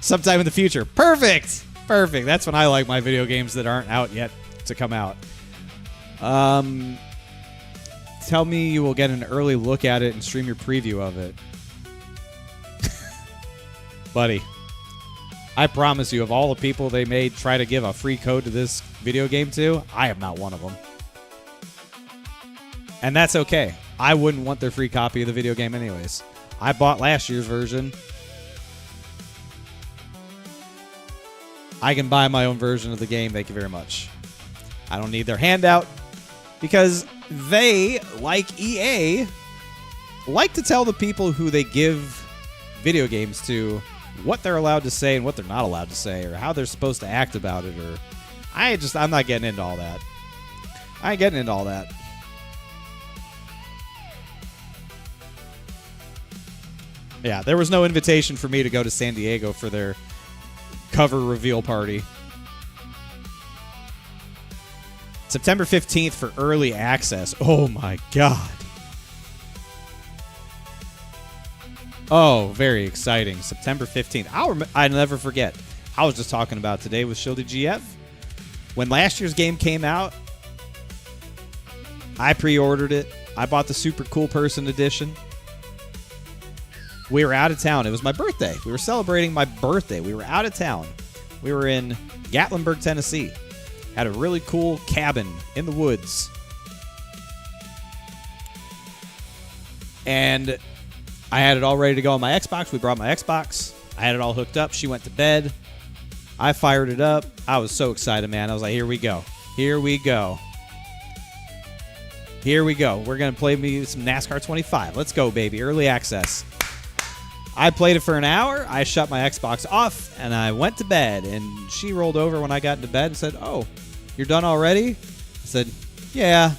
sometime in the future. Perfect! Perfect. That's when I like my video games that aren't out yet to come out. Tell me you will get an early look at it and stream your preview of it. Buddy, I promise you, of all the people they made try to give a free code to this video game to, I am not one of them. And that's okay. I wouldn't want their free copy of the video game anyways. I bought last year's version. I can buy my own version of the game. Thank you very much. I don't need their handout because they, like EA, like to tell the people who they give video games to what they're allowed to say and what they're not allowed to say, or how they're supposed to act about it, or I'm not getting into all that. I ain't getting into all that. Yeah, there was no invitation for me to go to San Diego for their cover reveal party. September 15th for early access. Oh my god. Oh, very exciting. September 15th. I'll never forget. I was just talking about today with Shildy GF. When last year's game came out, I pre-ordered it. I bought the super cool person edition. We were out of town. It was my birthday. We were celebrating my birthday. We were out of town. We were in Gatlinburg, Tennessee. Had a really cool cabin in the woods. And I had it all ready to go on my Xbox. We brought my Xbox. I had it all hooked up. She went to bed. I fired it up. I was so excited, man. I was like, here we go. Here we go. Here we go. We're going to play me some NASCAR 25. Let's go, baby. Early access. I played it for an hour. I shut my Xbox off, and I went to bed. And she rolled over when I got into bed and said, oh, you're done already? I said, yeah.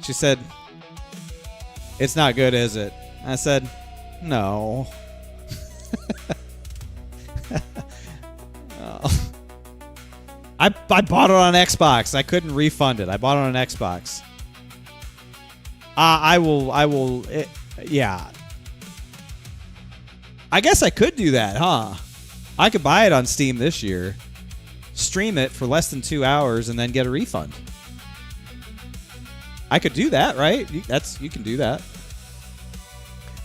She said, it's not good, is it? I said, no. Oh. I bought it on Xbox. I couldn't refund it. I bought it on an Xbox. Yeah. I guess I could do that, huh? I could buy it on Steam this year, stream it for less than 2 hours, and then get a refund. I could do that, right? You can do that.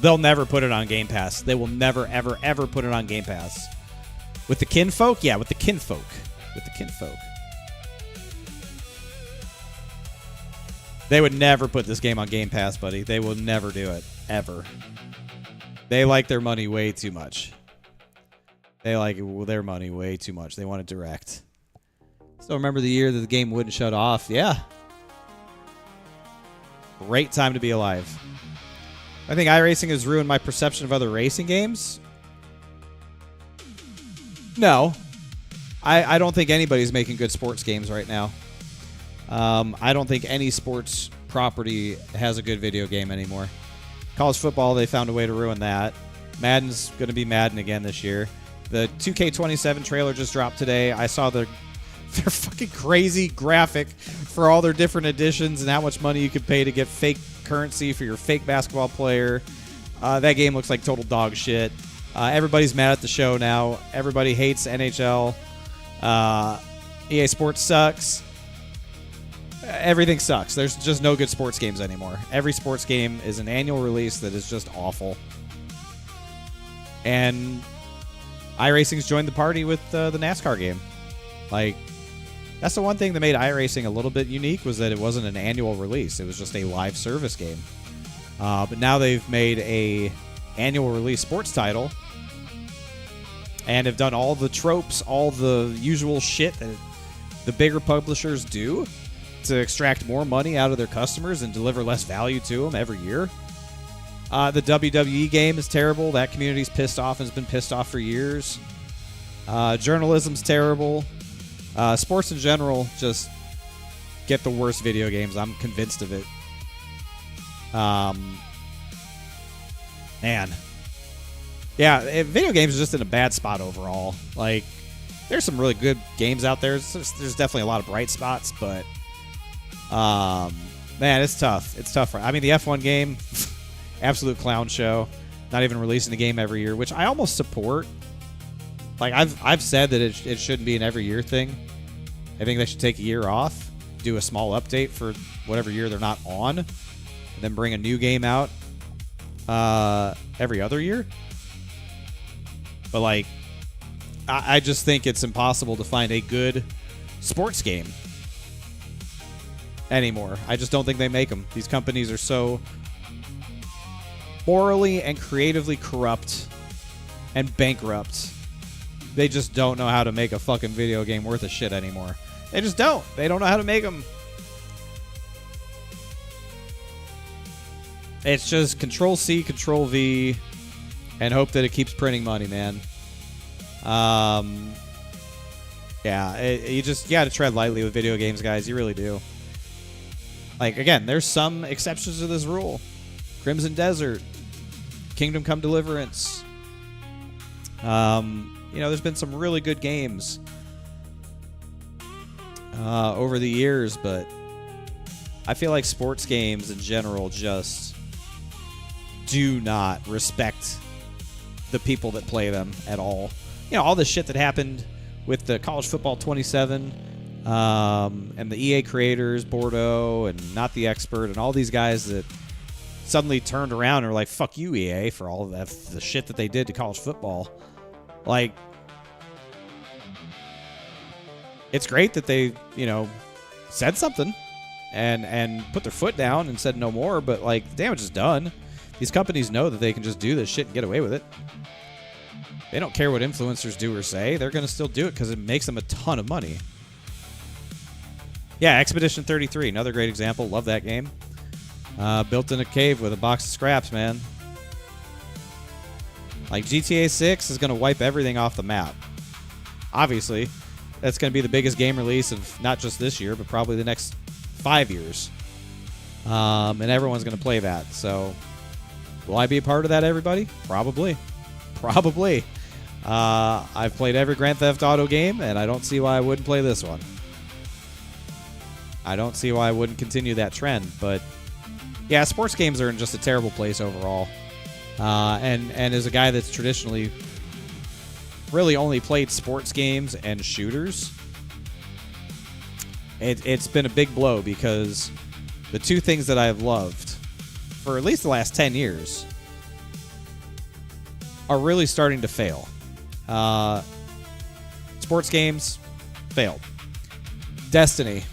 They'll never put it on Game Pass. They will never, ever, ever put it on Game Pass. With the kinfolk? Yeah, with the kinfolk. With the kinfolk. They would never put this game on Game Pass, buddy. They will never do it. Ever. They like their money way too much. They like their money way too much. They want it direct. Still remember the year that the game wouldn't shut off? Yeah. Great time to be alive. I think iRacing has ruined my perception of other racing games. No. I don't think anybody's making good sports games right now. I don't think any sports property has a good video game anymore. College football, they found a way to ruin that. Madden's going to be Madden again this year. The 2K27 trailer just dropped today. I saw their fucking crazy graphic for all their different editions and how much money you could pay to get fake currency for your fake basketball player. That game looks like total dog shit. Everybody's mad at the show now. Everybody hates NHL. EA Sports sucks. Everything sucks. There's just no good sports games anymore. Every sports game is an annual release that is just awful. And iRacing's joined the party with the NASCAR game. Like, that's the one thing that made iRacing a little bit unique, was that it wasn't an annual release. It was just a live service game. But now they've made a annual release sports title and have done all the tropes, all the usual shit that the bigger publishers do to extract more money out of their customers and deliver less value to them every year. The WWE game is terrible. That community's pissed off and has been pissed off for years. Journalism's terrible. Sports in general, just get the worst video games. I'm convinced of it. Man. Yeah, video games are just in a bad spot overall. Like, there's some really good games out there. There's definitely a lot of bright spots, but man, it's tough. It's tough. I mean, the F1 game, absolute clown show. Not even releasing the game every year, which I almost support. Like, I've said that it shouldn't be an every year thing. I think they should take a year off, do a small update for whatever year they're not on, and then bring a new game out every other year. But, like, I just think it's impossible to find a good sports game anymore. I just don't think they make them. These companies are so morally and creatively corrupt and bankrupt. They just don't know how to make a fucking video game worth a shit anymore. They just don't. They don't know how to make them. It's just Control-C, Control-V, and hope that it keeps printing money, man. Yeah, you got to tread lightly with video games, guys. You really do. Like, again, there's some exceptions to this rule. Crimson Desert, Kingdom Come Deliverance. There's been some really good games over the years, but I feel like sports games in general just do not respect the people that play them at all. All the shit that happened with the College Football 27 and the EA creators, Bordeaux and Not the Expert, and all these guys that suddenly turned around and were like, fuck you, EA, for all of the shit that they did to college football. Like, it's great that they, said something and put their foot down and said no more, but, like, the damage is done. These companies know that they can just do this shit and get away with it. They don't care what influencers do or say. They're going to still do it because it makes them a ton of money. Yeah, Expedition 33, another great example. Love that game. Built in a cave with a box of scraps, man. Like, GTA 6 is going to wipe everything off the map. Obviously, that's going to be the biggest game release of not just this year, but probably the next 5 years. And everyone's going to play that. So, will I be a part of that, everybody? Probably. Probably. I've played every Grand Theft Auto game, and I don't see why I wouldn't play this one. I don't see why I wouldn't continue that trend. But, yeah, sports games are in just a terrible place overall. And as a guy that's traditionally really only played sports games and shooters, it's been a big blow because the two things that I've loved for at least the last 10 years are really starting to fail. Sports games, failed. Destiny.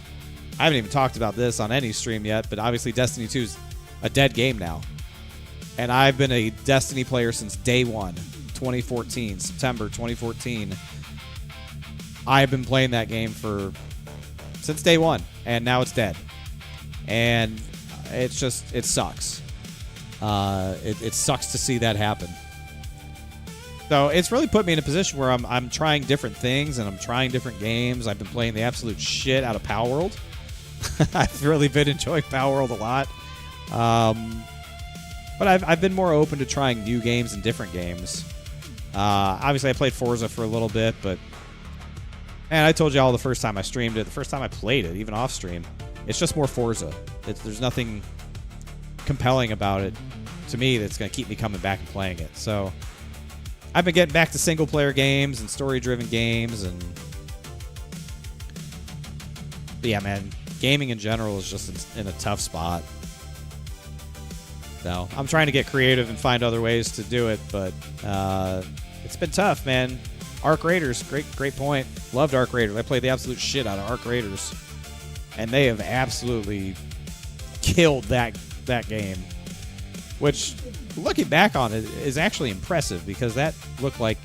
I haven't even talked about this on any stream yet, but obviously Destiny 2 is a dead game now. And I've been a Destiny player since day one, 2014, September 2014. I've been playing that game since day one, and now it's dead. And it sucks. It sucks to see that happen. So it's really put me in a position where I'm trying different things and I'm trying different games. I've been playing the absolute shit out of Power World. I've really been enjoying Power World a lot. But I've been more open to trying new games and different games. Obviously, I played Forza for a little bit, but man, I told you all the first time I streamed it, the first time I played it, even off stream, it's just more Forza. There's nothing compelling about it to me that's going to keep me coming back and playing it. So I've been getting back to single player games and story driven games, and yeah, man, gaming in general is just in a tough spot. So I'm trying to get creative and find other ways to do it, but it's been tough, man. Arc Raiders, great point. Loved Arc Raiders. I played the absolute shit out of Arc Raiders, and they have absolutely killed that game. Which, looking back on it, is actually impressive because that looked like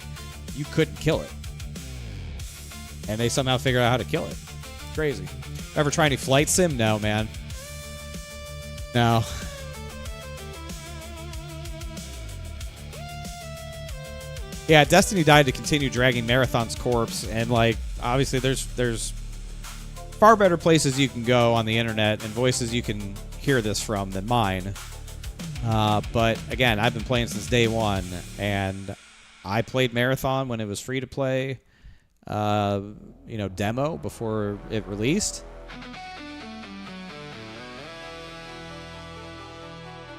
you couldn't kill it, and they somehow figured out how to kill it. Crazy. Ever try any flight sim? No, man. No. Yeah, Destiny died to continue dragging Marathon's corpse, and like obviously there's far better places you can go on the internet and voices you can hear this from than mine. But again, I've been playing since day one, and I played Marathon when it was free to play, demo before it released.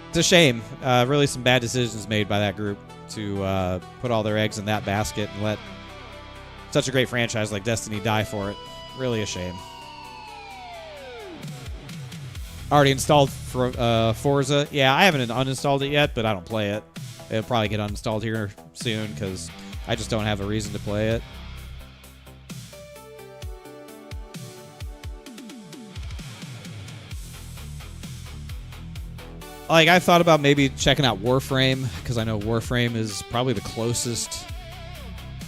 It's a shame. Really some bad decisions made by that group to put all their eggs in that basket and let such a great franchise like Destiny die for it. Really a shame. Already installed for Forza. Yeah, I haven't uninstalled it yet, but I don't play it. It'll probably get uninstalled here soon because I just don't have a reason to play it. Like, I thought about maybe checking out Warframe because I know Warframe is probably the closest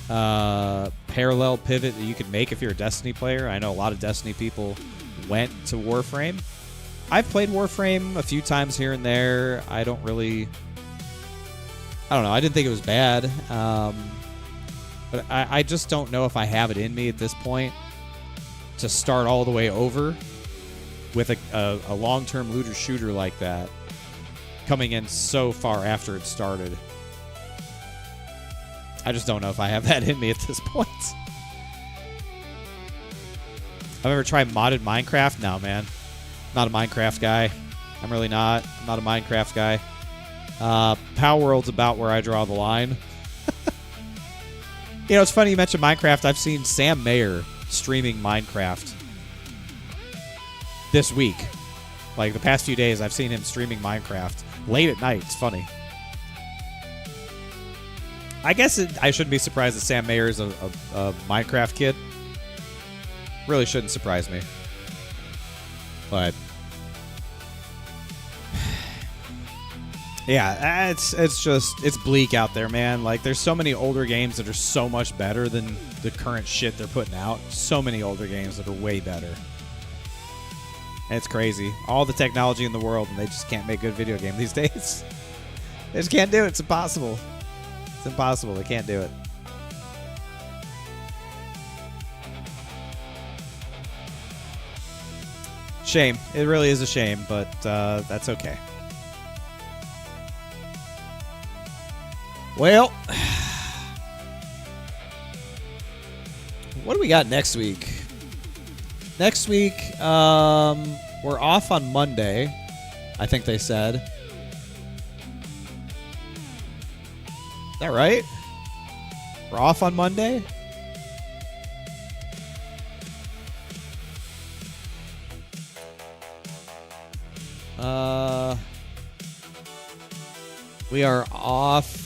parallel pivot that you could make if you're a Destiny player. I know a lot of Destiny people went to Warframe. I've played Warframe a few times here and there. I don't know. I didn't think it was bad. But I just don't know if I have it in me at this point to start all the way over with a long-term looter shooter like that coming in so far after it started. I just don't know if I have that in me at this point. I've ever tried modded Minecraft? No, man. Not a Minecraft guy. I'm really not. I'm not a Minecraft guy. Power World's about where I draw the line. It's funny you mentioned Minecraft. I've seen Sam Mayer streaming Minecraft this week. Like, the past few days, I've seen him streaming Minecraft late at night. It's funny. I guess I shouldn't be surprised that Sam Mayer is a Minecraft kid. Really shouldn't surprise me. But yeah, it's bleak out there, man. Like, there's so many older games that are so much better than the current shit they're putting out. So many older games that are way better. And it's crazy. All the technology in the world, and they just can't make good video game these days. They just can't do it. It's impossible. It's impossible. They can't do it. Shame. It really is a shame, but that's okay. Well, what do we got next week? Next week, we're off on Monday, I think they said. Is that right? We're off on Monday? We are off.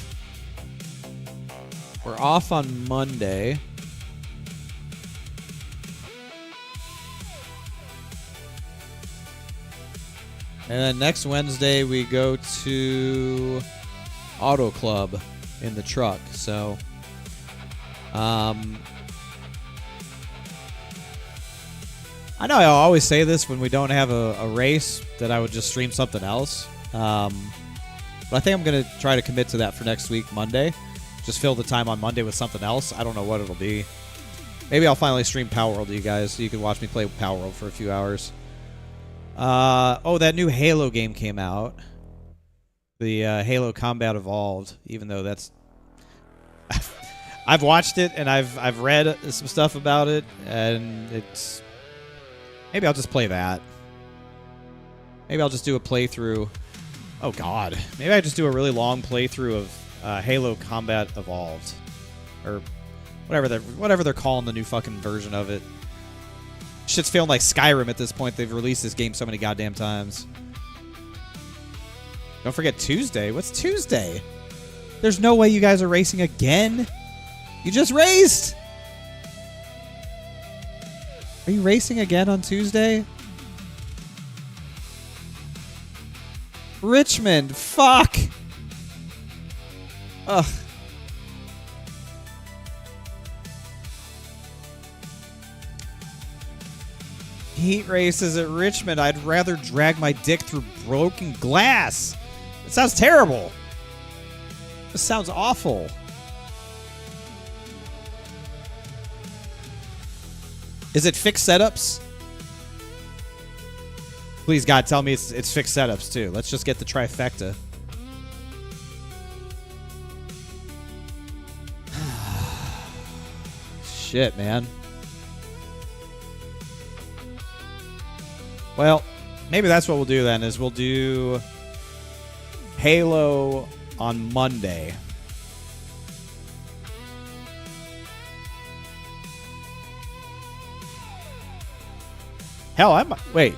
We're off on Monday. And then next Wednesday we go to Auto Club in the truck. So, I know I always say this when we don't have a race, that I would just stream something else. But I think I'm going to try to commit to that for next week, Monday. Just fill the time on Monday with something else. I don't know what it'll be. Maybe I'll finally stream Power World to you guys so you can watch me play Power World for a few hours. That new Halo game came out. The Halo Combat Evolved, even though that's... I've watched it, and I've read some stuff about it, and it's... Maybe I'll just play that. Maybe I'll just do a playthrough. Oh, God. Maybe I just do a really long playthrough of Halo Combat Evolved. Or whatever they're calling the new fucking version of it. Shit's feeling like Skyrim at this point. They've released this game so many goddamn times. Don't forget Tuesday. What's Tuesday? There's no way you guys are racing again. You just raced. Are you racing again on Tuesday? Richmond. Fuck. Ugh. Heat races at Richmond. I'd rather drag my dick through broken glass. It sounds terrible. This sounds awful. Is it fixed setups? Please, God, tell me it's fixed setups, too. Let's just get the trifecta. Shit, man. Well, maybe that's what we'll do then, is we'll do Halo on Monday. Hell, wait.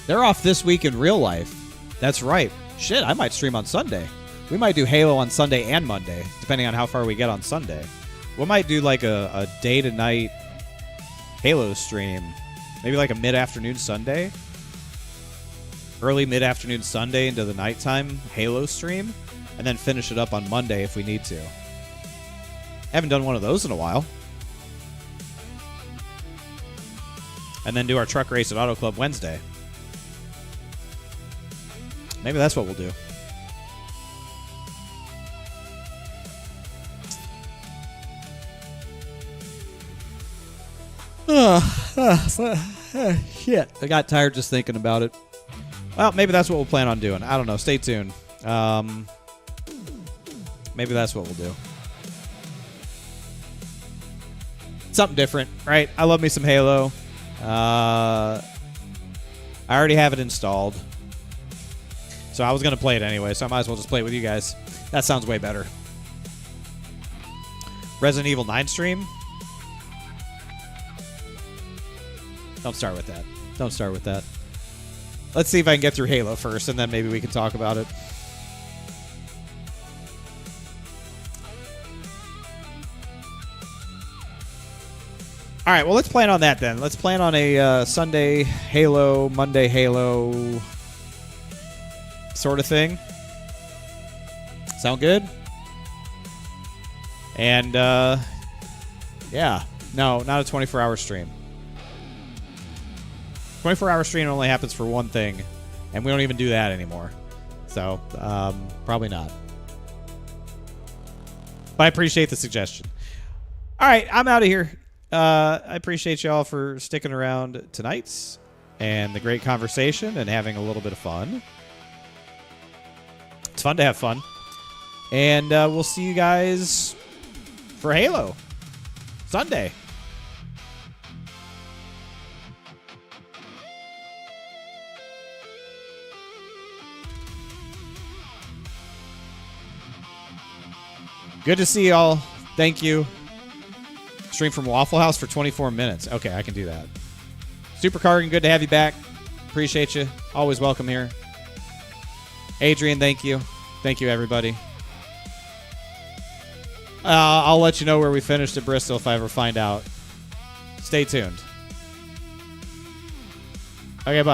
They're off this week in real life. That's right. Shit, I might stream on Sunday. We might do Halo on Sunday and Monday, depending on how far we get on Sunday. We might do like a day to night Halo stream. Maybe like a mid-afternoon Sunday. Early mid-afternoon Sunday into the nighttime Halo stream. And then finish it up on Monday if we need to. Haven't done one of those in a while. And then do our truck race at Auto Club Wednesday. Maybe that's what we'll do. Shit. I got tired just thinking about it. Well, maybe that's what we'll plan on doing. I don't know. Stay tuned. Maybe that's what we'll do. Something different, right? I love me some Halo. I already have it installed. So I was going to play it anyway, so I might as well just play it with you guys. That sounds way better. Resident Evil 9 stream? Don't start with that. Don't start with that. Let's see if I can get through Halo first, and then maybe we can talk about it. All right, well, let's plan on that then. Let's plan on a Sunday Halo, Monday Halo sort of thing. Sound good? And, yeah. No, not a 24-hour stream. 24-hour stream only happens for one thing, and we don't even do that anymore. So, probably not. But I appreciate the suggestion. All right, I'm out of here. I appreciate y'all for sticking around tonight and the great conversation and having a little bit of fun. It's fun to have fun. And we'll see you guys for Halo Sunday. Good to see y'all. Thank you. Stream from Waffle House for 24 minutes. Okay, I can do that. Super Cargan, good to have you back. Appreciate you. Always welcome here. Adrian, thank you. Thank you, everybody. I'll let you know where we finished at Bristol if I ever find out. Stay tuned. Okay, bye.